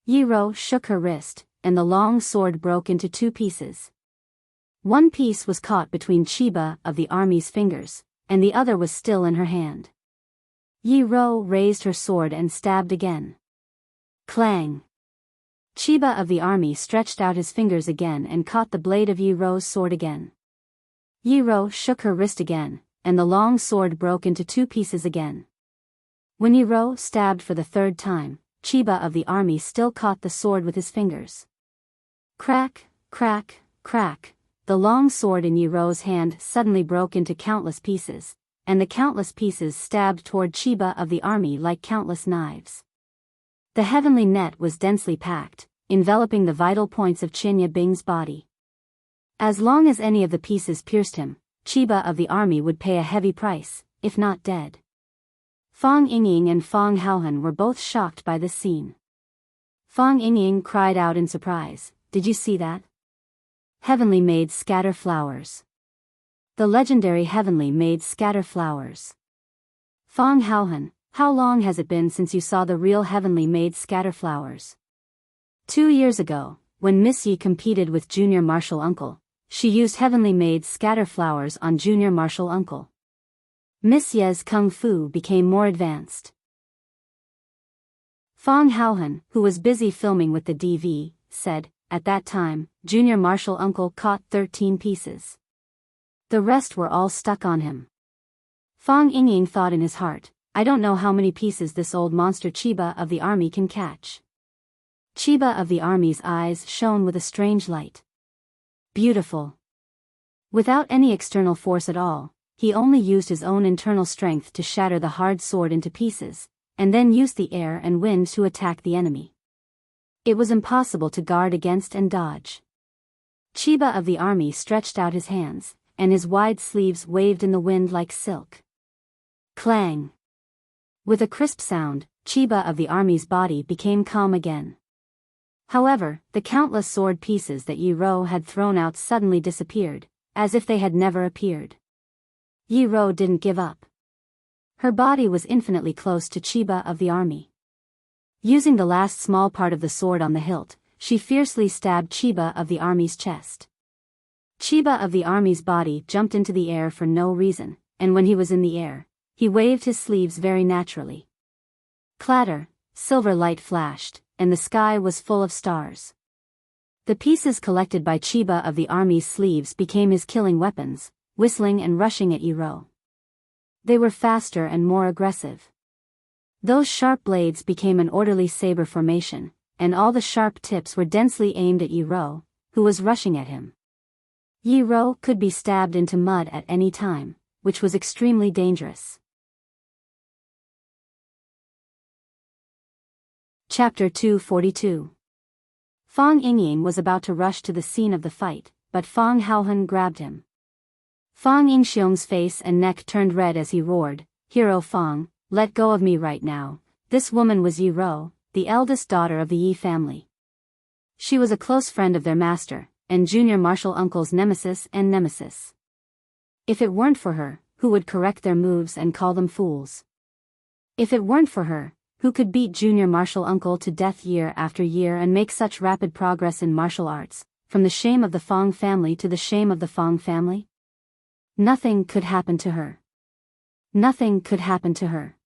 Yi Ro shook her wrist, and the long sword broke into 2 pieces. One piece was caught between Chiba of the army's fingers, and the other was still in her hand. Yi Ro raised her sword and stabbed again. Clang! Chiba of the army stretched out his fingers again and caught the blade of Yi Ro's sword again. Yi Ro shook her wrist again, and the long sword broke into 2 pieces again. When Yi Ro stabbed for the 3rd time, Chiba of the army still caught the sword with his fingers. Crack, crack, crack, the long sword in Yi Ro's hand suddenly broke into countless pieces, and the countless pieces stabbed toward Chiba of the army like countless knives. The heavenly net was densely packed, enveloping the vital points of Qinya Bing's body. As long as any of the pieces pierced him, Chiba of the army would pay a heavy price, if not dead. Fang Yingying and Fang Haohan were both shocked by this scene. Fang Yingying cried out in surprise, "Did you see that? Heavenly Maid scatter flowers. The legendary Heavenly Maid scatter flowers." Fang Haohan, how long has it been since you saw the real Heavenly Maid scatter flowers? 2 years ago, when Miss Yi competed with Junior Martial Uncle, she used Heavenly Maid scatter flowers on Junior Martial Uncle. Miss Ye's kung fu became more advanced. Fang Haohan, who was busy filming with the DV, said, "At that time, Junior Martial Uncle caught 13 pieces. The rest were all stuck on him." Fang Yingying thought in his heart, "I don't know how many pieces this old monster Chiba of the army can catch." Chiba of the army's eyes shone with a strange light. Beautiful. Without any external force at all, he only used his own internal strength to shatter the hard sword into pieces, and then used the air and wind to attack the enemy. It was impossible to guard against and dodge. Chiba of the army stretched out his hands, and his wide sleeves waved in the wind like silk. Clang! With a crisp sound, Chiba of the army's body became calm again. However, the countless sword pieces that Yi-Ro had thrown out suddenly disappeared, as if they had never appeared. Yi-Ro didn't give up. Her body was infinitely close to Chiba of the army. Using the last small part of the sword on the hilt, she fiercely stabbed Chiba of the army's chest. Chiba of the army's body jumped into the air for no reason, and when he was in the air, he waved his sleeves very naturally. Clatter, silver light flashed, and the sky was full of stars. The pieces collected by Chiba of the army's sleeves became his killing weapons, whistling and rushing at Yi-Ro. They were faster and more aggressive. Those sharp blades became an orderly saber formation, and all the sharp tips were densely aimed at Yi-Ro, who was rushing at him. Yi-Ro could be stabbed into mud at any time, which was extremely dangerous. Chapter 242. Fong Yingying was about to rush to the scene of the fight, but Fong Haohan grabbed him. Fong Yingxiong's face and neck turned red as he roared, "Hero Fong, let go of me right now." This woman was Yi-Ro, the eldest daughter of the Yi family. She was a close friend of their master, and junior martial uncle's nemesis and nemesis. If it weren't for her, who would correct their moves and call them fools? If it weren't for her, who could beat junior martial uncle to death year after year and make such rapid progress in martial arts, from the shame of the Fong family to the shame of the Fong family? Nothing could happen to her. Nothing could happen to her.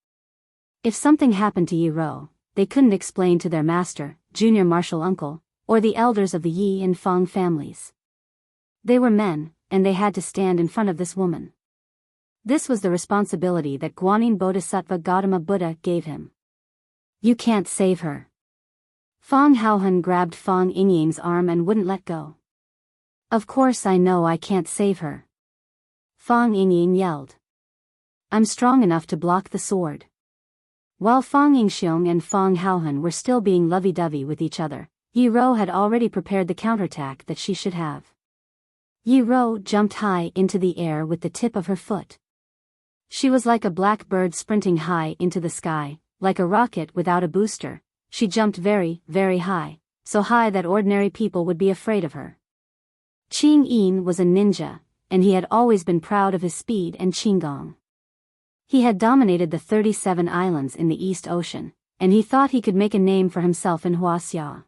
If something happened to Yi-Ro, they couldn't explain to their master, junior martial uncle, or the elders of the Yi and Fong families. They were men, and they had to stand in front of this woman. This was the responsibility that Guanyin Bodhisattva Gautama Buddha gave him. You can't save her. Fong Haohan grabbed Fong Yingying's arm and wouldn't let go. Of course I know I can't save her. Fong Yingying yelled. I'm strong enough to block the sword. While Fong Yingxiong and Fong Haohan were still being lovey-dovey with each other, Yi-Ro had already prepared the counterattack that she should have. Yi-Ro jumped high into the air with the tip of her foot. She was like a black bird sprinting high into the sky, like a rocket without a booster. She jumped very, very high, so high that ordinary people would be afraid of her. Qing Yin was a ninja, and he had always been proud of his speed and qinggong. He had dominated the 37 islands in the East Ocean, and he thought he could make a name for himself in Huaxia.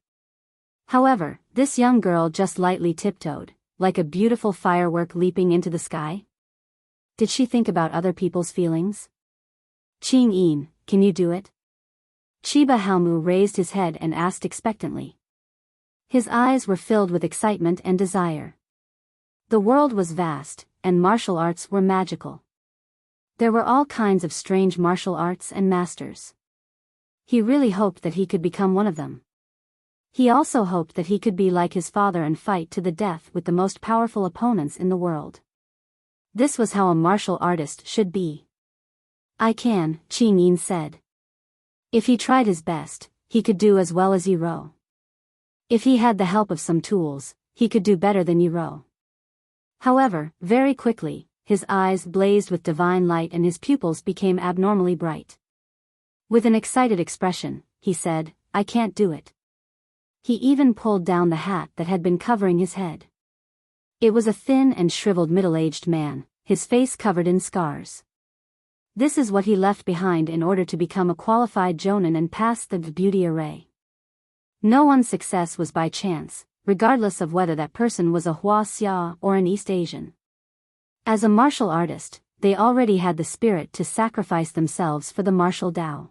However, this young girl just lightly tiptoed, like a beautiful firework leaping into the sky. Did she think about other people's feelings? Qing Yin, can you do it? Chiba Haomu raised his head and asked expectantly. His eyes were filled with excitement and desire. The world was vast, and martial arts were magical. There were all kinds of strange martial arts and masters. He really hoped that he could become one of them. He also hoped that he could be like his father and fight to the death with the most powerful opponents in the world. This was how a martial artist should be. I can, Qing Yin said. If he tried his best, he could do as well as Yi-Ro. If he had the help of some tools, he could do better than Yi-Ro. However, very quickly, his eyes blazed with divine light and his pupils became abnormally bright. With an excited expression, he said, I can't do it. He even pulled down the hat that had been covering his head. It was a thin and shriveled middle-aged man, his face covered in scars. This is what he left behind in order to become a qualified jonin and pass the beauty array. No one's success was by chance, regardless of whether that person was a Huaxia or an East Asian. As a martial artist, they already had the spirit to sacrifice themselves for the martial Tao.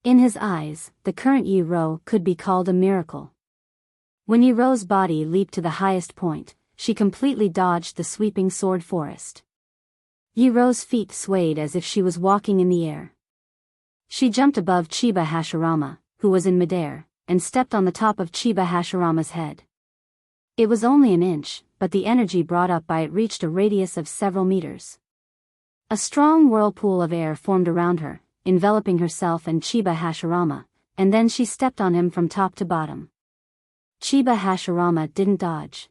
In his eyes, the current Yi-Ro could be called a miracle. When Yi-Ro's body leaped to the highest point, she completely dodged the sweeping sword forest. Yi-Ro's feet swayed as if she was walking in the air. She jumped above Chiba Hashirama, who was in midair, and stepped on the top of Chiba Hashirama's head. It was only an inch, but the energy brought up by it reached a radius of several meters. A strong whirlpool of air formed around her, enveloping herself and Chiba Hashirama, and then she stepped on him from top to bottom. Chiba Hashirama didn't dodge.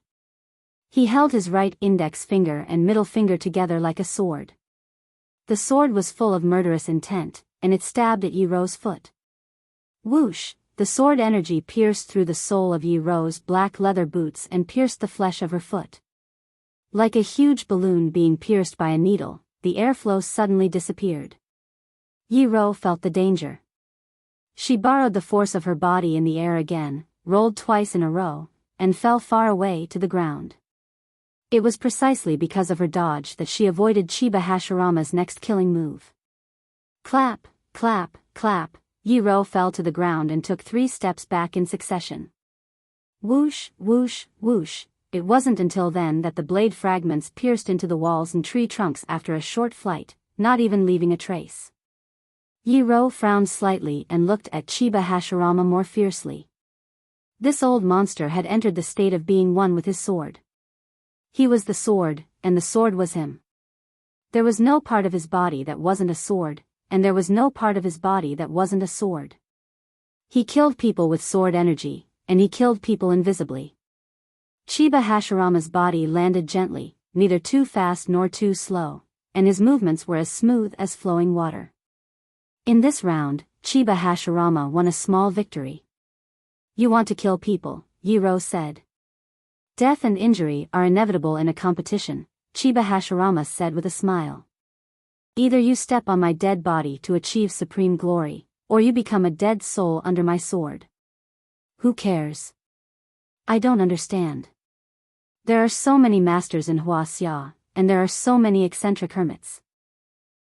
He held his right index finger and middle finger together like a sword. The sword was full of murderous intent, and it stabbed at Yi Ro's foot. Whoosh! The sword energy pierced through the sole of Yi Ro's black leather boots and pierced the flesh of her foot. Like a huge balloon being pierced by a needle, the airflow suddenly disappeared. Yi Ro felt the danger. She borrowed the force of her body in the air again, rolled twice in a row, and fell far away to the ground. It was precisely because of her dodge that she avoided Chiba Hashirama's next killing move. Clap, clap, clap, Yi Ro fell to the ground and took 3 steps back in succession. Whoosh, whoosh, whoosh. It wasn't until then that the blade fragments pierced into the walls and tree trunks after a short flight, not even leaving a trace. Yi Ro frowned slightly and looked at Chiba Hashirama more fiercely. This old monster had entered the state of being one with his sword. He was the sword, and the sword was him. There was no part of his body that wasn't a sword, and there was no part of his body that wasn't a sword. He killed people with sword energy, and he killed people invisibly. Chiba Hashirama's body landed gently, neither too fast nor too slow, and his movements were as smooth as flowing water. In this round, Chiba Hashirama won a small victory. You want to kill people, Yi Ro said. Death and injury are inevitable in a competition, Chiba Hashirama said with a smile. Either you step on my dead body to achieve supreme glory, or you become a dead soul under my sword. Who cares? I don't understand. There are so many masters in Huaxia, and there are so many eccentric hermits.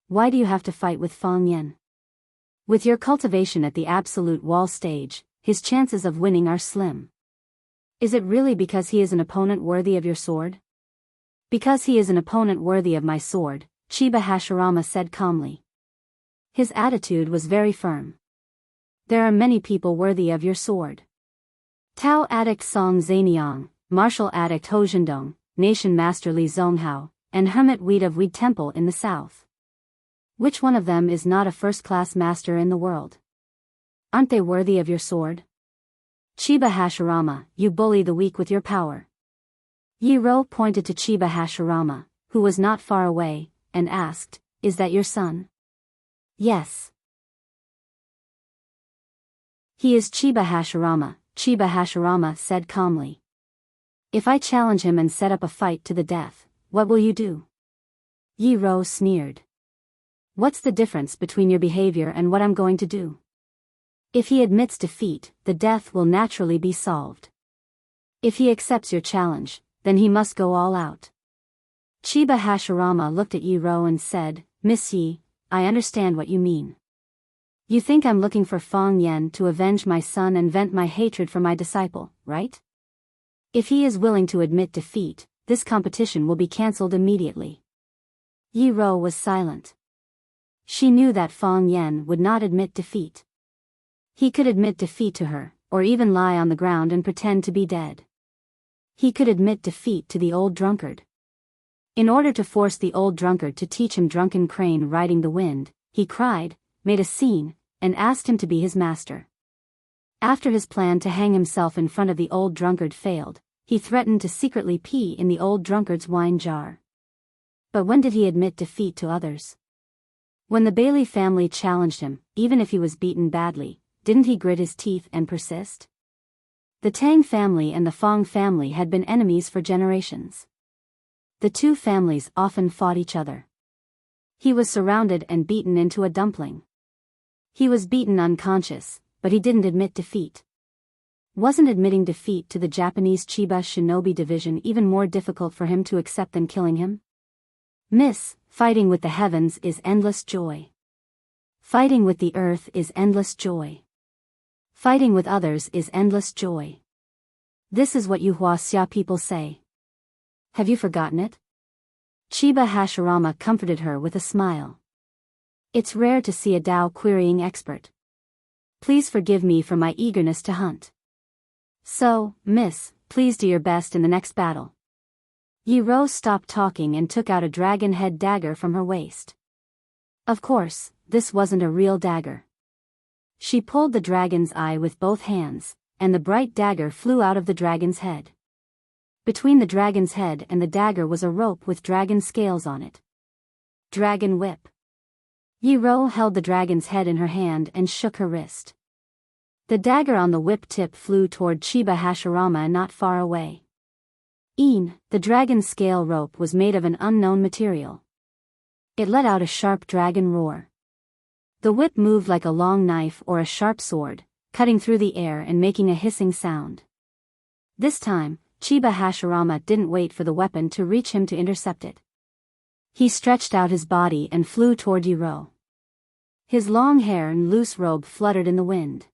Why do you have to fight with Fang Yan? With your cultivation at the absolute wall stage, his chances of winning are slim. Is it really because he is an opponent worthy of your sword? Because he is an opponent worthy of my sword, Chiba Hashirama said calmly. His attitude was very firm. There are many people worthy of your sword. Tao addict Song Zaniang, martial addict Ho Zhendong, nation master Li Zonghao, and hermit Weed of Weed Temple in the south. Which one of them is not a first-class master in the world? Aren't they worthy of your sword? Chiba Hashirama, you bully the weak with your power. Yi Ro pointed to Chiba Hashirama, who was not far away, and asked, Is that your son? Yes. He is Chiba Hashirama, Chiba Hashirama said calmly. If I challenge him and set up a fight to the death, what will you do? Yi Ro sneered. What's the difference between your behavior and what I'm going to do? If he admits defeat, the death will naturally be solved. If he accepts your challenge, then he must go all out. Chiba Hashirama looked at Yi Ro and said, Miss Yi, I understand what you mean. You think I'm looking for Fang Yan to avenge my son and vent my hatred for my disciple, right? If he is willing to admit defeat, this competition will be cancelled immediately. Yi Ro was silent. She knew that Fang Yan would not admit defeat. He could admit defeat to her, or even lie on the ground and pretend to be dead. He could admit defeat to the old drunkard. In order to force the old drunkard to teach him drunken crane riding the wind, he cried, made a scene, and asked him to be his master. After his plan to hang himself in front of the old drunkard failed, he threatened to secretly pee in the old drunkard's wine jar. But when did he admit defeat to others? When the Bailey family challenged him, even if he was beaten badly, didn't he grit his teeth and persist? The Tang family and the Fong family had been enemies for generations. The two families often fought each other. He was surrounded and beaten into a dumpling. He was beaten unconscious, but he didn't admit defeat. Wasn't admitting defeat to the Japanese Chiba Shinobi division even more difficult for him to accept than killing him? Miss, fighting with the heavens is endless joy. Fighting with the earth is endless joy. Fighting with others is endless joy. This is what you Huaxia people say. Have you forgotten it? Chiba Hashirama comforted her with a smile. It's rare to see a Dao querying expert. Please forgive me for my eagerness to hunt. So, miss, please do your best in the next battle. Yi Ro stopped talking and took out a dragon head dagger from her waist. Of course, this wasn't a real dagger. She pulled the dragon's eye with both hands, and the bright dagger flew out of the dragon's head. Between the dragon's head and the dagger was a rope with dragon scales on it. Dragon whip. Yi-Ro held the dragon's head in her hand and shook her wrist. The dagger on the whip tip flew toward Chiba Hashirama not far away. The dragon's scale rope was made of an unknown material. It let out a sharp dragon roar. The whip moved like a long knife or a sharp sword, cutting through the air and making a hissing sound. This time, Chiba Hashirama didn't wait for the weapon to reach him to intercept it. He stretched out his body and flew toward Yi-Ro. His long hair and loose robe fluttered in the wind.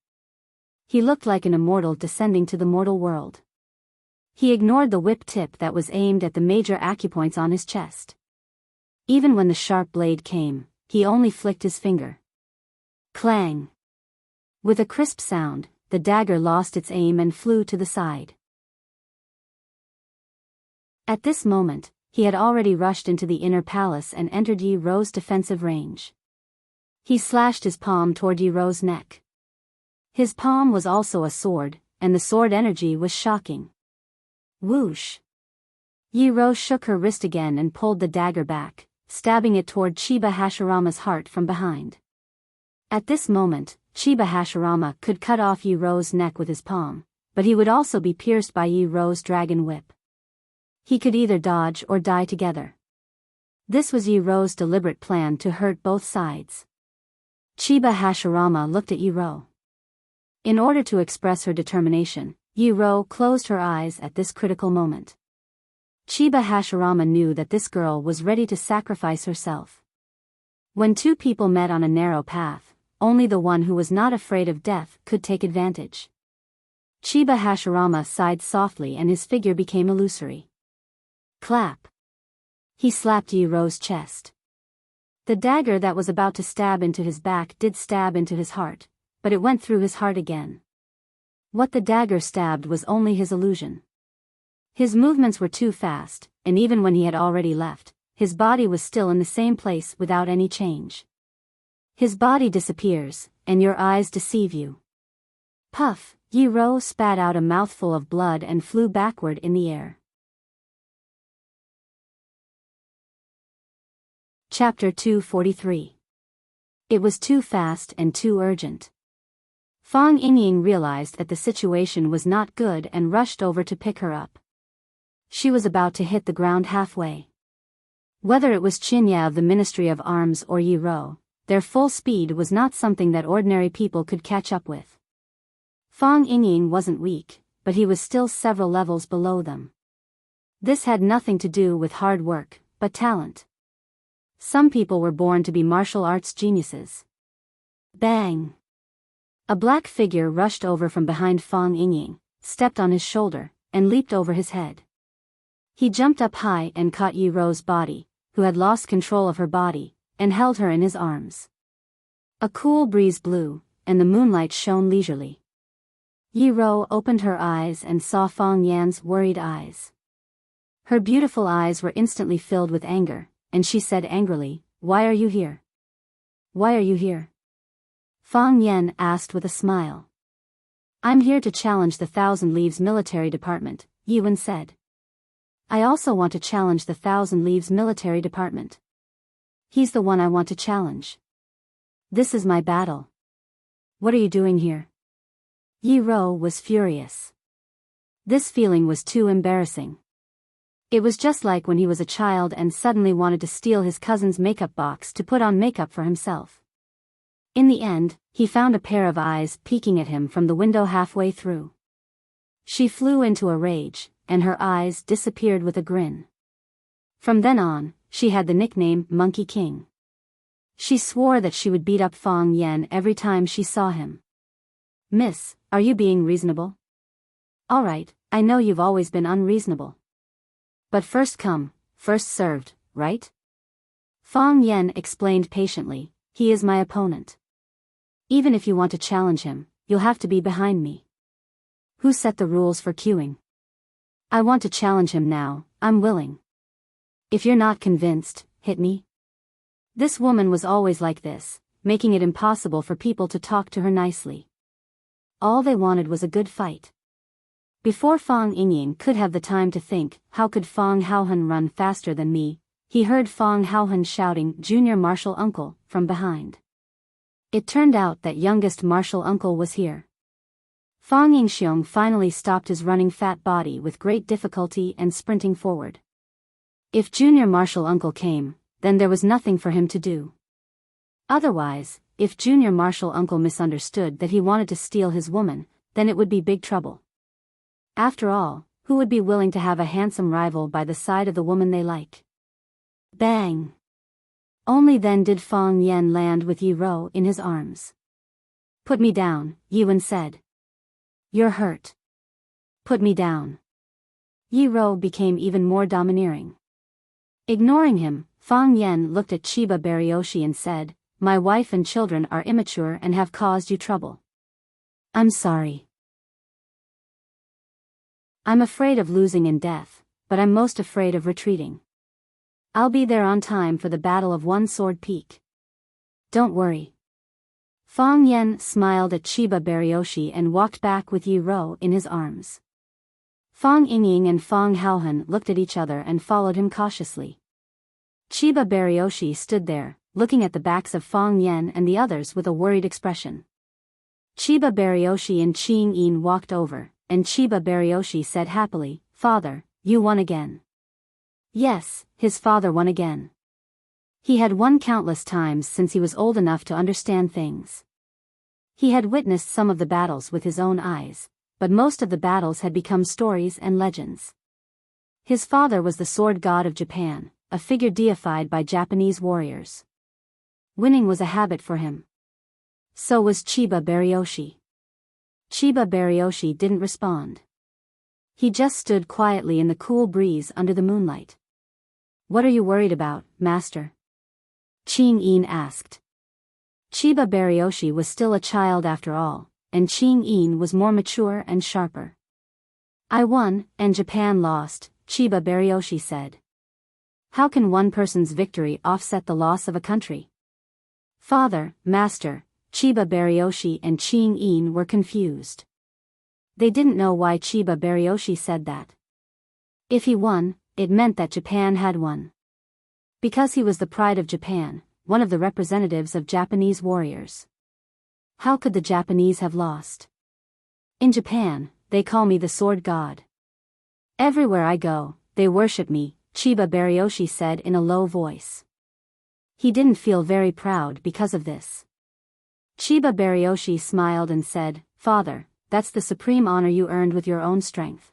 He looked like an immortal descending to the mortal world. He ignored the whip tip that was aimed at the major acupoints on his chest. Even when the sharp blade came, he only flicked his finger. Clang! With a crisp sound, the dagger lost its aim and flew to the side. At this moment, he had already rushed into the inner palace and entered Yi-Ro's defensive range. He slashed his palm toward Yi-Ro's neck. His palm was also a sword, and the sword energy was shocking. Whoosh! Yi-Ro shook her wrist again and pulled the dagger back, stabbing it toward Chiba Hashirama's heart from behind. At this moment, Chiba Hashirama could cut off Yi-Ro's neck with his palm, but he would also be pierced by Yi-Ro's dragon whip. He could either dodge or die together. This was Yi-Ro's deliberate plan to hurt both sides. Chiba Hashirama looked at Yi-Ro. In order to express her determination, Yi-Ro closed her eyes at this critical moment. Chiba Hashirama knew that this girl was ready to sacrifice herself. When two people met on a narrow path, only the one who was not afraid of death could take advantage. Chiba Hashirama sighed softly and his figure became illusory. Clap! He slapped Yi-Ro's chest. The dagger that was about to stab into his back did stab into his heart, but it went through his heart again. What the dagger stabbed was only his illusion. His movements were too fast, and even when he had already left, his body was still in the same place without any change. His body disappears, and your eyes deceive you. Puff! Yi-Ro spat out a mouthful of blood and flew backward in the air. Chapter 243. It was too fast and too urgent. Fang Yingying realized that the situation was not good and rushed over to pick her up. She was about to hit the ground halfway. Whether it was Chinya of the Ministry of Arms or Yi-Ro, their full speed was not something that ordinary people could catch up with. Fang Yingying wasn't weak, but he was still several levels below them. This had nothing to do with hard work, but talent. Some people were born to be martial arts geniuses. Bang! A black figure rushed over from behind Fang Yingying, stepped on his shoulder, and leaped over his head. He jumped up high and caught Yi-Ro's body, who had lost control of her body, and held her in his arms. A cool breeze blew, and the moonlight shone leisurely. Yi-Ro opened her eyes and saw Fang Yan's worried eyes. Her beautiful eyes were instantly filled with anger, and she said angrily, "Why are you here? Why are you here?" Fang Yan asked with a smile. "I'm here to challenge the Thousand Leaves Military Department," Yuan said. "I also want to challenge the Thousand Leaves Military Department. He's the one I want to challenge. This is my battle. What are you doing here?" Yi-Ro was furious. This feeling was too embarrassing. It was just like when he was a child and suddenly wanted to steal his cousin's makeup box to put on makeup for himself. In the end, he found a pair of eyes peeking at him from the window halfway through. She flew into a rage, and her eyes disappeared with a grin. From then on, she had the nickname Monkey King. She swore that she would beat up Fang Yan every time she saw him. "Miss, are you being reasonable?" "All right, I know you've always been unreasonable. But first come, first served, right?" Fang Yan explained patiently, "He is my opponent. Even if you want to challenge him, you'll have to be behind me." "Who set the rules for queuing?" "I want to challenge him now, I'm willing. If you're not convinced, hit me." This woman was always like this, making it impossible for people to talk to her nicely. All they wanted was a good fight. Before Fong Yingying could have the time to think, how could Fong Haohan run faster than me, he heard Fong Haohan shouting, "Junior Marshal Uncle," from behind. It turned out that youngest Marshal Uncle was here. Fong Yingxiong finally stopped his running fat body with great difficulty and sprinting forward. If Junior Marshal Uncle came, then there was nothing for him to do. Otherwise, if Junior Marshal Uncle misunderstood that he wanted to steal his woman, then it would be big trouble. After all, who would be willing to have a handsome rival by the side of the woman they like? Bang! Only then did Fong Yen land with Yi Ro in his arms. "Put me down," Yi Wen said. "You're hurt." "Put me down." Yi Ro became even more domineering. Ignoring him, Fong Yen looked at Chiba Baryoshi and said, "My wife and children are immature and have caused you trouble. I'm sorry. I'm afraid of losing in death, but I'm most afraid of retreating. I'll be there on time for the Battle of One Sword Peak. Don't worry." Fong Yen smiled at Chiba Baryoshi and walked back with Yi Ro in his arms. Fong Yingying and Fong Haohan looked at each other and followed him cautiously. Chiba Baryoshi stood there, looking at the backs of Fong Yen and the others with a worried expression. Chiba Baryoshi and Qing Yin walked over, and Chiba Baryoshi said happily, "Father, you won again." Yes, his father won again. He had won countless times since he was old enough to understand things. He had witnessed some of the battles with his own eyes, but most of the battles had become stories and legends. His father was the sword god of Japan, a figure deified by Japanese warriors. Winning was a habit for him. So was Chiba Baryoshi. Chiba Baryoshi didn't respond. He just stood quietly in the cool breeze under the moonlight. "What are you worried about, master?" Qing Yin asked. Chiba Baryoshi was still a child after all, and Qing Yin was more mature and sharper. "I won, and Japan lost," Chiba Baryoshi said. "How can one person's victory offset the loss of a country?" Father, master, Chiba Baryoshi and Qing Yin were confused. They didn't know why Chiba Baryoshi said that. If he won, it meant that Japan had won. Because he was the pride of Japan, one of the representatives of Japanese warriors. How could the Japanese have lost? "In Japan, they call me the sword god. Everywhere I go, they worship me," Chiba Baryoshi said in a low voice. He didn't feel very proud because of this. Chiba Baryoshi smiled and said, "Father, that's the supreme honor you earned with your own strength.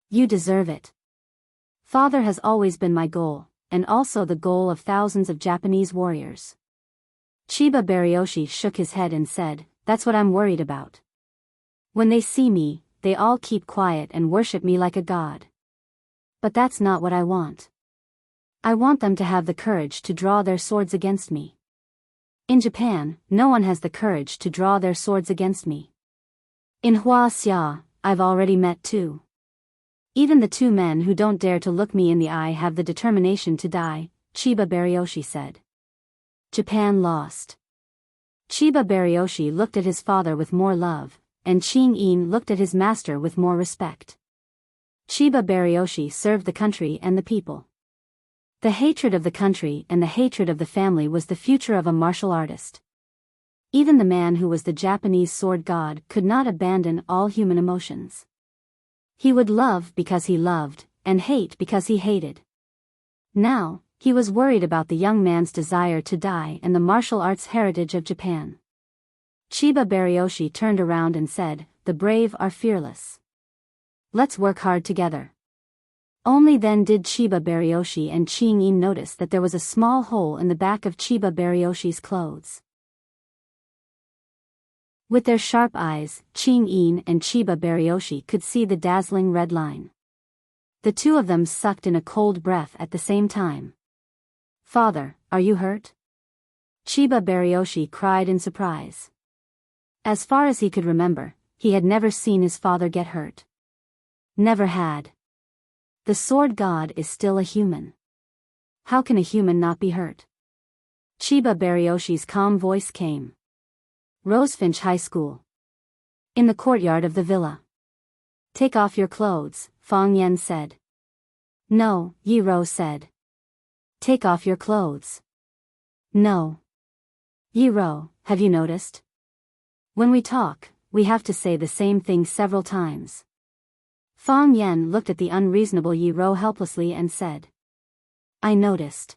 You deserve it. Father has always been my goal, and also the goal of thousands of Japanese warriors." Chiba Baryoshi shook his head and said, "That's what I'm worried about. When they see me, they all keep quiet and worship me like a god. But that's not what I want. I want them to have the courage to draw their swords against me. In Japan, no one has the courage to draw their swords against me. In Huaxia, I've already met two. Even the two men who don't dare to look me in the eye have the determination to die," Chiba Baryoshi said. Japan lost. Chiba Baryoshi looked at his father with more love, and Qing Yin looked at his master with more respect. Chiba Baryoshi served the country and the people. The hatred of the country and the hatred of the family was the future of a martial artist. Even the man who was the Japanese sword god could not abandon all human emotions. He would love because he loved, and hate because he hated. Now, he was worried about the young man's desire to die and the martial arts heritage of Japan. Chiba Baryoshi turned around and said, "The brave are fearless. Let's work hard together." Only then did Chiba Baryoshi and Qing Yin notice that there was a small hole in the back of Chiba Baryoshi's clothes. With their sharp eyes, Qing Yin and Chiba Baryoshi could see the dazzling red line. The two of them sucked in a cold breath at the same time. "Father, are you hurt?" Chiba Baryoshi cried in surprise. As far as he could remember, he had never seen his father get hurt. Never had. The sword god is still a human. How can a human not be hurt? Chiba Baryoshi's calm voice came. Rosefinch High School. In the courtyard of the villa. Take off your clothes, Fang Yan said. No, Yi Rou said. Take off your clothes. No. Yi Rou, have you noticed? When we talk, we have to say the same thing several times. Fang Yan looked at the unreasonable Yi Rou helplessly and said. I noticed.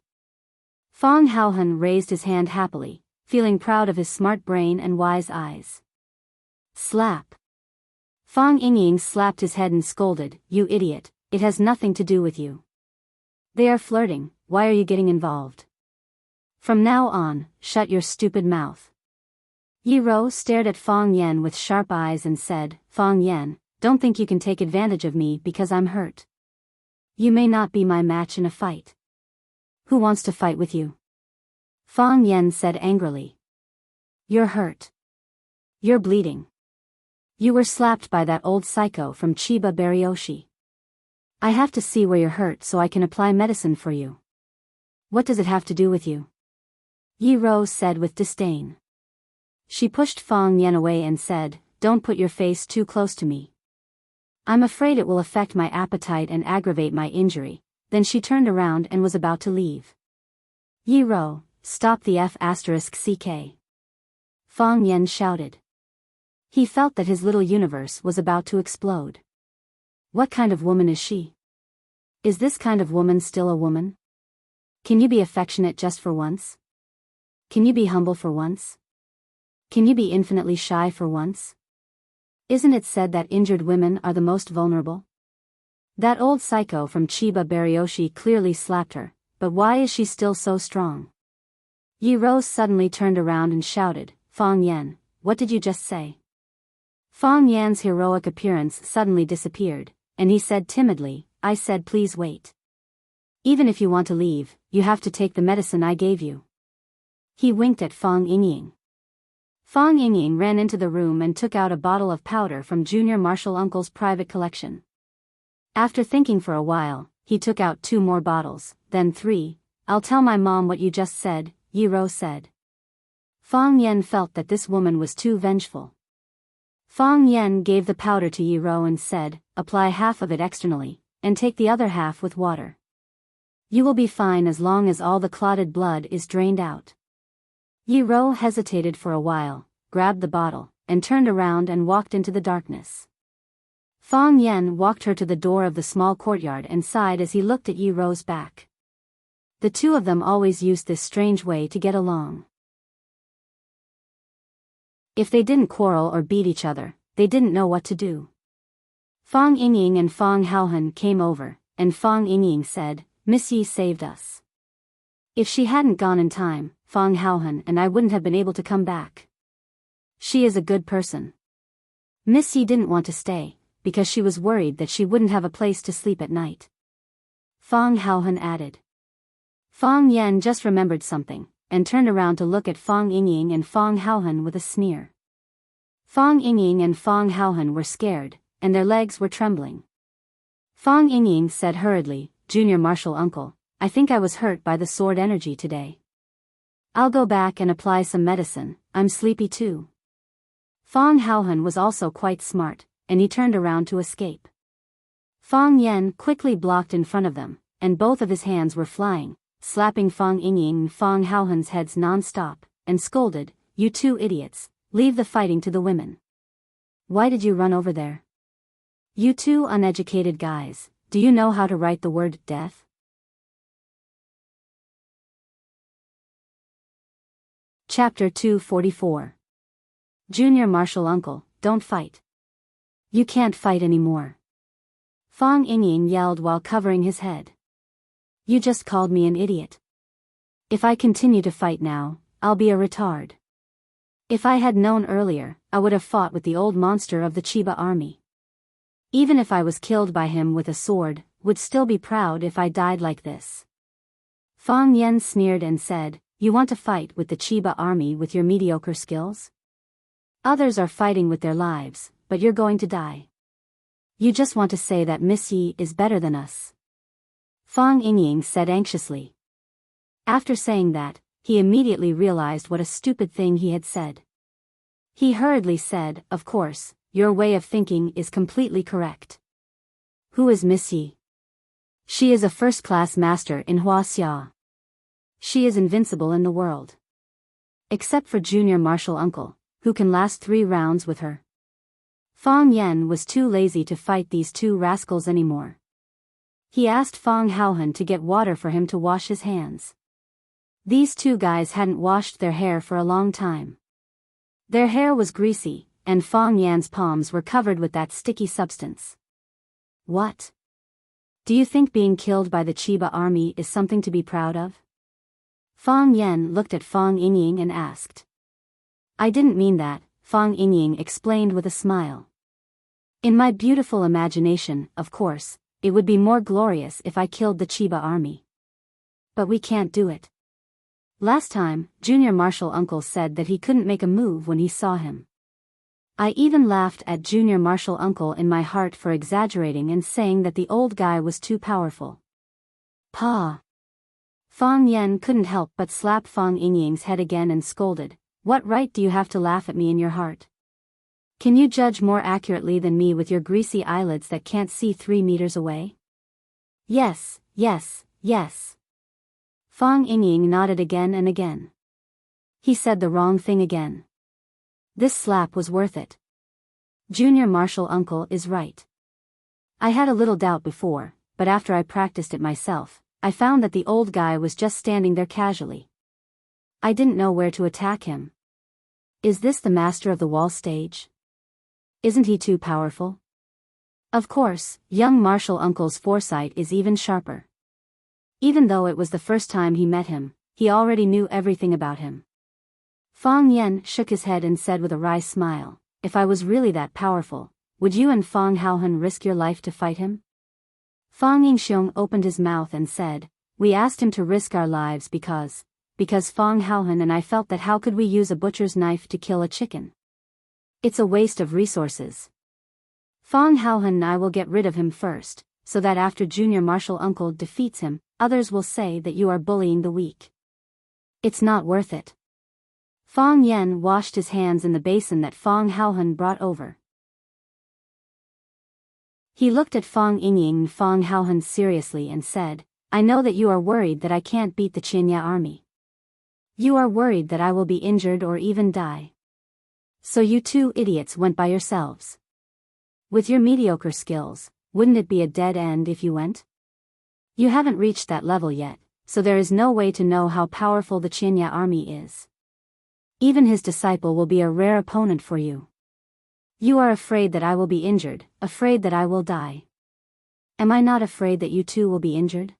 Fang Haohan raised his hand happily, feeling proud of his smart brain and wise eyes. Slap. Fang Yingying slapped his head and scolded, You idiot, it has nothing to do with you. They are flirting, why are you getting involved? From now on, shut your stupid mouth. Yi Rou stared at Fang Yan with sharp eyes and said, Fang Yan, don't think you can take advantage of me because I'm hurt. You may not be my match in a fight. Who wants to fight with you? Fang Yan said angrily. You're hurt. You're bleeding. You were slapped by that old psycho from Chiba Baryoshi. I have to see where you're hurt so I can apply medicine for you. What does it have to do with you? Yi Rou said with disdain. She pushed Fang Yan away and said, Don't put your face too close to me. I'm afraid it will affect my appetite and aggravate my injury. Then she turned around and was about to leave. Yi Rou, stop the F***ck. Fang Yan shouted. He felt that his little universe was about to explode. What kind of woman is she? Is this kind of woman still a woman? Can you be affectionate just for once? Can you be humble for once? Can you be infinitely shy for once? Isn't it said that injured women are the most vulnerable? That old psycho from Chiba Baryoshi clearly slapped her, but why is she still so strong? Yi Rou suddenly turned around and shouted, Fang Yan, what did you just say? Fang Yan's heroic appearance suddenly disappeared, and he said timidly, I said please wait. Even if you want to leave, you have to take the medicine I gave you. He winked at Fang Yingying. Fang Yingying ran into the room and took out a bottle of powder from Junior Marshal Uncle's private collection. After thinking for a while, he took out 2 more bottles, then 3. I'll tell my mom what you just said, Yi Rou said. Fang Yan felt that this woman was too vengeful. Fang Yan gave the powder to Yi Rou and said, apply half of it externally, and take the other half with water. You will be fine as long as all the clotted blood is drained out. Yi Rou hesitated for a while, grabbed the bottle, and turned around and walked into the darkness. Fang Yan walked her to the door of the small courtyard and sighed as he looked at Yi Rou's back. The two of them always used this strange way to get along. If they didn't quarrel or beat each other, they didn't know what to do. Fang Yingying and Fang Haohan came over, and Fang Yingying said, Miss Yi saved us. If she hadn't gone in time, Fang Haohan and I wouldn't have been able to come back. She is a good person. Miss Yi didn't want to stay, because she was worried that she wouldn't have a place to sleep at night. Fang Haohan added. Fang Yan just remembered something, and turned around to look at Fang Yingying and Fang Haohan with a sneer. Fang Yingying and Fang Haohan were scared, and their legs were trembling. Fang Yingying said hurriedly, Junior Marshal Uncle, I think I was hurt by the sword energy today. I'll go back and apply some medicine, I'm sleepy too. Fang Haohan was also quite smart, and he turned around to escape. Fang Yan quickly blocked in front of them, and both of his hands were flying, slapping Fang Yingying and Fang Haohan's heads non-stop, and scolded, You two idiots, leave the fighting to the women. Why did you run over there? You two uneducated guys, do you know how to write the word death? Chapter 244. Junior Marshal Uncle, don't fight. You can't fight anymore. Fang Yingying yelled while covering his head. You just called me an idiot. If I continue to fight now, I'll be a retard. If I had known earlier, I would have fought with the old monster of the Chiba army. Even if I was killed by him with a sword, would still be proud if I died like this. Fang Yan sneered and said, You want to fight with the Chiba army with your mediocre skills? Others are fighting with their lives, but you're going to die. You just want to say that Miss Yi is better than us. Fang Yingying said anxiously. After saying that, he immediately realized what a stupid thing he had said. He hurriedly said, Of course, your way of thinking is completely correct. Who is Miss Yi? She is a first-class master in Huaxia. She is invincible in the world. Except for junior martial uncle, who can last 3 rounds with her. Fang Yan was too lazy to fight these 2 rascals anymore. He asked Fang Haohan to get water for him to wash his hands. These 2 guys hadn't washed their hair for a long time. Their hair was greasy, and Fang Yan's palms were covered with that sticky substance. What? Do you think being killed by the Chiba army is something to be proud of? Fang Yan looked at Fang Yingying and asked. I didn't mean that, Fang Yingying explained with a smile. In my beautiful imagination, of course, it would be more glorious if I killed the Chiba army. But we can't do it. Last time, junior martial uncle said that he couldn't make a move when he saw him. I even laughed at junior martial uncle in my heart for exaggerating and saying that the old guy was too powerful. Pa! Fang Yan couldn't help but slap Fang Yingying's head again and scolded, what right do you have to laugh at me in your heart? Can you judge more accurately than me with your greasy eyelids that can't see 3 meters away? Yes, yes, yes. Fang Yingying nodded again and again. He said the wrong thing again. This slap was worth it. Junior martial uncle is right. I had a little doubt before, but after I practiced it myself, I found that the old guy was just standing there casually. I didn't know where to attack him. Is this the master of the wall stage? Isn't he too powerful? Of course, young martial uncle's foresight is even sharper. Even though it was the first time he met him, he already knew everything about him. Fang Yan shook his head and said with a wry smile, if I was really that powerful, would you and Fang Haohan risk your life to fight him? Fang Yingxiong opened his mouth and said, we asked him to risk our lives because Fang Haohan and I felt that how could we use a butcher's knife to kill a chicken? It's a waste of resources. Fang Haohan and I will get rid of him first, so that after junior martial uncle defeats him, others will say that you are bullying the weak. It's not worth it. Fang Yan washed his hands in the basin that Fang Haohan brought over. He looked at Fang Yingying and Fang Haohan seriously and said, I know that you are worried that I can't beat the Qinya army. You are worried that I will be injured or even die. So you 2 idiots went by yourselves. With your mediocre skills, wouldn't it be a dead end if you went? You haven't reached that level yet, so there is no way to know how powerful the Qinya army is. Even his disciple will be a rare opponent for you. You are afraid that I will be injured, afraid that I will die. Am I not afraid that you 2 will be injured?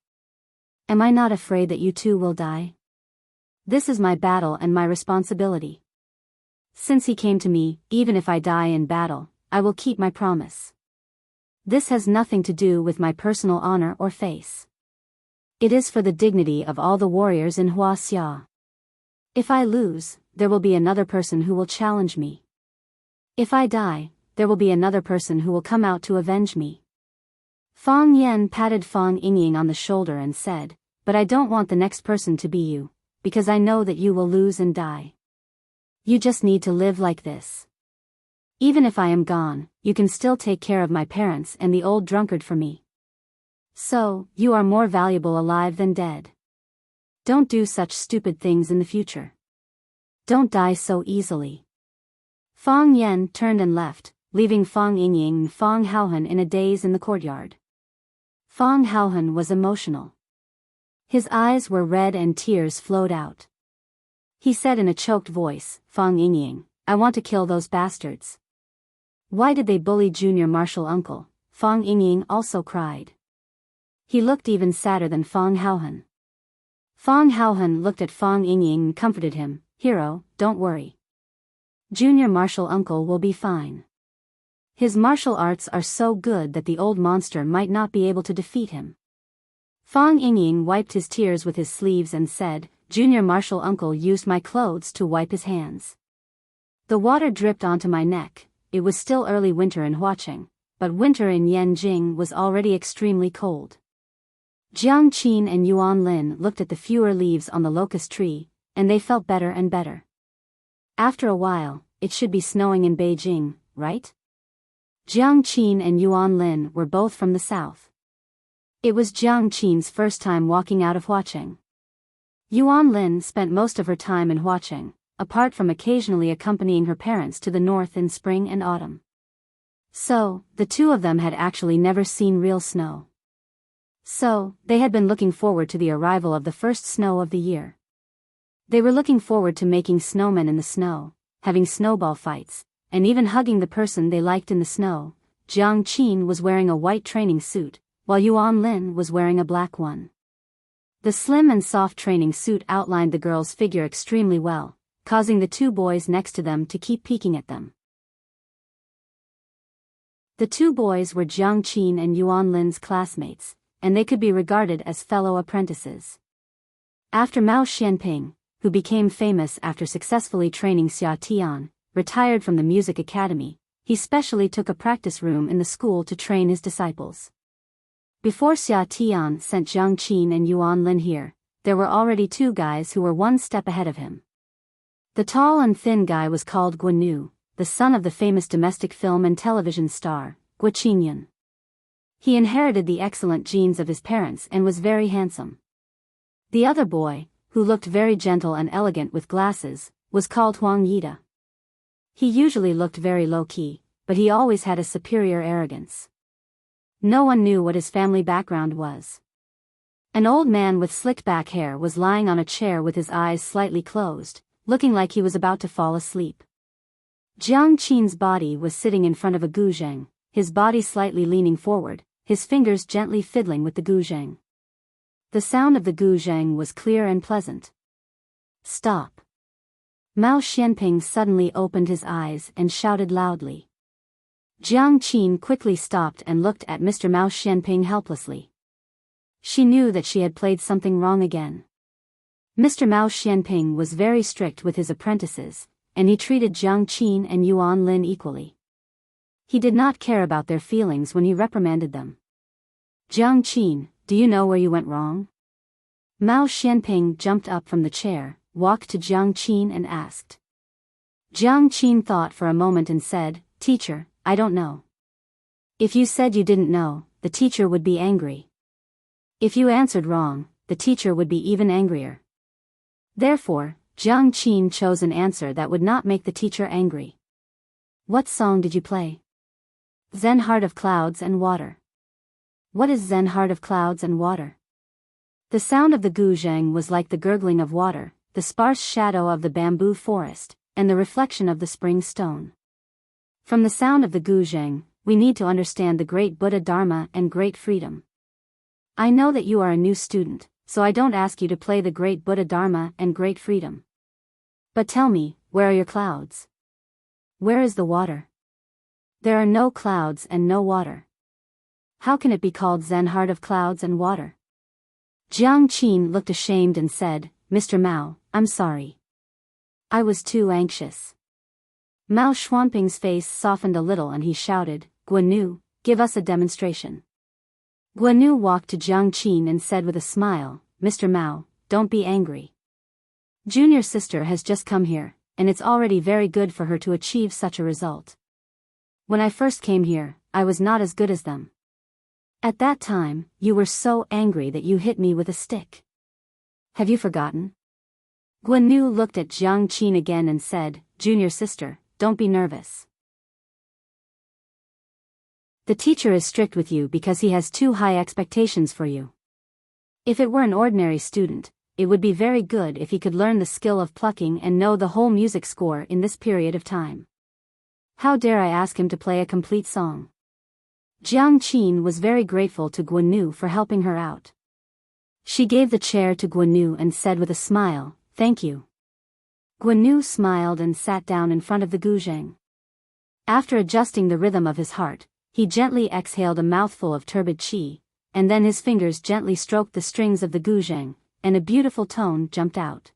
Am I not afraid that you 2 will die? This is my battle and my responsibility. Since he came to me, even if I die in battle, I will keep my promise. This has nothing to do with my personal honor or face. It is for the dignity of all the warriors in Huaxia. If I lose, there will be another person who will challenge me. If I die, there will be another person who will come out to avenge me. Fang Yan patted Fang Yingying on the shoulder and said, but I don't want the next person to be you, because I know that you will lose and die. You just need to live like this. Even if I am gone, you can still take care of my parents and the old drunkard for me. So, you are more valuable alive than dead. Don't do such stupid things in the future. Don't die so easily. Fang Yan turned and left, leaving Fang Yingying and Fang Haohan in a daze in the courtyard. Fang Haohan was emotional. His eyes were red and tears flowed out. He said in a choked voice, Fang Yingying, I want to kill those bastards. Why did they bully junior martial uncle? Fang Yingying also cried. He looked even sadder than Fang Haohan. Fang Haohan looked at Fang Yingying and comforted him, hero, don't worry. Junior martial uncle will be fine. His martial arts are so good that the old monster might not be able to defeat him. Fang Yingying wiped his tears with his sleeves and said, Junior martial uncle used my clothes to wipe his hands. The water dripped onto my neck. It was still early winter in Huaqing, but winter in Yanjing was already extremely cold. Jiang Qin and Yuan Lin looked at the fewer leaves on the locust tree, and they felt better and better. After a while, it should be snowing in Beijing, right? Jiang Qin and Yuan Lin were both from the south. It was Jiang Qin's first time walking out of Huaqing. Yuan Lin spent most of her time in Huaqing, apart from occasionally accompanying her parents to the north in spring and autumn. So, the two of them had actually never seen real snow. So, they had been looking forward to the arrival of the first snow of the year. They were looking forward to making snowmen in the snow, having snowball fights, and even hugging the person they liked in the snow. Jiang Qin was wearing a white training suit, while Yuan Lin was wearing a black one. The slim and soft training suit outlined the girl's figure extremely well, causing the two boys next to them to keep peeking at them. The two boys were Jiang Qin and Yuan Lin's classmates, and they could be regarded as fellow apprentices. After Mao Xianping, who became famous after successfully training Xia Tian, retired from the music academy, he specially took a practice room in the school to train his disciples. Before Xia Tian sent Jiang Qin and Yuan Lin here, there were already two guys who were one step ahead of him. The tall and thin guy was called Guanu, the son of the famous domestic film and television star, Gu Qingyan. He inherited the excellent genes of his parents and was very handsome. The other boy, who looked very gentle and elegant with glasses, was called Huang Yida. He usually looked very low-key, but he always had a superior arrogance. No one knew what his family background was. An old man with slicked back hair was lying on a chair with his eyes slightly closed, looking like he was about to fall asleep. Jiang Qin's body was sitting in front of a guzheng, his body slightly leaning forward, his fingers gently fiddling with the guzheng. The sound of the guzheng was clear and pleasant. Stop. Mao Xianping suddenly opened his eyes and shouted loudly. Jiang Qin quickly stopped and looked at Mr. Mao Xianping helplessly. She knew that she had played something wrong again. Mr. Mao Xianping was very strict with his apprentices, and he treated Jiang Qin and Yuan Lin equally. He did not care about their feelings when he reprimanded them. Jiang Qin, do you know where you went wrong? Mao Xianping jumped up from the chair, walked to Jiang Qin and asked. Jiang Qin thought for a moment and said, Teacher, I don't know. If you said you didn't know, the teacher would be angry. If you answered wrong, the teacher would be even angrier. Therefore, Jiang Qin chose an answer that would not make the teacher angry. What song did you play? Zen Heart of Clouds and Water. What is Zen Heart of Clouds and Water? The sound of the guzheng was like the gurgling of water, the sparse shadow of the bamboo forest, and the reflection of the spring stone. From the sound of the guzheng, we need to understand the great Buddha Dharma and great freedom. I know that you are a new student, so I don't ask you to play the great Buddha Dharma and great freedom. But tell me, where are your clouds? Where is the water? There are no clouds and no water. How can it be called Zen Heart of Clouds and Water? Jiang Qin looked ashamed and said, Mr. Mao, I'm sorry. I was too anxious. Mao Xuanping's face softened a little and he shouted, Guanu, give us a demonstration. Guanu walked to Jiang Qin and said with a smile, Mr. Mao, don't be angry. Junior sister has just come here, and it's already very good for her to achieve such a result. When I first came here, I was not as good as them. At that time, you were so angry that you hit me with a stick. Have you forgotten? Guanu looked at Jiang Qin again and said, Junior sister, don't be nervous. The teacher is strict with you because he has too high expectations for you. If it were an ordinary student, it would be very good if he could learn the skill of plucking and know the whole music score in this period of time. How dare I ask him to play a complete song? Jiang Qin was very grateful to Guanu for helping her out. She gave the chair to Guanu and said with a smile, Thank you. Guanu smiled and sat down in front of the guzheng. After adjusting the rhythm of his heart, he gently exhaled a mouthful of turbid qi, and then his fingers gently stroked the strings of the guzheng, and a beautiful tone jumped out.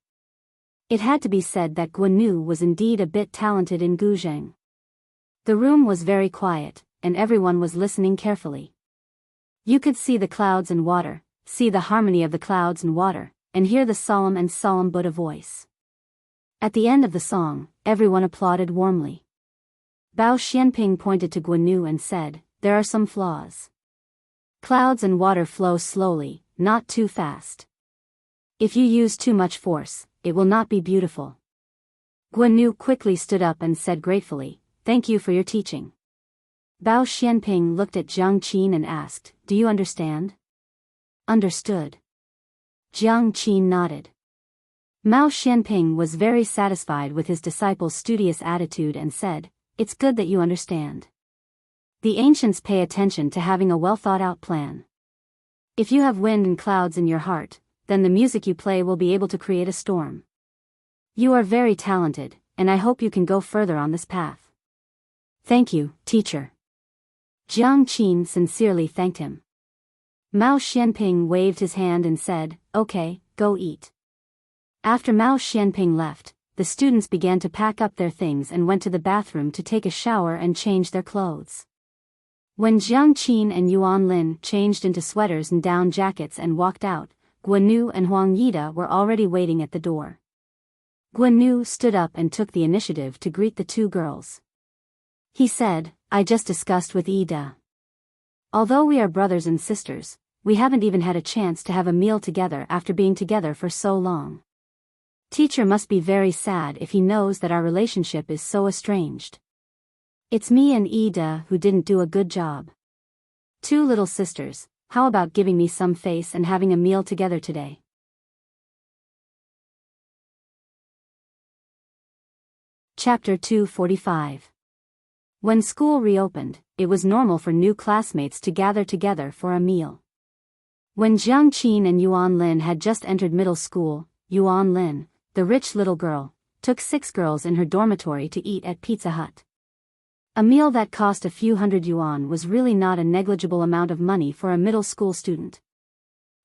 It had to be said that Guanu was indeed a bit talented in guzheng. The room was very quiet, and everyone was listening carefully. You could see the clouds and water, see the harmony of the clouds and water, and hear the solemn Buddha voice. At the end of the song, everyone applauded warmly. Bao Xianping pointed to Guanyu and said, there are some flaws. Clouds and water flow slowly, not too fast. If you use too much force, it will not be beautiful. Guanyu quickly stood up and said gratefully, thank you for your teaching. Bao Xianping looked at Jiang Qin and asked, do you understand? Understood. Jiang Qin nodded. Mao Xianping was very satisfied with his disciple's studious attitude and said, it's good that you understand. The ancients pay attention to having a well-thought-out plan. If you have wind and clouds in your heart, then the music you play will be able to create a storm. You are very talented, and I hope you can go further on this path. Thank you, teacher. Jiang Qin sincerely thanked him. Mao Xianping waved his hand and said, okay, go eat. After Mao Xianping left, the students began to pack up their things and went to the bathroom to take a shower and change their clothes. When Jiang Qin and Yuan Lin changed into sweaters and down jackets and walked out, Guanyu and Huang Yida were already waiting at the door. Guanyu stood up and took the initiative to greet the two girls. He said, I just discussed with Ida. Although we are brothers and sisters, we haven't even had a chance to have a meal together after being together for so long. Teacher must be very sad if he knows that our relationship is so estranged. It's me and Ida who didn't do a good job. Two little sisters, how about giving me some face and having a meal together today? Chapter 245. When school reopened, it was normal for new classmates to gather together for a meal. When Jiang Qin and Yuan Lin had just entered middle school, Yuan Lin, the rich little girl, took 6 girls in her dormitory to eat at Pizza Hut. A meal that cost a few hundred yuan was really not a negligible amount of money for a middle school student.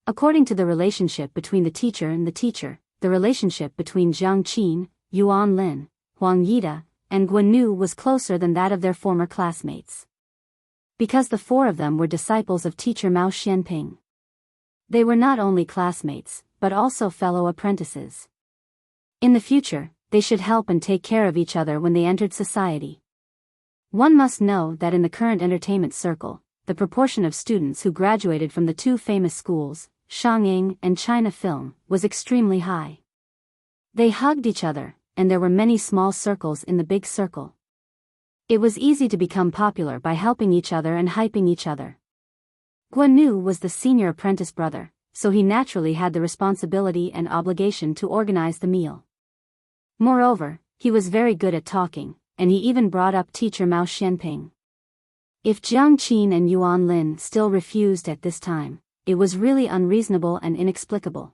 According to the relationship between the teacher and the teacher, the relationship between Jiang Qin, Yuan Lin, Huang Yida, and Guanyu was closer than that of their former classmates. Because the 4 of them were disciples of teacher Mao Xianping. They were not only classmates, but also fellow apprentices. In the future, they should help and take care of each other when they entered society. One must know that in the current entertainment circle, the proportion of students who graduated from the 2 famous schools, Shanging and China Film, was extremely high. They hugged each other, and there were many small circles in the big circle. It was easy to become popular by helping each other and hyping each other. Guanyu was the senior apprentice brother, so he naturally had the responsibility and obligation to organize the meal. Moreover, he was very good at talking, and he even brought up teacher Mao Xianping. If Jiang Qin and Yuan Lin still refused at this time, it was really unreasonable and inexplicable.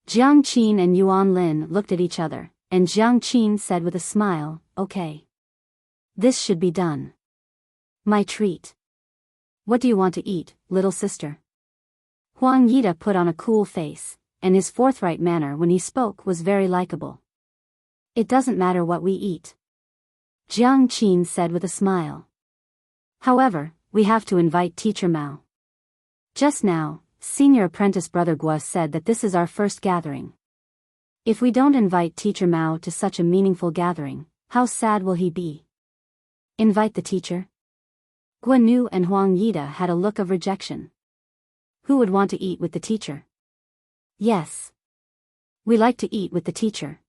Jiang Qin and Yuan Lin looked at each other, and Jiang Qin said with a smile, okay. This should be done. My treat. What do you want to eat, little sister? Huang Yida put on a cool face, and his forthright manner when he spoke was very likable. It doesn't matter what we eat. Jiang Qin said with a smile. However, we have to invite teacher Mao. Just now, senior apprentice brother Guo said that this is our first gathering. If we don't invite teacher Mao to such a meaningful gathering, how sad will he be? Invite the teacher? Guanyu and Huang Yida had a look of rejection. Who would want to eat with the teacher? Yes. We like to eat with the teacher.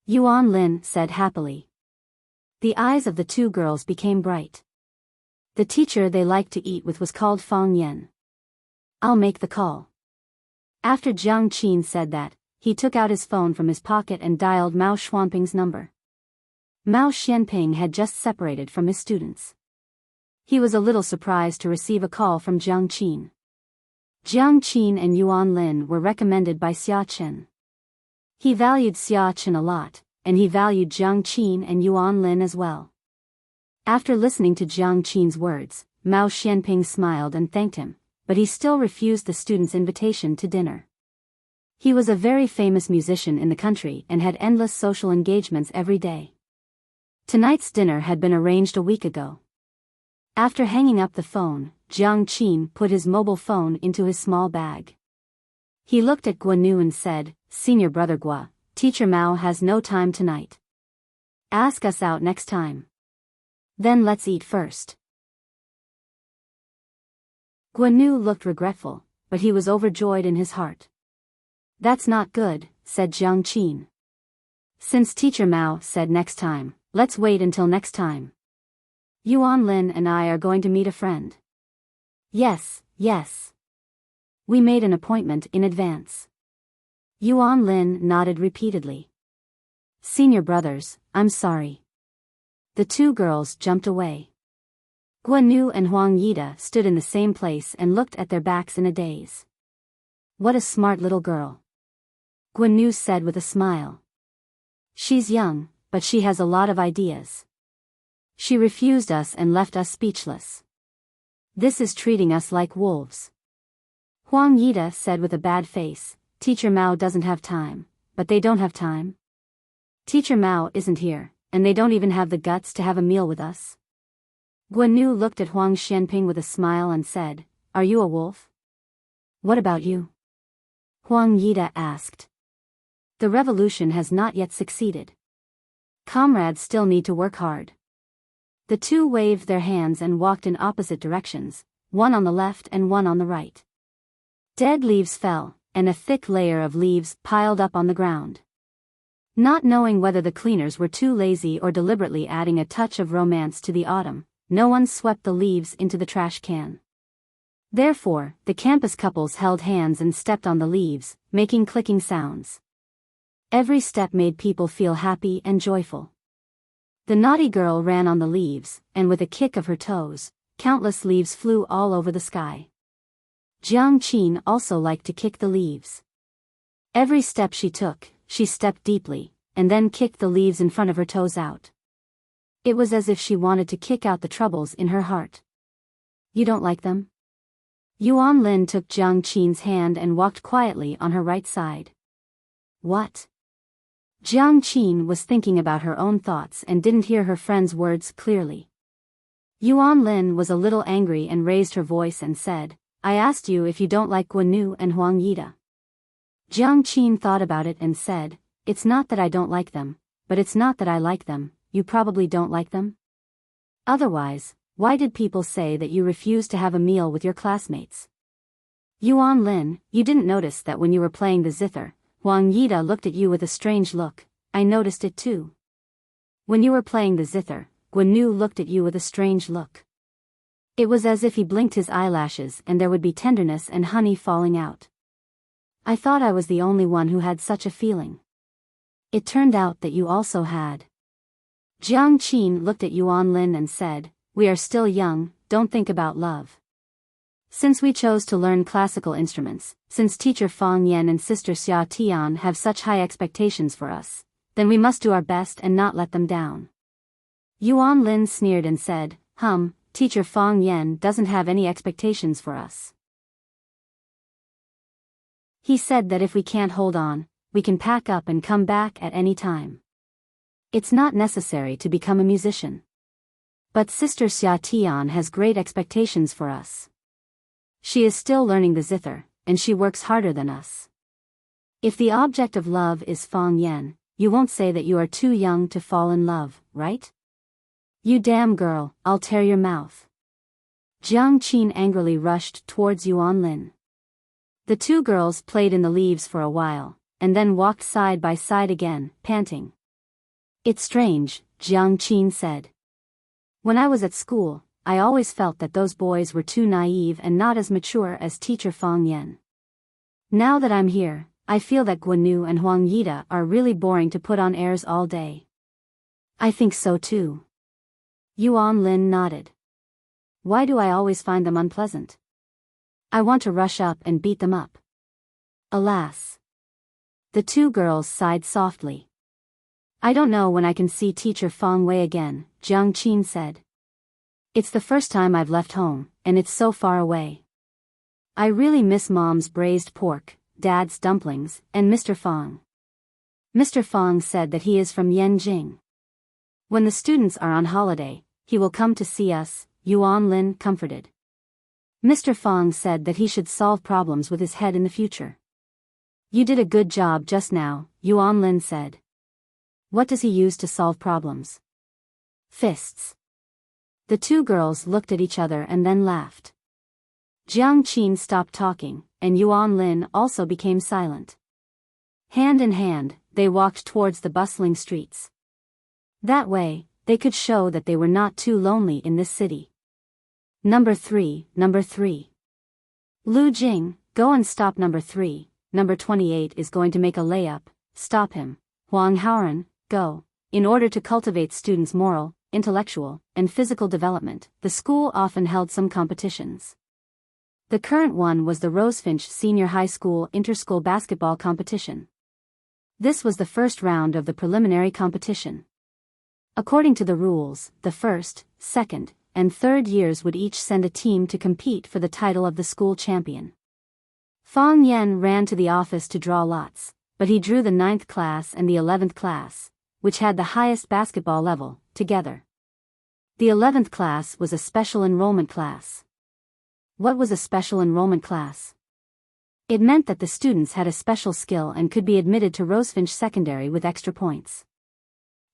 Yuan Lin said happily. The eyes of the 2 girls became bright. The teacher they liked to eat with was called Fang Yan. I'll make the call. After Jiang Qin said that, he took out his phone from his pocket and dialed Mao Xianping's number. Mao Xianping had just separated from his students. He was a little surprised to receive a call from Jiang Qin. Jiang Qin and Yuan Lin were recommended by Xia Chen. He valued Xia Chen a lot, and he valued Jiang Qin and Yuan Lin as well. After listening to Jiang Qin's words, Mao Xianping smiled and thanked him, but he still refused the students' invitation to dinner. He was a very famous musician in the country and had endless social engagements every day. Tonight's dinner had been arranged a week ago. After hanging up the phone, Jiang Qin put his mobile phone into his small bag. He looked at Guanyu and said, Senior brother Guo, teacher Mao has no time tonight. Ask us out next time. Then let's eat first. Guan looked regretful, but he was overjoyed in his heart. That's not good, said Jiang Qin. Since Teacher Mao said next time, let's wait until next time. Yuan Lin and I are going to meet a friend. Yes, yes. We made an appointment in advance. Yuan Lin nodded repeatedly. Senior brothers, I'm sorry. The two girls jumped away. Guan and Huang Yida stood in the same place and looked at their backs in a daze. What a smart little girl. Guan said with a smile. She's young, but she has a lot of ideas. She refused us and left us speechless. This is treating us like wolves. Huang Yida said with a bad face, Teacher Mao doesn't have time, but they don't have time. Teacher Mao isn't here, and they don't even have the guts to have a meal with us. Guan looked at Huang Xianping with a smile and said, Are you a wolf? What about you? Huang Yida asked. The revolution has not yet succeeded. Comrades still need to work hard. The two waved their hands and walked in opposite directions, one on the left and one on the right. Dead leaves fell, and a thick layer of leaves piled up on the ground. Not knowing whether the cleaners were too lazy or deliberately adding a touch of romance to the autumn, no one swept the leaves into the trash can. Therefore, the campus couples held hands and stepped on the leaves, making clicking sounds. Every step made people feel happy and joyful. The naughty girl ran on the leaves, and with a kick of her toes, countless leaves flew all over the sky. Jiang Qin also liked to kick the leaves. Every step she took, she stepped deeply, and then kicked the leaves in front of her toes out. It was as if she wanted to kick out the troubles in her heart. You don't like them? Yuan Lin took Jiang Qin's hand and walked quietly on her right side. What? Jiang Qin was thinking about her own thoughts and didn't hear her friend's words clearly. Yuan Lin was a little angry and raised her voice and said, I asked you if you don't like Guan and Huang Yida. Jiang Qin thought about it and said, It's not that I don't like them, but it's not that I like them. You probably don't like them? Otherwise, why did people say that you refused to have a meal with your classmates? Yuan Lin, you didn't notice that when you were playing the zither, Huang Yida looked at you with a strange look. I noticed it too. When you were playing the zither, Guan looked at you with a strange look. It was as if he blinked his eyelashes and there would be tenderness and honey falling out. I thought I was the only one who had such a feeling. It turned out that you also had. Jiang Qin looked at Yuan Lin and said, We are still young, don't think about love. Since we chose to learn classical instruments, since teacher Fang Yan and sister Xia Tian have such high expectations for us, then we must do our best and not let them down. Yuan Lin sneered and said, Teacher Fang Yan doesn't have any expectations for us. He said that if we can't hold on, we can pack up and come back at any time. It's not necessary to become a musician. But Sister Xia Tian has great expectations for us. She is still learning the zither, and she works harder than us. If the object of love is Fang Yan, you won't say that you are too young to fall in love, right? You damn girl, I'll tear your mouth. Jiang Qin angrily rushed towards Yuan Lin. The two girls played in the leaves for a while, and then walked side by side again, panting. It's strange, Jiang Qin said. When I was at school, I always felt that those boys were too naive and not as mature as teacher Fang Yan. Now that I'm here, I feel that Guan and Huang Yida are really boring to put on airs all day. I think so too. Yuan Lin nodded. Why do I always find them unpleasant? I want to rush up and beat them up. Alas. The two girls sighed softly. I don't know when I can see teacher Fang Wei again, Jiang Qin said. It's the first time I've left home, and it's so far away. I really miss Mom's braised pork, Dad's dumplings, and Mr. Fang. Mr. Fang said that he is from Yanjing. When the students are on holiday, he will come to see us, Yuan Lin comforted. Mr. Fang said that he should solve problems with his head in the future. You did a good job just now, Yuan Lin said. What does he use to solve problems? Fists. The two girls looked at each other and then laughed. Jiang Qin stopped talking, and Yuan Lin also became silent. Hand in hand, they walked towards the bustling streets. That way, they could show that they were not too lonely in this city. Number 3. Lu Jing, go and stop number 3. Number 28 is going to make a layup, stop him. Huang Haoran, go. In order to cultivate students' moral, intellectual, and physical development, the school often held some competitions. The current one was the Rosefinch Senior High School Inter-School Basketball Competition. This was the first round of the preliminary competition. According to the rules, the first, second, and third years would each send a team to compete for the title of the school champion. Fang Yan ran to the office to draw lots, but he drew the 9th class and the 11th class, which had the highest basketball level, together. The 11th class was a special enrollment class. What was a special enrollment class? It meant that the students had a special skill and could be admitted to Rosefinch Secondary with extra points.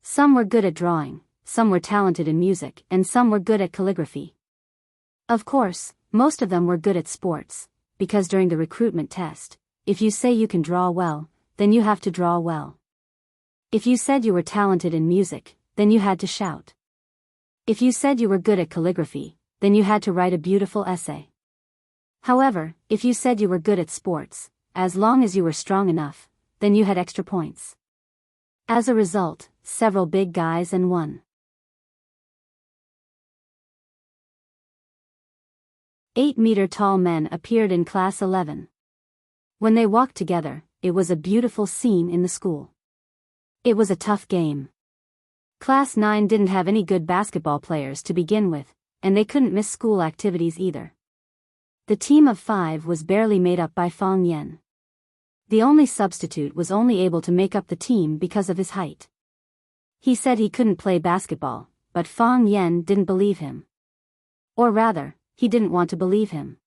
Some were good at drawing, some were talented in music, and some were good at calligraphy. Of course, most of them were good at sports, because during the recruitment test, if you say you can draw well, then you have to draw well. If you said you were talented in music, then you had to shout. If you said you were good at calligraphy, then you had to write a beautiful essay. However, if you said you were good at sports, as long as you were strong enough, then you had extra points. As a result, several big guys and 1.8-meter-tall men appeared in Class 11. When they walked together, it was a beautiful scene in the school. It was a tough game. Class 9 didn't have any good basketball players to begin with, and they couldn't miss school activities either. The team of 5 was barely made up by Fang Yan. The only substitute was only able to make up the team because of his height. He said he couldn't play basketball, but Fang Yan didn't believe him. Or rather, he didn't want to believe him.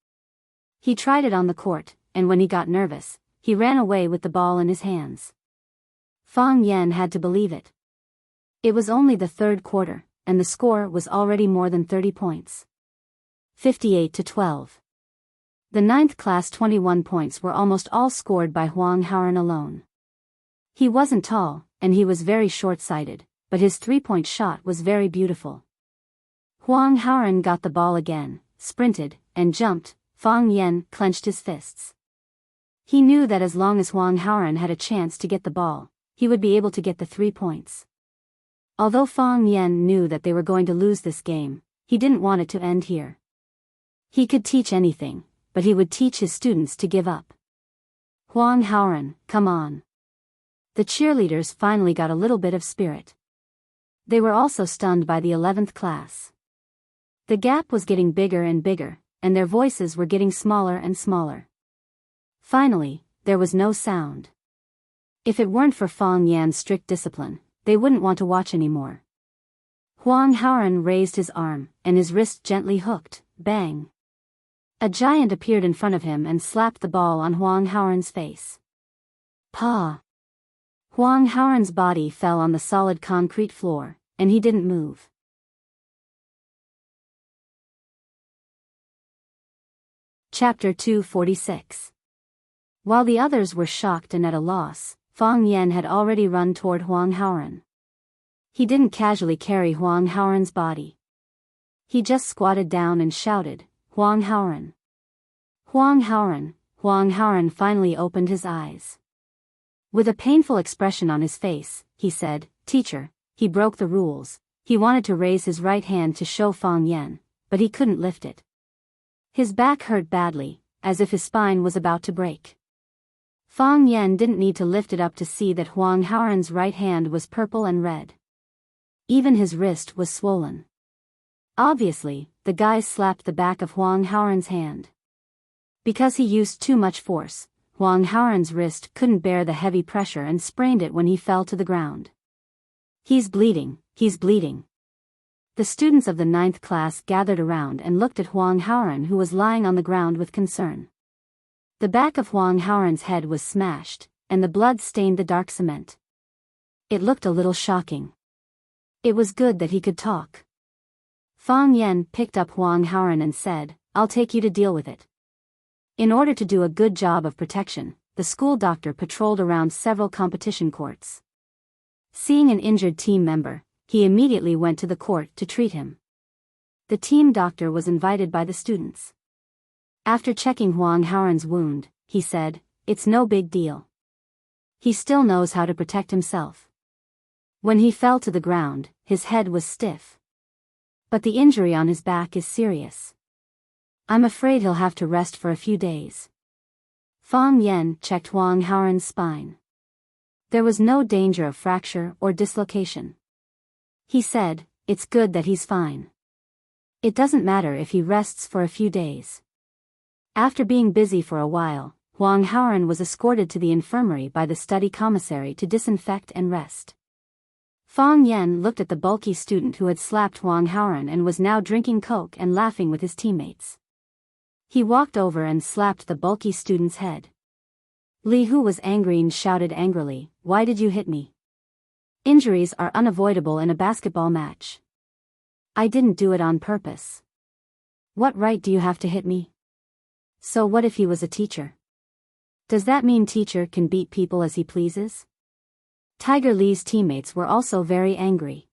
He tried it on the court, and when he got nervous, he ran away with the ball in his hands. Fang Yan had to believe it. It was only the third quarter, and the score was already more than 30 points. 58-12. The 9th class 21 points were almost all scored by Huang Haoran alone. He wasn't tall, and he was very short-sighted, but his three-point shot was very beautiful. Huang Haoran got the ball again, sprinted, and jumped. Fang Yan clenched his fists. He knew that as long as Huang Haoran had a chance to get the ball, he would be able to get the 3 points. Although Fang Yan knew that they were going to lose this game, he didn't want it to end here. He could teach anything, but he would teach his students to give up. Huang Haoran, come on. The cheerleaders finally got a little bit of spirit. They were also stunned by the 11th class. The gap was getting bigger and bigger, and their voices were getting smaller and smaller. Finally, there was no sound. If it weren't for Fang Yan's strict discipline, they wouldn't want to watch anymore. Huang Haoran raised his arm, and his wrist gently hooked. Bang! A giant appeared in front of him and slapped the ball on Huang Haoran's face. Pa! Huang Haoran's body fell on the solid concrete floor, and he didn't move. Chapter 246. While the others were shocked and at a loss, Fang Yan had already run toward Huang Haoran. He didn't casually carry Huang Haoran's body. He just squatted down and shouted, Huang Haoran. Huang Haoran. Huang Haoran finally opened his eyes. With a painful expression on his face, he said, Teacher, he broke the rules. He wanted to raise his right hand to show Fang Yan, but he couldn't lift it. His back hurt badly, as if his spine was about to break. Fang Yan didn't need to lift it up to see that Huang Haoran's right hand was purple and red. Even his wrist was swollen. Obviously, the guy slapped the back of Huang Haoran's hand. Because he used too much force, Huang Haoran's wrist couldn't bear the heavy pressure and sprained it when he fell to the ground. He's bleeding, he's bleeding. The students of the 9th class gathered around and looked at Huang Haoran, who was lying on the ground with concern. The back of Huang Haoran's head was smashed, and the blood stained the dark cement. It looked a little shocking. It was good that he could talk. Fang Yan picked up Huang Haoran and said, "I'll take you to deal with it." In order to do a good job of protection, the school doctor patrolled around several competition courts. Seeing an injured team member, he immediately went to the court to treat him. The team doctor was invited by the students. After checking Huang Haoran's wound, he said, "It's no big deal. He still knows how to protect himself. When he fell to the ground, his head was stiff. But the injury on his back is serious. I'm afraid he'll have to rest for a few days." Fang Yan checked Huang Haoran's spine. There was no danger of fracture or dislocation. He said, "It's good that he's fine. It doesn't matter if he rests for a few days." After being busy for a while, Huang Haoran was escorted to the infirmary by the study commissary to disinfect and rest. Fang Yan looked at the bulky student who had slapped Huang Haoran and was now drinking Coke and laughing with his teammates. He walked over and slapped the bulky student's head. Li Hu was angry and shouted angrily, "Why did you hit me? Injuries are unavoidable in a basketball match. I didn't do it on purpose. What right do you have to hit me? So what if he was a teacher? Does that mean teacher can beat people as he pleases?" Tiger Li's teammates were also very angry.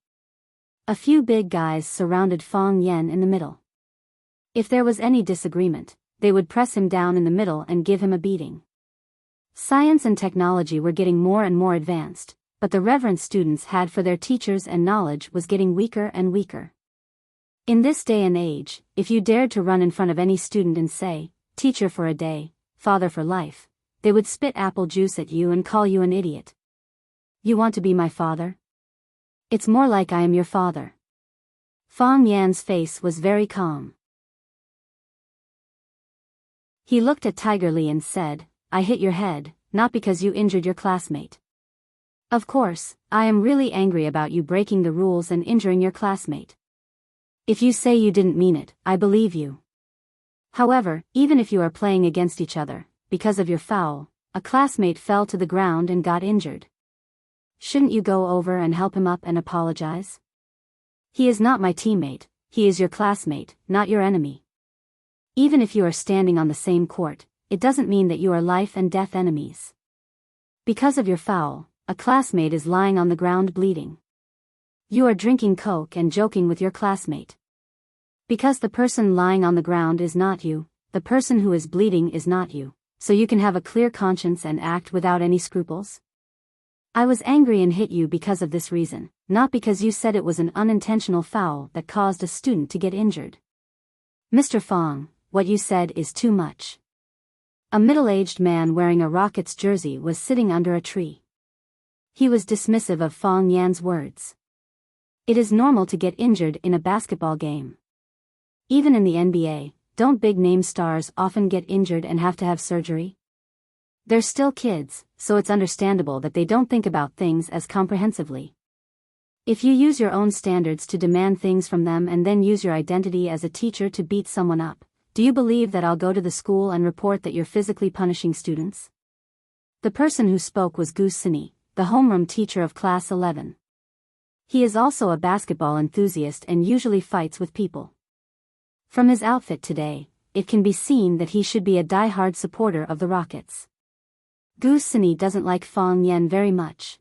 A few big guys surrounded Fang Yan in the middle. If there was any disagreement, they would press him down in the middle and give him a beating. Science and technology were getting more and more advanced, but the reverence students had for their teachers and knowledge was getting weaker and weaker. In this day and age, if you dared to run in front of any student and say, "Teacher for a day, father for life," they would spit apple juice at you and call you an idiot. "You want to be my father? It's more like I am your father." Fang Yan's face was very calm. He looked at Tiger Li and said, "I hit your head, not because you injured your classmate. Of course, I am really angry about you breaking the rules and injuring your classmate. If you say you didn't mean it, I believe you. However, even if you are playing against each other, because of your foul, a classmate fell to the ground and got injured. Shouldn't you go over and help him up and apologize? He is not my teammate, he is your classmate, not your enemy. Even if you are standing on the same court, it doesn't mean that you are life and death enemies. Because of your foul, a classmate is lying on the ground bleeding. You are drinking Coke and joking with your classmate. Because the person lying on the ground is not you, the person who is bleeding is not you, so you can have a clear conscience and act without any scruples. I was angry and hit you because of this reason, not because you said it was an unintentional foul that caused a student to get injured. Mr. Fang, what you said is too much." A middle-aged man wearing a Rockets jersey was sitting under a tree. He was dismissive of Fang Yan's words. It is normal to get injured in a basketball game. Even in the NBA, don't big-name stars often get injured and have to have surgery? They're still kids, so it's understandable that they don't think about things as comprehensively. If you use your own standards to demand things from them and then use your identity as a teacher to beat someone up, do you believe that I'll go to the school and report that you're physically punishing students? The person who spoke was Gu Sini, the homeroom teacher of Class 11. He is also a basketball enthusiast and usually fights with people. From his outfit today, it can be seen that he should be a die-hard supporter of the Rockets. Gu Sini doesn't like Fang Yan very much.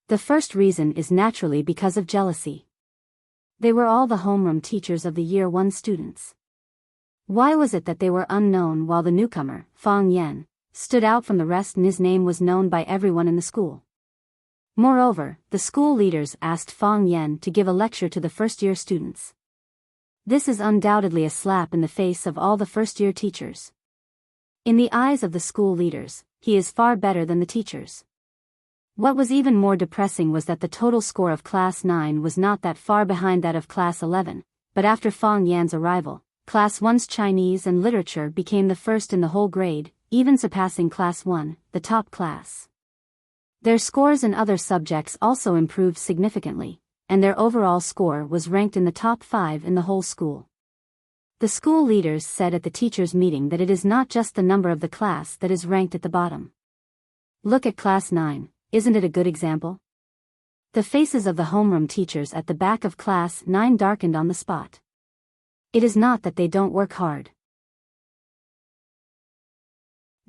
The first reason is naturally because of jealousy. They were all the homeroom teachers of the Year 1 students. Why was it that they were unknown while the newcomer, Fang Yan, stood out from the rest and his name was known by everyone in the school? Moreover, the school leaders asked Fang Yan to give a lecture to the first-year students. This is undoubtedly a slap in the face of all the first-year teachers. In the eyes of the school leaders, he is far better than the teachers. What was even more depressing was that the total score of Class 9 was not that far behind that of Class 11, but after Fang Yan's arrival, Class 1's Chinese and literature became the first in the whole grade, even surpassing Class 1, the top class. Their scores in other subjects also improved significantly, and their overall score was ranked in the top 5 in the whole school. The school leaders said at the teachers' meeting that it is not just the number of the class that is ranked at the bottom. Look at Class 9, isn't it a good example? The faces of the homeroom teachers at the back of class 9 darkened on the spot. It is not that they don't work hard.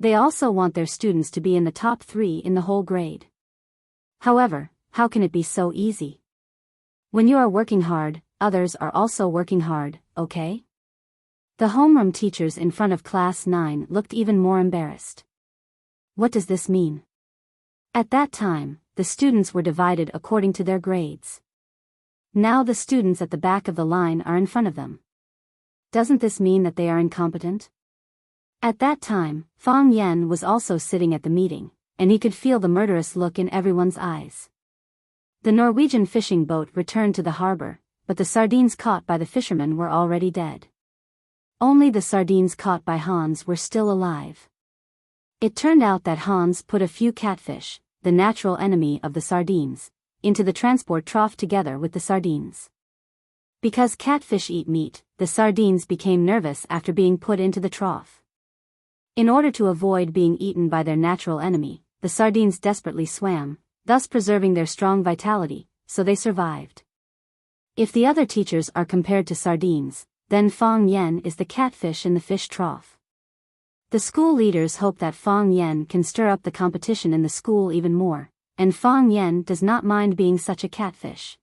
They also want their students to be in the top 3 in the whole grade. However, how can it be so easy? When you are working hard, others are also working hard, okay? The homeroom teachers in front of class 9 looked even more embarrassed. What does this mean? At that time, the students were divided according to their grades. Now the students at the back of the line are in front of them. Doesn't this mean that they are incompetent? At that time, Fong Yen was also sitting at the meeting, and he could feel the murderous look in everyone's eyes. The Norwegian fishing boat returned to the harbor, but the sardines caught by the fishermen were already dead. Only the sardines caught by Hans were still alive. It turned out that Hans put a few catfish, the natural enemy of the sardines, into the transport trough together with the sardines. Because catfish eat meat, the sardines became nervous after being put into the trough. In order to avoid being eaten by their natural enemy, the sardines desperately swam, thus preserving their strong vitality, so they survived. If the other teachers are compared to sardines, then Fong Yen is the catfish in the fish trough. The school leaders hope that Fong Yen can stir up the competition in the school even more, and Fong Yen does not mind being such a catfish.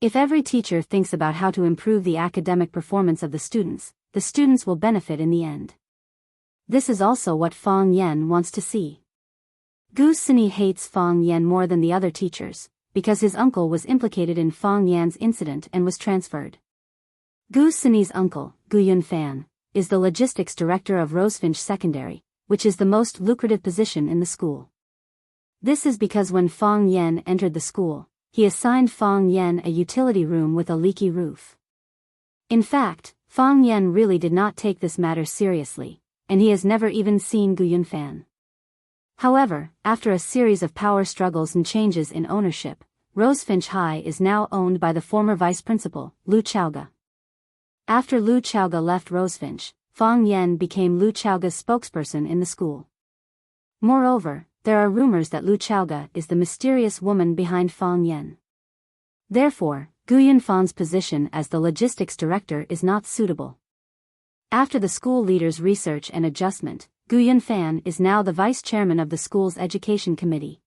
If every teacher thinks about how to improve the academic performance of the students will benefit in the end. This is also what Fong Yen wants to see. Gu Sini hates Fong Yen more than the other teachers, because his uncle was implicated in Fong Yan's incident and was transferred. Gu Sini's uncle, Gu Yunfan, is the logistics director of Rosefinch Secondary, which is the most lucrative position in the school. This is because when Fong Yen entered the school, he assigned Fong Yen a utility room with a leaky roof. In fact, Fong Yen really did not take this matter seriously, and he has never even seen Gu Yunfan. However, after a series of power struggles and changes in ownership, Rosefinch High is now owned by the former vice principal, Lu Chaoga. After Lu Chaoga left Rosefinch, Fong Yen became Lu Chaoga's spokesperson in the school. Moreover, there are rumors that Lu Chaoga is the mysterious woman behind Fong Yen. Therefore, Gu Yunfan's position as the logistics director is not suitable. After the school leaders' research and adjustment, Gu Yunfan is now the vice chairman of the school's education committee.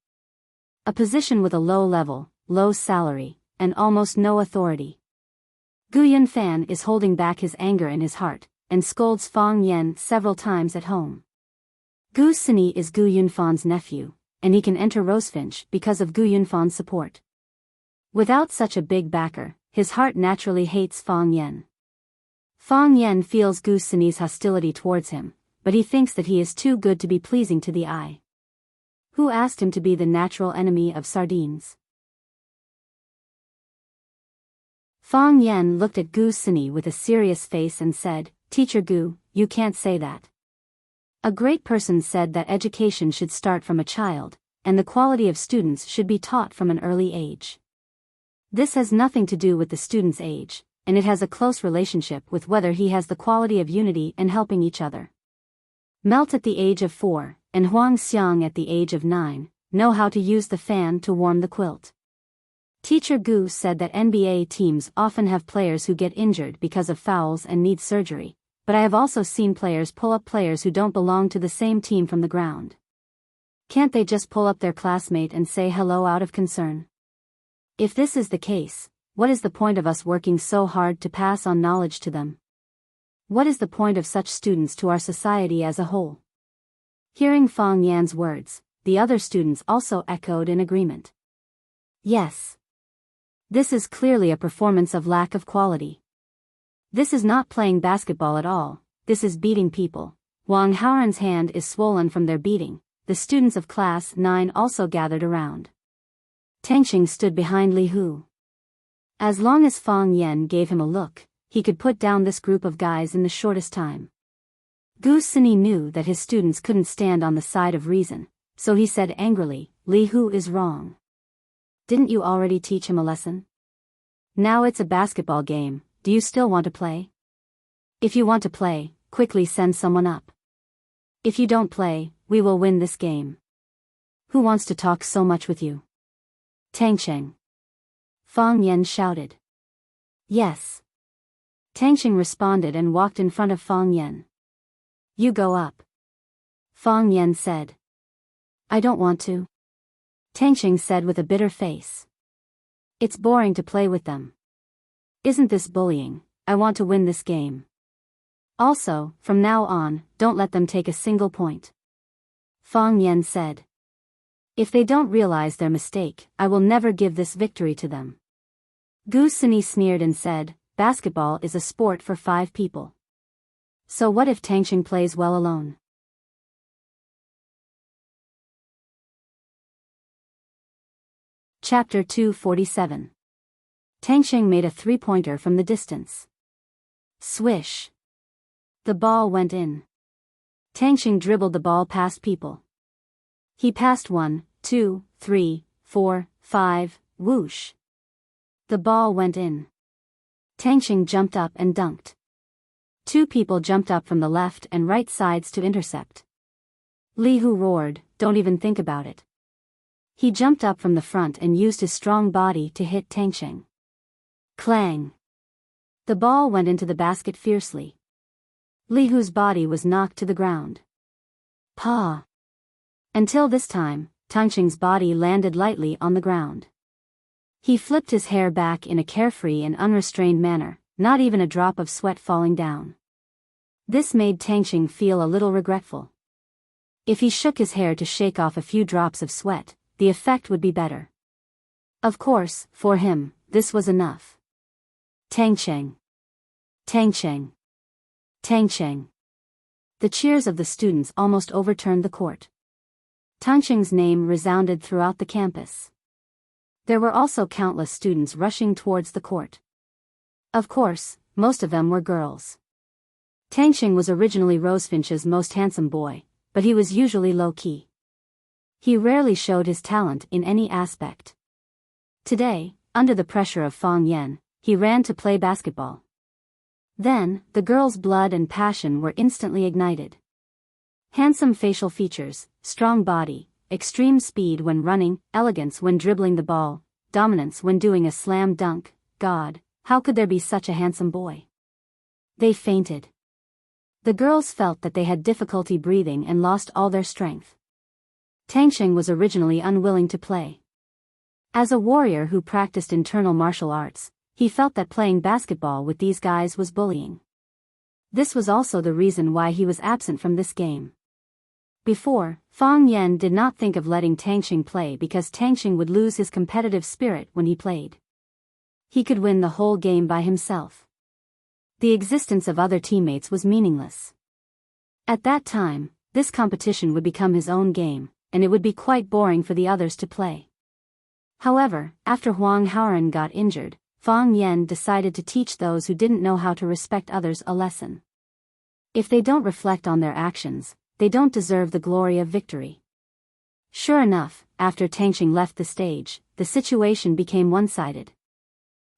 A position with a low level, low salary, and almost no authority. Gu Yunfan is holding back his anger in his heart, and scolds Fong Yen several times at home. Gu Sini is Gu Yunfan's nephew, and he can enter Rosefinch because of Gu Yunfan's support. Without such a big backer, his heart naturally hates Fong Yen. Fong Yen feels Gu Sini's hostility towards him, but he thinks that he is too good to be pleasing to the eye. Who asked him to be the natural enemy of sardines? Fong Yen looked at Gu Sini with a serious face and said, "Teacher Gu, you can't say that. A great person said that education should start from a child, and the quality of students should be taught from an early age. This has nothing to do with the student's age, and it has a close relationship with whether he has the quality of unity and helping each other. Melt at the age of 4, and Huang Xiang at the age of 9, know how to use the fan to warm the quilt." Teacher Gu said that NBA teams often have players who get injured because of fouls and need surgery, but I have also seen players pull up players who don't belong to the same team from the ground. Can't they just pull up their classmate and say hello out of concern? If this is the case, what is the point of us working so hard to pass on knowledge to them? What is the point of such students to our society as a whole? Hearing Fong Yan's words, the other students also echoed in agreement. Yes. This is clearly a performance of lack of quality. This is not playing basketball at all, this is beating people. Wang Haoran's hand is swollen from their beating. The students of class 9 also gathered around. Tangxing stood behind Li Hu. As long as Fong Yen gave him a look, he could put down this group of guys in the shortest time. Gu Sini knew that his students couldn't stand on the side of reason, so he said angrily, "Li Hu is wrong. Didn't you already teach him a lesson? Now it's a basketball game, do you still want to play? If you want to play, quickly send someone up. If you don't play, we will win this game. Who wants to talk so much with you?" Tangcheng. Fang Yan shouted. Yes. Tangxing responded and walked in front of Fang Yan. You go up. Fang Yan said. I don't want to. Tangxing said with a bitter face. It's boring to play with them. Isn't this bullying? I want to win this game. Also, from now on, don't let them take a single point. Fang Yan said. If they don't realize their mistake, I will never give this victory to them. Gu Sini sneered and said, basketball is a sport for 5 people. So what if Tangxing plays well alone? Chapter 247. Tangxing made a 3-pointer from the distance. Swish. The ball went in. Tangxing dribbled the ball past people. He passed 1, 2, 3, 4, 5, whoosh. The ball went in. Tangxing jumped up and dunked. 2 people jumped up from the left and right sides to intercept. Li Hu roared, don't even think about it. He jumped up from the front and used his strong body to hit Tangxing. Clang! The ball went into the basket fiercely. Li Hu's body was knocked to the ground. Pa! Until this time, Tangxing's body landed lightly on the ground. He flipped his hair back in a carefree and unrestrained manner, not even a drop of sweat falling down. This made Tangxing feel a little regretful. If he shook his hair to shake off a few drops of sweat, the effect would be better. Of course, for him, this was enough. Tangxing! Tangxing! Tangxing! The cheers of the students almost overturned the court. Tangxing's name resounded throughout the campus. There were also countless students rushing towards the court. Of course, most of them were girls. Tangxing was originally Rosefinch's most handsome boy, but he was usually low-key. He rarely showed his talent in any aspect. Today, under the pressure of Fang Yan, he ran to play basketball. Then, the girl's blood and passion were instantly ignited. Handsome facial features, strong body, extreme speed when running, elegance when dribbling the ball, dominance when doing a slam dunk. God, how could there be such a handsome boy? They fainted. The girls felt that they had difficulty breathing and lost all their strength. Tangxing was originally unwilling to play. As a warrior who practiced internal martial arts, he felt that playing basketball with these guys was bullying. This was also the reason why he was absent from this game. Before, Fang Yan did not think of letting Tangxing play because Tangxing would lose his competitive spirit when he played. He could win the whole game by himself. The existence of other teammates was meaningless. At that time, this competition would become his own game, and it would be quite boring for the others to play. However, after Huang Haoren got injured, Fang Yan decided to teach those who didn't know how to respect others a lesson. If they don't reflect on their actions, they don't deserve the glory of victory. Sure enough, after Tangxing left the stage, the situation became one-sided.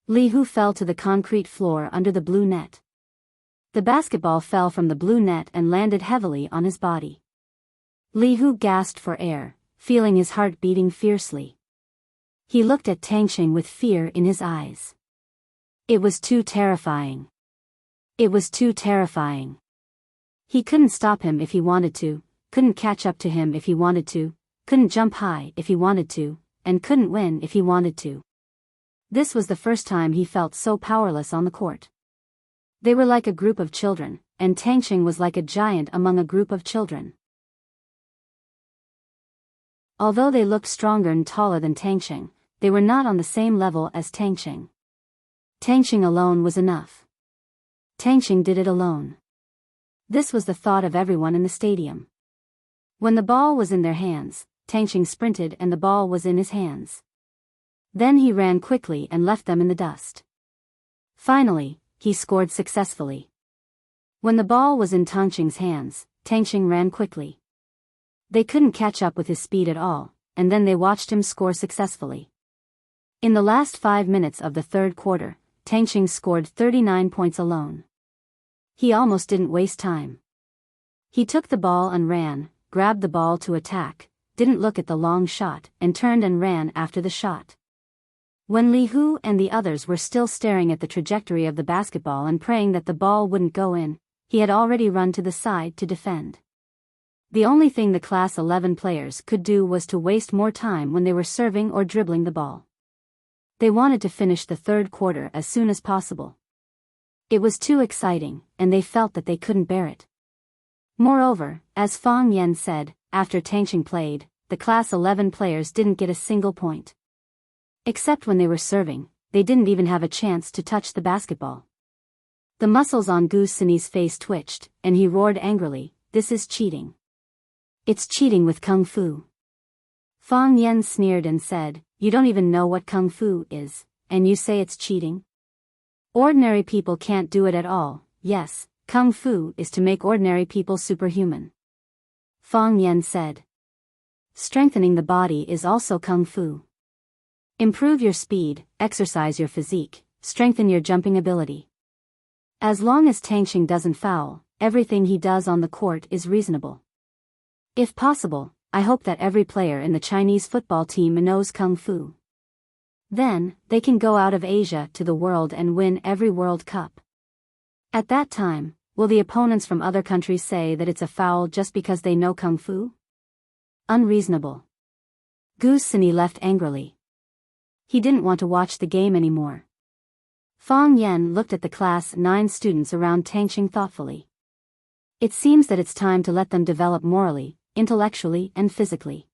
Li Hu fell to the concrete floor under the blue net. The basketball fell from the blue net and landed heavily on his body. Li Hu gasped for air, feeling his heart beating fiercely. He looked at Tangxing with fear in his eyes. It was too terrifying. It was too terrifying. He couldn't stop him if he wanted to, couldn't catch up to him if he wanted to, couldn't jump high if he wanted to, and couldn't win if he wanted to. This was the first time he felt so powerless on the court. They were like a group of children, and Tangxing was like a giant among a group of children. Although they looked stronger and taller than Tangxing, they were not on the same level as Tangxing. Tangxing alone was enough. Tangxing did it alone. This was the thought of everyone in the stadium. When the ball was in their hands, Tangxing sprinted and the ball was in his hands. Then he ran quickly and left them in the dust. Finally, he scored successfully. When the ball was in Tangxing's hands, Tangxing ran quickly. They couldn't catch up with his speed at all, and then they watched him score successfully. In the last 5 minutes of the third quarter, Tangxing scored 39 points alone. He almost didn't waste time. He took the ball and ran, grabbed the ball to attack, didn't look at the long shot, and turned and ran after the shot. When Li Hu and the others were still staring at the trajectory of the basketball and praying that the ball wouldn't go in, he had already run to the side to defend. The only thing the Class 11 players could do was to waste more time when they were serving or dribbling the ball. They wanted to finish the third quarter as soon as possible. It was too exciting, and they felt that they couldn't bear it. Moreover, as Fang Yan said, after Tangqing played, the Class 11 players didn't get a single point. Except when they were serving, they didn't even have a chance to touch the basketball. The muscles on Gu Sini's face twitched, and he roared angrily, "This is cheating. It's cheating with Kung Fu." Fang Yan sneered and said, "You don't even know what Kung Fu is, and you say it's cheating? Ordinary people can't do it at all. Yes, Kung Fu is to make ordinary people superhuman." Fang Yan said. Strengthening the body is also Kung Fu. Improve your speed, exercise your physique, strengthen your jumping ability. As long as Tangqing doesn't foul, everything he does on the court is reasonable. If possible, I hope that every player in the Chinese football team knows Kung Fu. Then, they can go out of Asia to the world and win every World Cup. At that time, will the opponents from other countries say that it's a foul just because they know Kung Fu? Unreasonable. Gu Sini left angrily. He didn't want to watch the game anymore. Fang Yan looked at the Class 9 students around Tangqing thoughtfully. It seems that it's time to let them develop morally, intellectually and physically.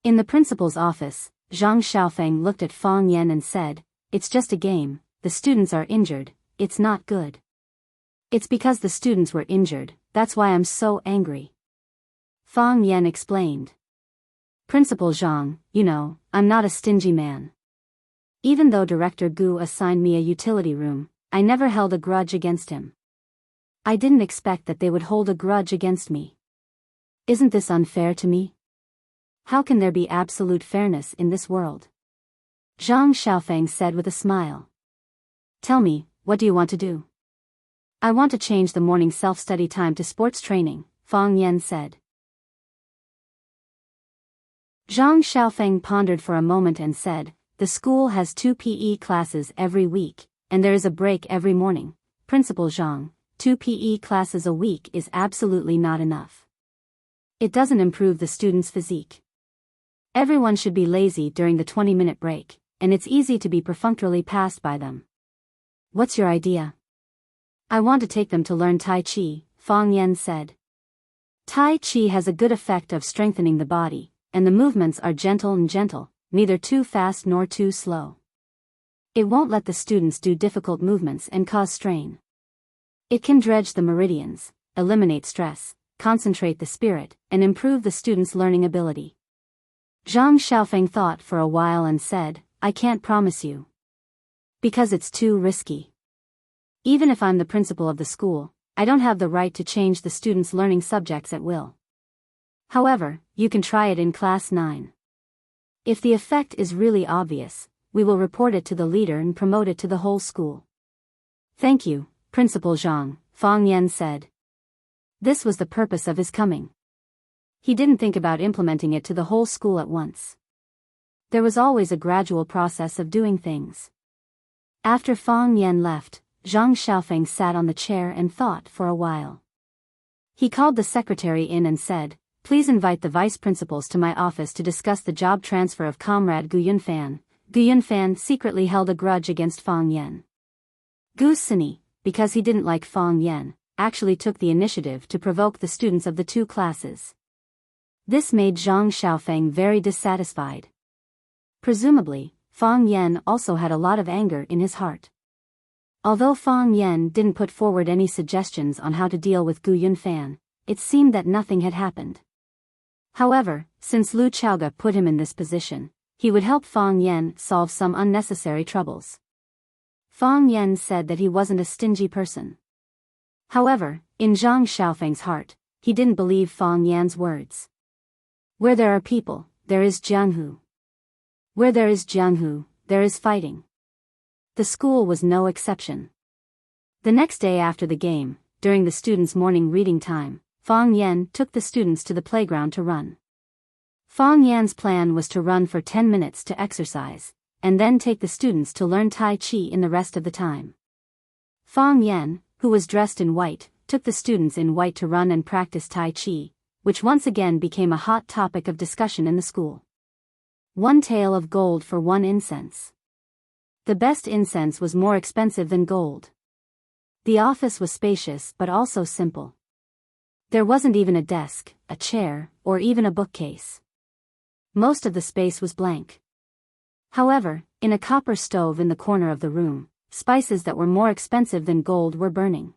In the principal's office, Zhang Xiaofeng looked at Fang Yan and said, "It's just a game, the students are injured, it's not good." "It's because the students were injured, that's why I'm so angry." Fang Yan explained. "Principal Zhang, you know, I'm not a stingy man. Even though Director Gu assigned me a utility room, I never held a grudge against him. I didn't expect that they would hold a grudge against me. Isn't this unfair to me? How can there be absolute fairness in this world?" Zhang Xiaofeng said with a smile. "Tell me, what do you want to do?" "I want to change the morning self-study time to sports training," Fang Yan said. Zhang Xiaofeng pondered for a moment and said, "The school has 2 PE classes every week, and there is a break every morning. Principal Zhang, 2 PE classes a week is absolutely not enough. It doesn't improve the student's physique. Everyone should be lazy during the 20-minute break, and it's easy to be perfunctorily passed by them." "What's your idea?" "I want to take them to learn Tai Chi," Fang Yan said. "Tai Chi has a good effect of strengthening the body, and the movements are gentle and gentle, neither too fast nor too slow. It won't let the students do difficult movements and cause strain. It can dredge the meridians, eliminate stress, concentrate the spirit, and improve the students' learning ability." Zhang Xiaofeng thought for a while and said, "I can't promise you. Because it's too risky. Even if I'm the principal of the school, I don't have the right to change the students' learning subjects at will. However, you can try it in Class 9. If the effect is really obvious, we will report it to the leader and promote it to the whole school." "Thank you, Principal Zhang," Fang Yan said. This was the purpose of his coming. He didn't think about implementing it to the whole school at once. There was always a gradual process of doing things. After Fang Yan left, Zhang Xiaofeng sat on the chair and thought for a while. He called the secretary in and said, "Please invite the vice principals to my office to discuss the job transfer of Comrade Gu Yunfan." Gu Yunfan secretly held a grudge against Fang Yan. Gu Sini, because he didn't like Fang Yan, actually took the initiative to provoke the students of the 2 classes. This made Zhang Xiaofeng very dissatisfied. Presumably, Fang Yan also had a lot of anger in his heart. Although Fang Yan didn't put forward any suggestions on how to deal with Gu Yunfan, it seemed that nothing had happened. However, since Lu Chaoga put him in this position, he would help Fang Yan solve some unnecessary troubles. Fang Yan said that he wasn't a stingy person. However, in Zhang Xiaofeng's heart, he didn't believe Fang Yan's words. Where there are people, there is jianghu. Where there is jianghu, there is fighting. The school was no exception. The next day after the game, during the students' morning reading time, Fang Yan took the students to the playground to run. Fang Yan's plan was to run for 10 minutes to exercise, and then take the students to learn Tai Chi in the rest of the time. Fang Yan, who was dressed in white, took the students in white to run and practice Tai Chi, which once again became a hot topic of discussion in the school. One tael of gold for one incense. The best incense was more expensive than gold. The office was spacious but also simple. There wasn't even a desk, a chair, or even a bookcase. Most of the space was blank. However, in a copper stove in the corner of the room, spices that were more expensive than gold were burning.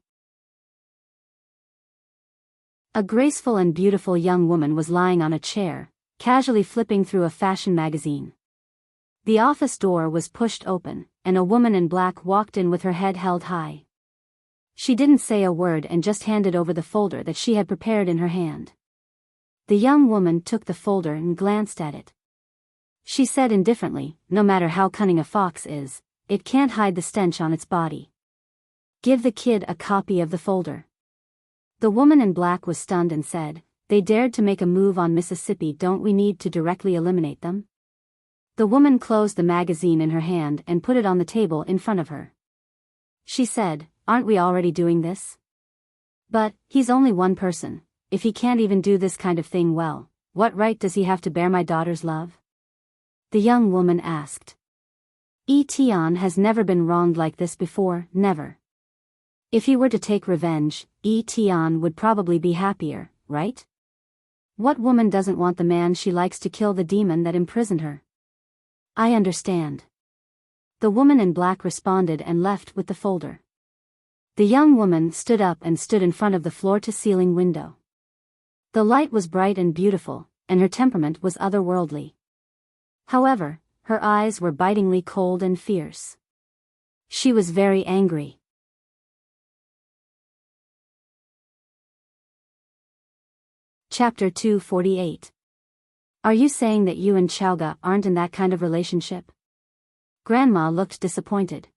A graceful and beautiful young woman was lying on a chair, casually flipping through a fashion magazine. The office door was pushed open, and a woman in black walked in with her head held high. She didn't say a word and just handed over the folder that she had prepared in her hand. The young woman took the folder and glanced at it. She said indifferently, "No matter how cunning a fox is, it can't hide the stench on its body. Give the kid a copy of the folder." The woman in black was stunned and said, "They dared to make a move on Mississippi. Don't we need to directly eliminate them?" The woman closed the magazine in her hand and put it on the table in front of her. She said, "Aren't we already doing this? But, he's only one person. If he can't even do this kind of thing well, what right does he have to bear my daughter's love?" The young woman asked. Tian has never been wronged like this before, never. If he were to take revenge, Tian would probably be happier, right? What woman doesn't want the man she likes to kill the demon that imprisoned her? I understand. The woman in black responded and left with the folder. The young woman stood up and stood in front of the floor-to-ceiling window. The light was bright and beautiful, and her temperament was otherworldly. However, her eyes were bitingly cold and fierce. She was very angry. Chapter 248. Are you saying that you and Chaoga aren't in that kind of relationship? Grandma looked disappointed.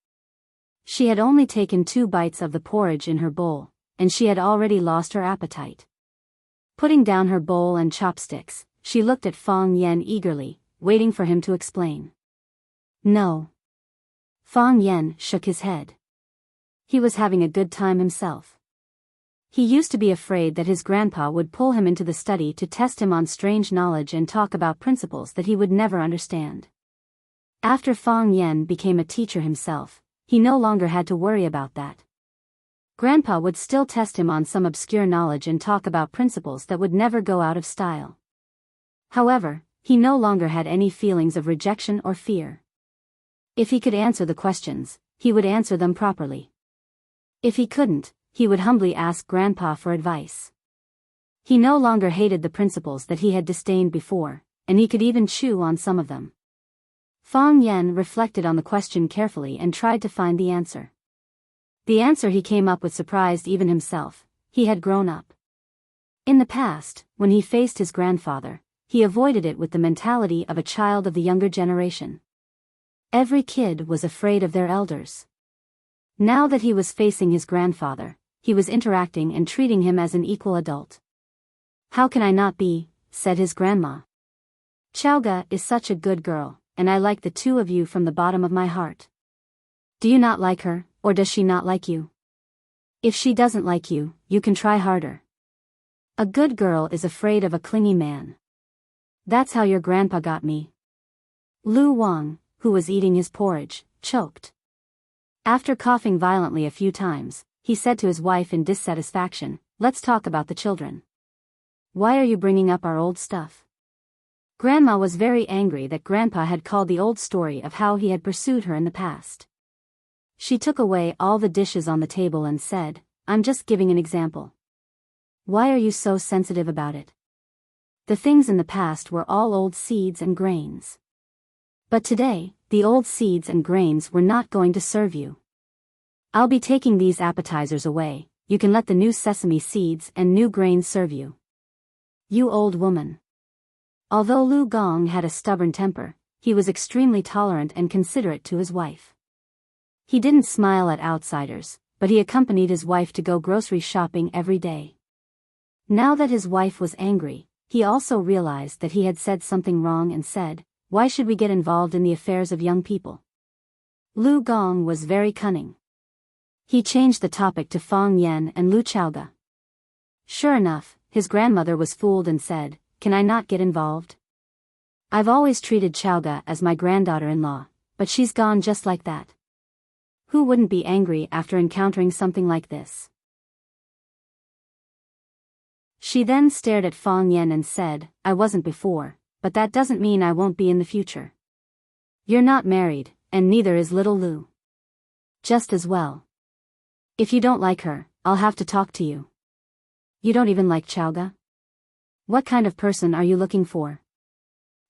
She had only taken 2 bites of the porridge in her bowl, and she had already lost her appetite. Putting down her bowl and chopsticks, she looked at Fang Yan eagerly, waiting for him to explain. No. Fang Yan shook his head. He was having a good time himself. He used to be afraid that his grandpa would pull him into the study to test him on strange knowledge and talk about principles that he would never understand. After Fang Yan became a teacher himself, he no longer had to worry about that. Grandpa would still test him on some obscure knowledge and talk about principles that would never go out of style. However, he no longer had any feelings of rejection or fear. If he could answer the questions, he would answer them properly. If he couldn't, he would humbly ask Grandpa for advice. He no longer hated the principles that he had disdained before, and he could even chew on some of them. Fang Yan reflected on the question carefully and tried to find the answer. The answer he came up with surprised even himself. He had grown up. In the past, when he faced his grandfather, he avoided it with the mentality of a child of the younger generation. Every kid was afraid of their elders. Now that he was facing his grandfather, he was interacting and treating him as an equal adult. "How can I not be?" said his grandma. "Chaoga is such a good girl, and I like the 2 of you from the bottom of my heart. Do you not like her, or does she not like you? If she doesn't like you, you can try harder. A good girl is afraid of a clingy man. That's how your grandpa got me." Lu Wang, who was eating his porridge, choked. After coughing violently a few times, he said to his wife in dissatisfaction, "Let's talk about the children. Why are you bringing up our old stuff?" Grandma was very angry that Grandpa had called the old story of how he had pursued her in the past. She took away all the dishes on the table and said, "I'm just giving an example. Why are you so sensitive about it? The things in the past were all old seeds and grains. But today, the old seeds and grains were not going to serve you. I'll be taking these appetizers away. You can let the new sesame seeds and new grains serve you." You old woman. Although Lu Gong had a stubborn temper, he was extremely tolerant and considerate to his wife. He didn't smile at outsiders, but he accompanied his wife to go grocery shopping every day. Now that his wife was angry, he also realized that he had said something wrong and said, Why should we get involved in the affairs of young people? Lu Gong was very cunning. He changed the topic to Fang Yan and Lu Chaoga. Sure enough, his grandmother was fooled and said, "Can I not get involved? I've always treated Chaoga as my granddaughter-in-law, but she's gone just like that." Who wouldn't be angry after encountering something like this? She then stared at Fang Yan and said, "I wasn't before, but that doesn't mean I won't be in the future. You're not married, and neither is little Lu. Just as well. If you don't like her, I'll have to talk to you. You don't even like Chaoga? What kind of person are you looking for?"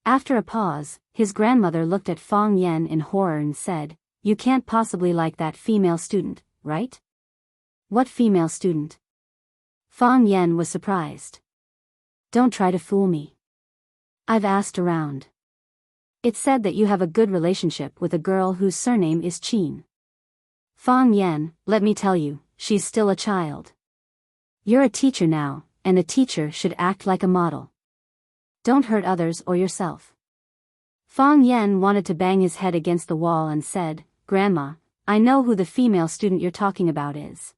After a pause, his grandmother looked at Fang Yan in horror and said, "You can't possibly like that female student, right?" "What female student?" Fang Yan was surprised. "Don't try to fool me. I've asked around. It said that you have a good relationship with a girl whose surname is Qin. Fang Yan, let me tell you, she's still a child. You're a teacher now, and a teacher should act like a model. Don't hurt others or yourself." Fang Yan wanted to bang his head against the wall and said, "Grandma, I know who the female student you're talking about is.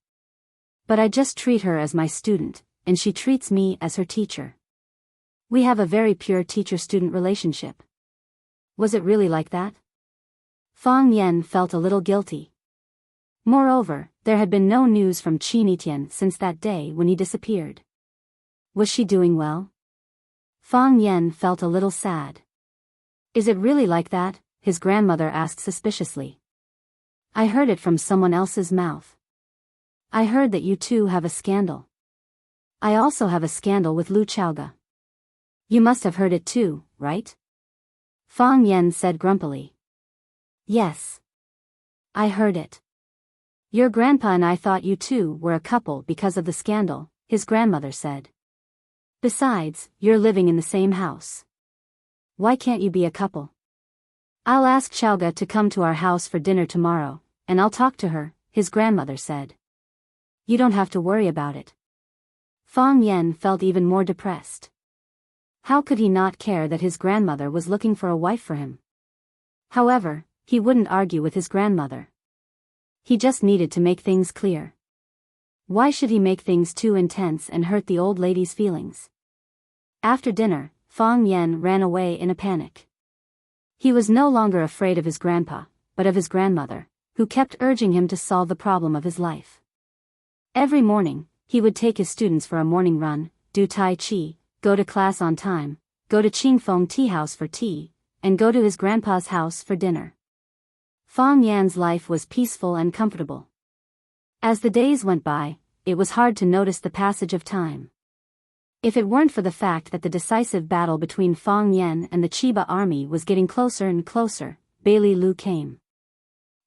But I just treat her as my student, and she treats me as her teacher. We have a very pure teacher-student relationship." Was it really like that? Fang Yan felt a little guilty. Moreover, there had been no news from Qin Etienne since that day when he disappeared. Was she doing well? Fang Yan felt a little sad. "Is it really like that?" his grandmother asked suspiciously. "I heard it from someone else's mouth. I heard that you two have a scandal. I also have a scandal with Lu Chaoga. You must have heard it too, right?" Fang Yan said grumpily. "Yes. I heard it. Your grandpa and I thought you two were a couple because of the scandal," his grandmother said. "Besides, you're living in the same house. Why can't you be a couple? I'll ask Chaoga to come to our house for dinner tomorrow, and I'll talk to her," his grandmother said. "You don't have to worry about it." Fang Yan felt even more depressed. How could he not care that his grandmother was looking for a wife for him? However, he wouldn't argue with his grandmother. He just needed to make things clear. Why should he make things too intense and hurt the old lady's feelings? After dinner, Fang Yan ran away in a panic. He was no longer afraid of his grandpa, but of his grandmother, who kept urging him to solve the problem of his life. Every morning, he would take his students for a morning run, do Tai Chi, go to class on time, go to Qingfeng Tea House for tea, and go to his grandpa's house for dinner. Fang Yan's life was peaceful and comfortable. As the days went by, it was hard to notice the passage of time. If it weren't for the fact that the decisive battle between Fang Yan and the Chiba army was getting closer and closer, Bailey Lu came.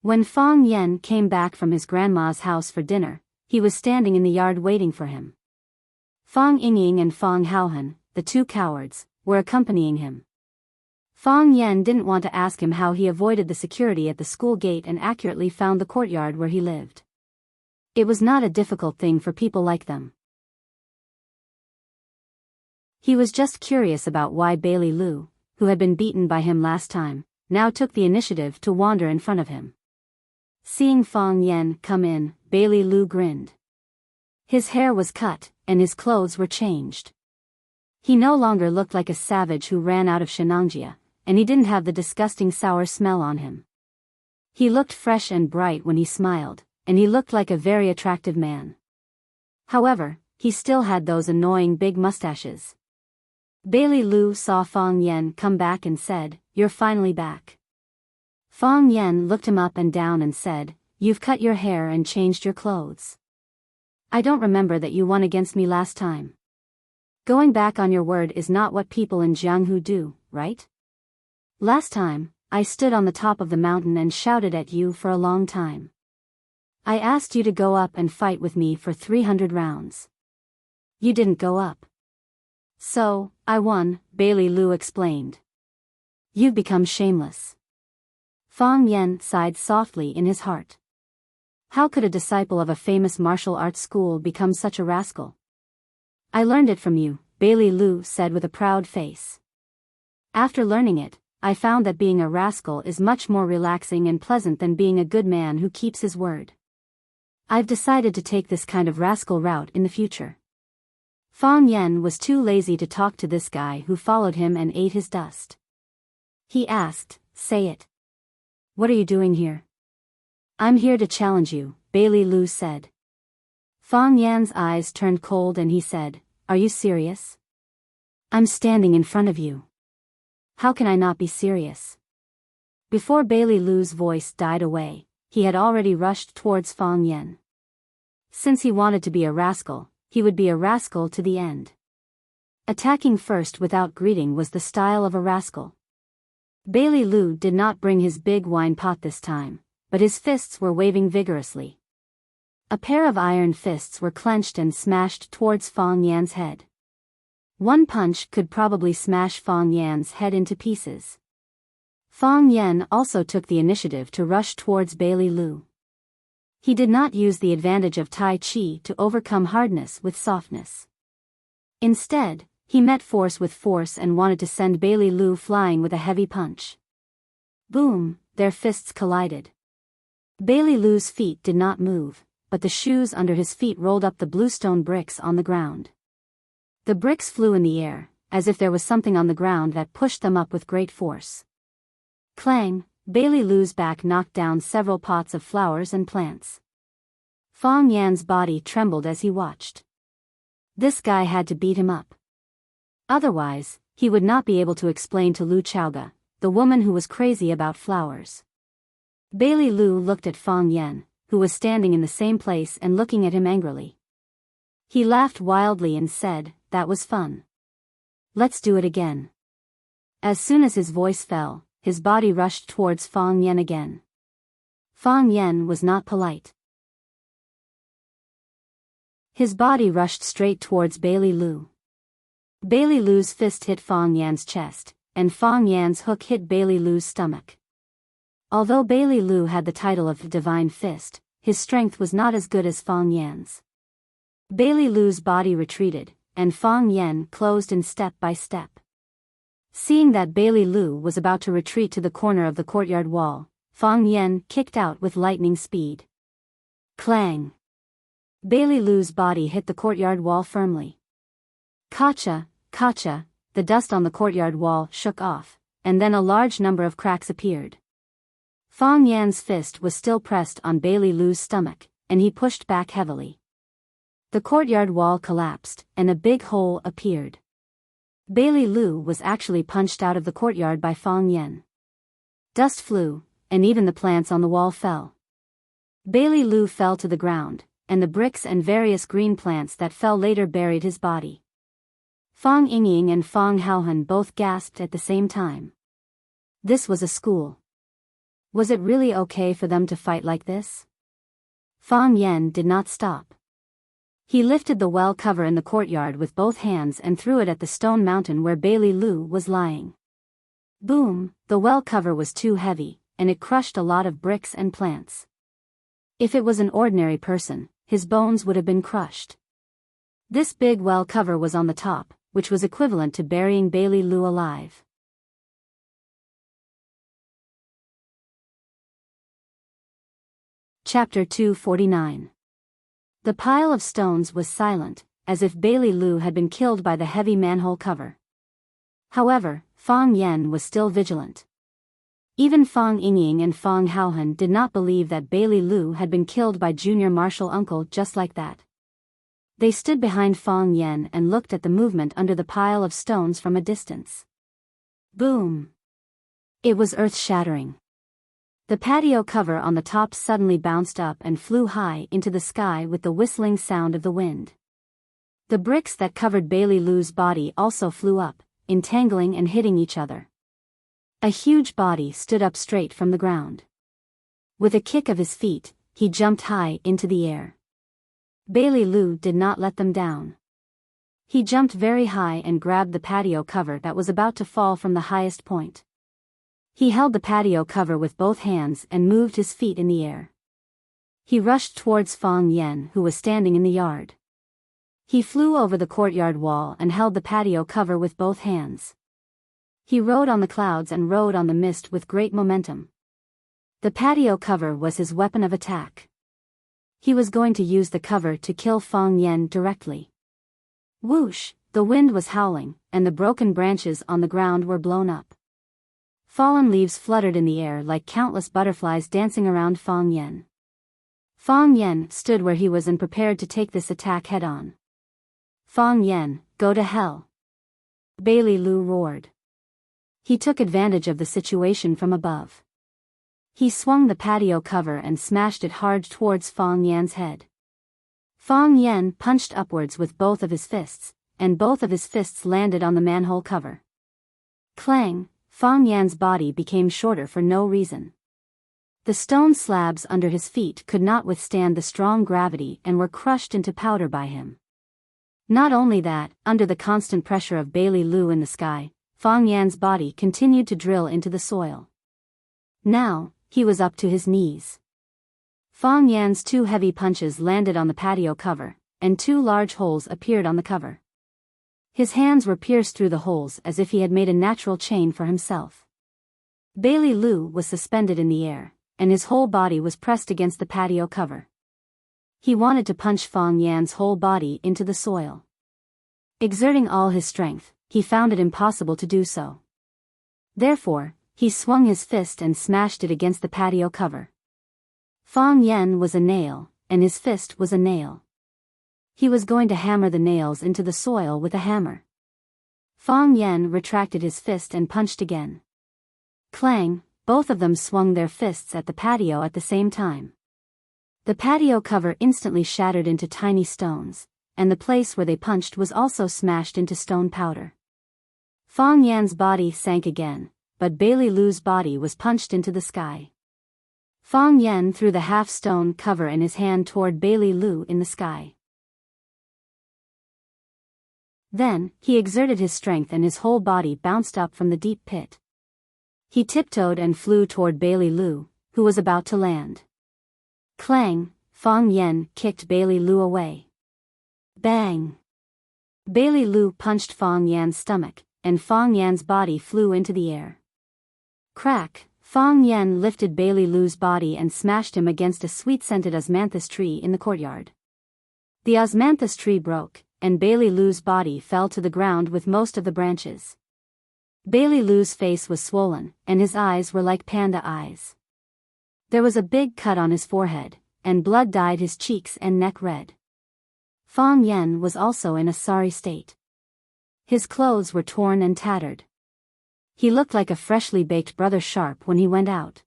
When Fang Yan came back from his grandma's house for dinner, he was standing in the yard waiting for him. Fang Yingying and Fang Haohan, the two cowards, were accompanying him. Fang Yan didn't want to ask him how he avoided the security at the school gate and accurately found the courtyard where he lived. It was not a difficult thing for people like them. He was just curious about why Bailey Lu, who had been beaten by him last time, now took the initiative to wander in front of him. Seeing Fang Yan come in, Bailey Lu grinned. His hair was cut, and his clothes were changed. He no longer looked like a savage who ran out of Shenangjia, and he didn't have the disgusting sour smell on him. He looked fresh and bright when he smiled, and he looked like a very attractive man. However, he still had those annoying big mustaches. Bailey Lu saw Fang Yan come back and said, "You're finally back." Fang Yan looked him up and down and said, "You've cut your hair and changed your clothes. I don't remember that you won against me last time. Going back on your word is not what people in Jianghu do, right? Last time, I stood on the top of the mountain and shouted at you for a long time. I asked you to go up and fight with me for 300 rounds. You didn't go up. So, I won," Bailey Lu explained. "You've become shameless." Fang Yan sighed softly in his heart. How could a disciple of a famous martial arts school become such a rascal? "I learned it from you," Bailey Lu said with a proud face. After learning it, I found that being a rascal is much more relaxing and pleasant than being a good man who keeps his word. I've decided to take this kind of rascal route in the future. Fang Yen was too lazy to talk to this guy who followed him and ate his dust. He asked, "Say it. What are you doing here?" "I'm here to challenge you," Bailey Lu said. Fang Yan's eyes turned cold and he said, "Are you serious? I'm standing in front of you. How can I not be serious?" Before Bailey Lu's voice died away, he had already rushed towards Fang Yan. Since he wanted to be a rascal, he would be a rascal to the end. Attacking first without greeting was the style of a rascal. Bailey Lu did not bring his big wine pot this time, but his fists were waving vigorously. A pair of iron fists were clenched and smashed towards Fang Yan's head. One punch could probably smash Fang Yan's head into pieces. Fang Yan also took the initiative to rush towards Bailey Lu. He did not use the advantage of Tai Chi to overcome hardness with softness. Instead, he met force with force and wanted to send Bailey Lu flying with a heavy punch. Boom, their fists collided. Bailey Lu's feet did not move, but the shoes under his feet rolled up the bluestone bricks on the ground. The bricks flew in the air, as if there was something on the ground that pushed them up with great force. Clang, Bailey Lu's back knocked down several pots of flowers and plants. Fang Yan's body trembled as he watched. This guy had to beat him up. Otherwise, he would not be able to explain to Lu Chaoga, the woman who was crazy about flowers. Bailey Lu looked at Fang Yan, who was standing in the same place and looking at him angrily. He laughed wildly and said, "That was fun. Let's do it again." As soon as his voice fell, his body rushed towards Fang Yan again. Fang Yan was not polite. His body rushed straight towards Bailey Lu. Bailey Lu's fist hit Fang Yan's chest, and Fang Yan's hook hit Bailey Lu's stomach. Although Bailey Lu had the title of Divine Fist, his strength was not as good as Fang Yan's. Bailey Lu's body retreated, and Fang Yan closed in step by step. Seeing that Bailey Lu was about to retreat to the corner of the courtyard wall, Fang Yan kicked out with lightning speed. Clang! Bailey Lu's body hit the courtyard wall firmly. Kacha, kacha, the dust on the courtyard wall shook off, and then a large number of cracks appeared. Fang Yan's fist was still pressed on Bailey Lu's stomach, and he pushed back heavily. The courtyard wall collapsed, and a big hole appeared. Bailey Lu was actually punched out of the courtyard by Fang Yan. Dust flew, and even the plants on the wall fell. Bailey Lu fell to the ground, and the bricks and various green plants that fell later buried his body. Fang Yingying and Fang Haohan both gasped at the same time. This was a school. Was it really okay for them to fight like this? Fang Yan did not stop. He lifted the well cover in the courtyard with both hands and threw it at the stone mountain where Bailey Lu was lying. Boom, the well cover was too heavy, and it crushed a lot of bricks and plants. If it was an ordinary person, his bones would have been crushed. This big well cover was on the top, which was equivalent to burying Bailey Lu alive. Chapter 249. The pile of stones was silent, as if Bailey Lu had been killed by the heavy manhole cover. However, Fang Yan was still vigilant. Even Fang Yingying and Fang Haohan did not believe that Bailey Lu had been killed by junior martial uncle just like that. They stood behind Fang Yan and looked at the movement under the pile of stones from a distance. Boom! It was earth-shattering. The patio cover on the top suddenly bounced up and flew high into the sky with the whistling sound of the wind. The bricks that covered Bailey Lu's body also flew up, entangling and hitting each other. A huge body stood up straight from the ground. With a kick of his feet, he jumped high into the air. Bailey Lu did not let them down. He jumped very high and grabbed the patio cover that was about to fall from the highest point. He held the patio cover with both hands and moved his feet in the air. He rushed towards Fang Yan, who was standing in the yard. He flew over the courtyard wall and held the patio cover with both hands. He rode on the clouds and rode on the mist with great momentum. The patio cover was his weapon of attack. He was going to use the cover to kill Fang Yen directly. Whoosh, the wind was howling, and the broken branches on the ground were blown up. Fallen leaves fluttered in the air like countless butterflies dancing around Fang Yen. Fang Yen stood where he was and prepared to take this attack head-on. Fang Yen, go to hell! Bailey Lu roared. He took advantage of the situation from above. He swung the patio cover and smashed it hard towards Fang Yan's head. Fang Yen punched upwards with both of his fists, and both of his fists landed on the manhole cover. Clang, Fang Yan's body became shorter for no reason. The stone slabs under his feet could not withstand the strong gravity and were crushed into powder by him. Not only that, under the constant pressure of Bailey Lu in the sky, Fang Yan's body continued to drill into the soil. Now, he was up to his knees. Fang Yan's 2 heavy punches landed on the patio cover, and 2 large holes appeared on the cover. His hands were pierced through the holes as if he had made a natural chain for himself. Bailey Lu was suspended in the air, and his whole body was pressed against the patio cover. He wanted to punch Fang Yan's whole body into the soil. Exerting all his strength, he found it impossible to do so. Therefore, he swung his fist and smashed it against the patio cover. Fang Yen was a nail, and his fist was a nail. He was going to hammer the nails into the soil with a hammer. Fang Yen retracted his fist and punched again. Clang, both of them swung their fists at the patio at the same time. The patio cover instantly shattered into tiny stones, and the place where they punched was also smashed into stone powder. Fang Yan's body sank again, but Bailey Lu's body was punched into the sky. Fang Yen threw the half-stone cover in his hand toward Bailey Lu in the sky. Then, he exerted his strength and his whole body bounced up from the deep pit. He tiptoed and flew toward Bailey Lu, who was about to land. Clang, Fang Yen kicked Bailey Lu away. Bang! Bailey Lu punched Fang Yan's stomach, and Fang Yan's body flew into the air. Crack! Fang Yen lifted Bailey Lu's body and smashed him against a sweet-scented osmanthus tree in the courtyard. The osmanthus tree broke, and Bailey Lu's body fell to the ground with most of the branches. Bailey Lu's face was swollen, and his eyes were like panda eyes. There was a big cut on his forehead, and blood dyed his cheeks and neck red. Fang Yen was also in a sorry state. His clothes were torn and tattered. He looked like a freshly baked Brother Sharp when he went out.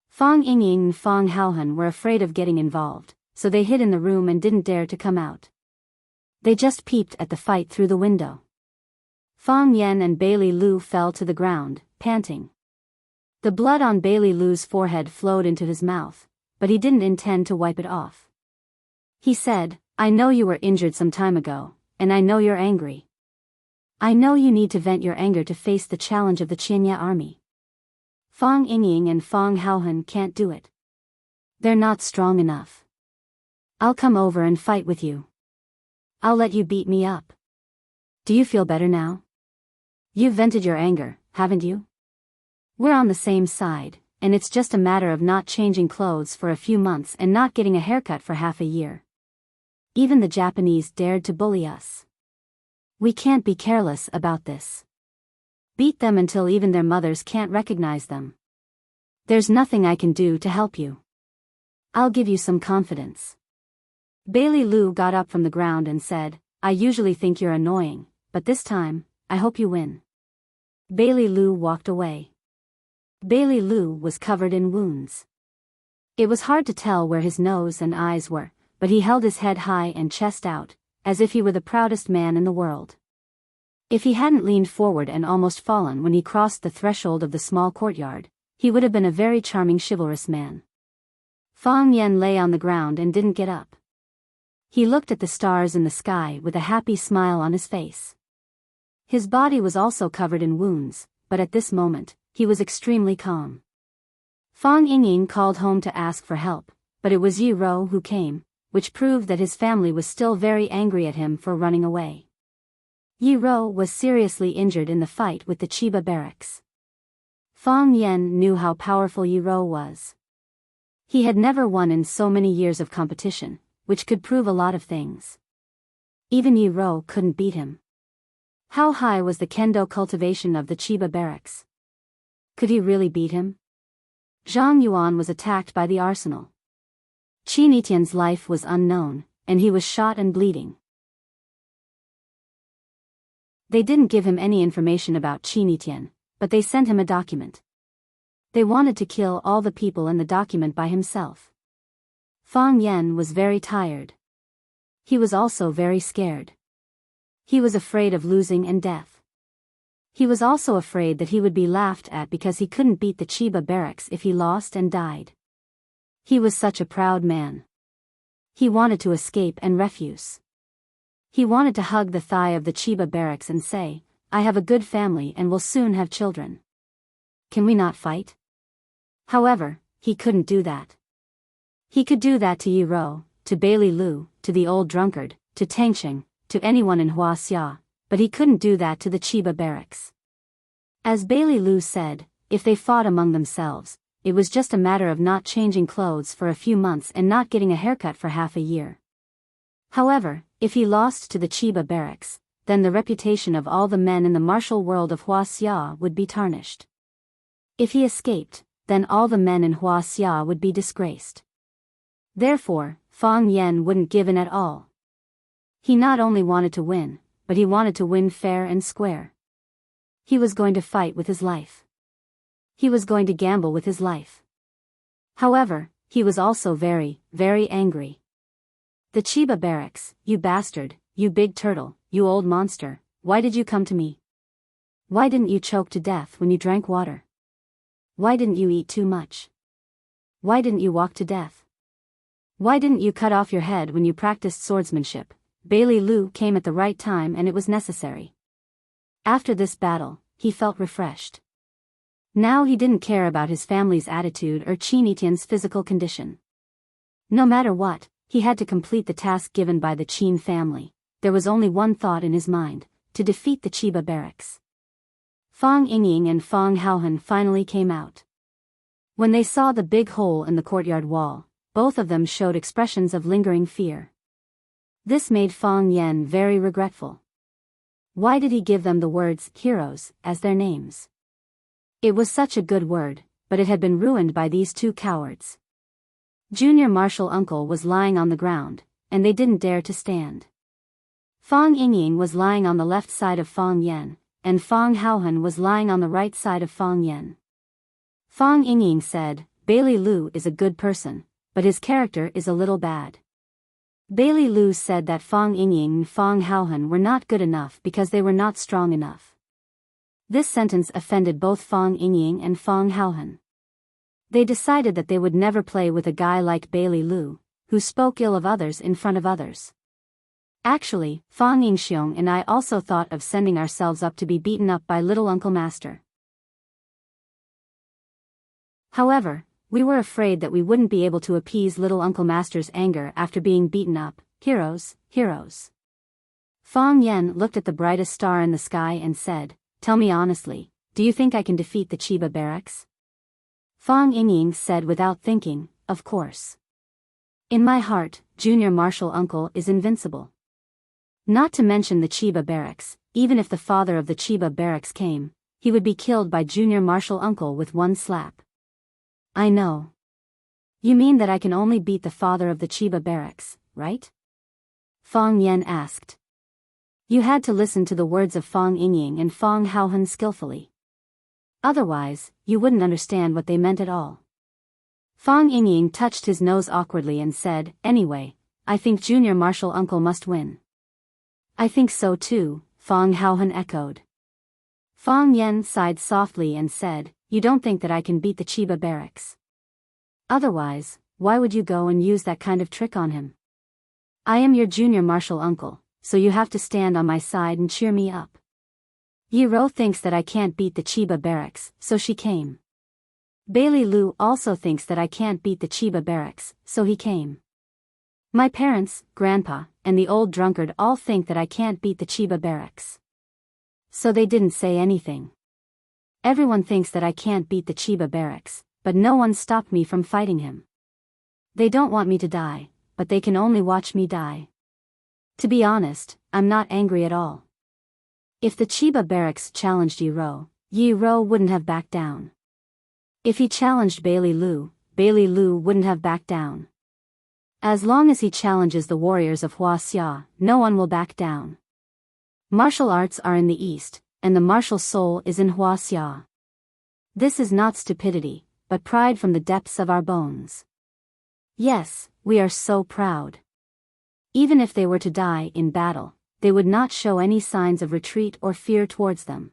Fang Yingying and Fang Haohan were afraid of getting involved, so they hid in the room and didn't dare to come out. They just peeped at the fight through the window. Fang Yen and Bailey Lu fell to the ground, panting. The blood on Bailey Lu's forehead flowed into his mouth, but he didn't intend to wipe it off. He said, "I know you were injured some time ago, and I know you're angry. I know you need to vent your anger to face the challenge of the Qianya army. Fang Yingying and Fang Haohan can't do it. They're not strong enough. I'll come over and fight with you. I'll let you beat me up. Do you feel better now? You've vented your anger, haven't you? We're on the same side, and it's just a matter of not changing clothes for a few months and not getting a haircut for half a year. Even the Japanese dared to bully us. We can't be careless about this. Beat them until even their mothers can't recognize them. There's nothing I can do to help you. I'll give you some confidence." Bailey Lu got up from the ground and said, "I usually think you're annoying, but this time, I hope you win." Bailey Lu walked away. Bailey Lu was covered in wounds. It was hard to tell where his nose and eyes were, but he held his head high and chest out, as if he were the proudest man in the world. If he hadn't leaned forward and almost fallen when he crossed the threshold of the small courtyard, he would have been a very charming chivalrous man. Fang Yen lay on the ground and didn't get up. He looked at the stars in the sky with a happy smile on his face. His body was also covered in wounds, but at this moment, he was extremely calm. Fang Yingying called home to ask for help, but it was Yi Ro who came, which proved that his family was still very angry at him for running away. Yi Ro was seriously injured in the fight with the Chiba barracks. Fang Yan knew how powerful Yi Ro was. He had never won in so many years of competition, which could prove a lot of things. Even Yi Ro couldn't beat him. How high was the kendo cultivation of the Chiba barracks? Could he really beat him? Zhang Yuan was attacked by the arsenal. Qin Etien's life was unknown, and he was shot and bleeding. They didn't give him any information about Qin Etienne, but they sent him a document. They wanted to kill all the people in the document by himself. Fang Yan was very tired. He was also very scared. He was afraid of losing and death. He was also afraid that he would be laughed at because he couldn't beat the Chiba barracks if he lost and died. He was such a proud man. He wanted to escape and refuse. He wanted to hug the thigh of the Chiba barracks and say, "I have a good family and will soon have children. Can we not fight?" However, he couldn't do that. He could do that to Yi Ro, to Bailey Lu, to the old drunkard, to Tangqing, to anyone in Huaxia, but he couldn't do that to the Chiba barracks. As Bailey Lu said, if they fought among themselves, it was just a matter of not changing clothes for a few months and not getting a haircut for half a year. However, if he lost to the Chiba barracks, then the reputation of all the men in the martial world of Huaxia would be tarnished. If he escaped, then all the men in Huaxia would be disgraced. Therefore, Fang Yan wouldn't give in at all. He not only wanted to win, but he wanted to win fair and square. He was going to fight with his life. He was going to gamble with his life. However, he was also very, very angry. The Chiba barracks, "You bastard, you big turtle, you old monster, why did you come to me? Why didn't you choke to death when you drank water? Why didn't you eat too much? Why didn't you walk to death? Why didn't you cut off your head when you practiced swordsmanship?" Bailey Lu came at the right time and it was necessary. After this battle, he felt refreshed. Now he didn't care about his family's attitude or Qin Etienne's physical condition. No matter what, he had to complete the task given by the Qin family. There was only one thought in his mind, to defeat the Chiba barracks. Fang Yingying and Fang Haohan finally came out. When they saw the big hole in the courtyard wall, both of them showed expressions of lingering fear. This made Fang Yan very regretful. Why did he give them the words heroes as their names? It was such a good word, but it had been ruined by these two cowards. Junior Marshal Uncle was lying on the ground, and they didn't dare to stand. Fang Yingying was lying on the left side of Fang Yan, and Fang Haohan was lying on the right side of Fang Yan. Fang Yingying said, "Bailey Lu is a good person, but his character is a little bad." Bailey Lu said that Fang Yingying and Fang Haohan were not good enough because they were not strong enough. This sentence offended both Fang Yingying and Fang Haohan. They decided that they would never play with a guy like Bailey Lu, who spoke ill of others in front of others. Actually, Fang Yingxiong and I also thought of sending ourselves up to be beaten up by little Uncle Master. However, we were afraid that we wouldn't be able to appease little Uncle Master's anger after being beaten up. Heroes, heroes. Fang Yan looked at the brightest star in the sky and said, "Tell me honestly, do you think I can defeat the Chiba barracks?" Fang Yingying said without thinking, "Of course. In my heart, Junior Marshal Uncle is invincible. Not to mention the Chiba barracks, even if the father of the Chiba barracks came, he would be killed by Junior Marshal Uncle with one slap." "I know. You mean that I can only beat the father of the Chiba barracks, right?" Fang Yan asked. You had to listen to the words of Fang Yingying and Fang Haohan skillfully. Otherwise, you wouldn't understand what they meant at all. Fang Yingying touched his nose awkwardly and said, "Anyway, I think Junior Marshal Uncle must win." "I think so too," Fang Haohan echoed. Fang Yan sighed softly and said, "You don't think that I can beat the Chiba barracks? Otherwise, why would you go and use that kind of trick on him? I am your Junior Marshal Uncle, so you have to stand on my side and cheer me up. Yi Ro thinks that I can't beat the Chiba barracks, so she came. Bailey Lu also thinks that I can't beat the Chiba barracks, so he came. My parents, Grandpa, and the old drunkard all think that I can't beat the Chiba barracks. So they didn't say anything. Everyone thinks that I can't beat the Chiba barracks, but no one stopped me from fighting him. They don't want me to die, but they can only watch me die. To be honest, I'm not angry at all. If the Chiba barracks challenged Yi Ro wouldn't have backed down. If he challenged Bailey Lu wouldn't have backed down. As long as he challenges the warriors of Huaxia, no one will back down. Martial arts are in the East, and the martial soul is in Huaxia. This is not stupidity, but pride from the depths of our bones. Yes, we are so proud. Even if they were to die in battle, they would not show any signs of retreat or fear towards them.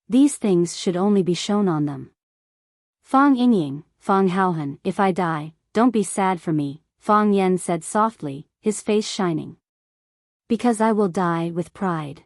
These things should only be shown on them. Fang Yingying, Fang Haohan, if I die, don't be sad for me, Fang Yan said softly, his face shining. Because I will die with pride.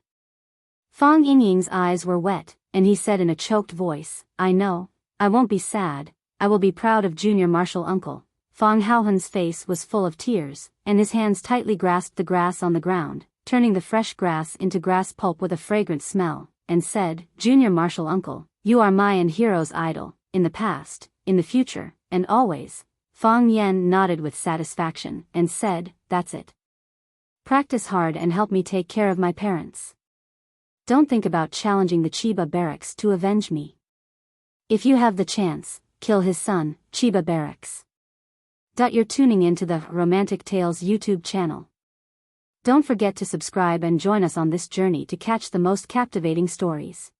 Fang Yingying's eyes were wet, and he said in a choked voice, I know, I won't be sad, I will be proud of junior martial uncle. Fang Haohan's face was full of tears, and his hands tightly grasped the grass on the ground, turning the fresh grass into grass pulp with a fragrant smell, and said, Junior martial uncle, you are my and hero's idol, in the past, in the future, and always. Fang Yan nodded with satisfaction, and said, that's it. Practice hard and help me take care of my parents. Don't think about challenging the Chiba barracks to avenge me. If you have the chance, kill his son, Chiba barracks. You're tuning into the Romantic Tales YouTube channel. Don't forget to subscribe and join us on this journey to catch the most captivating stories.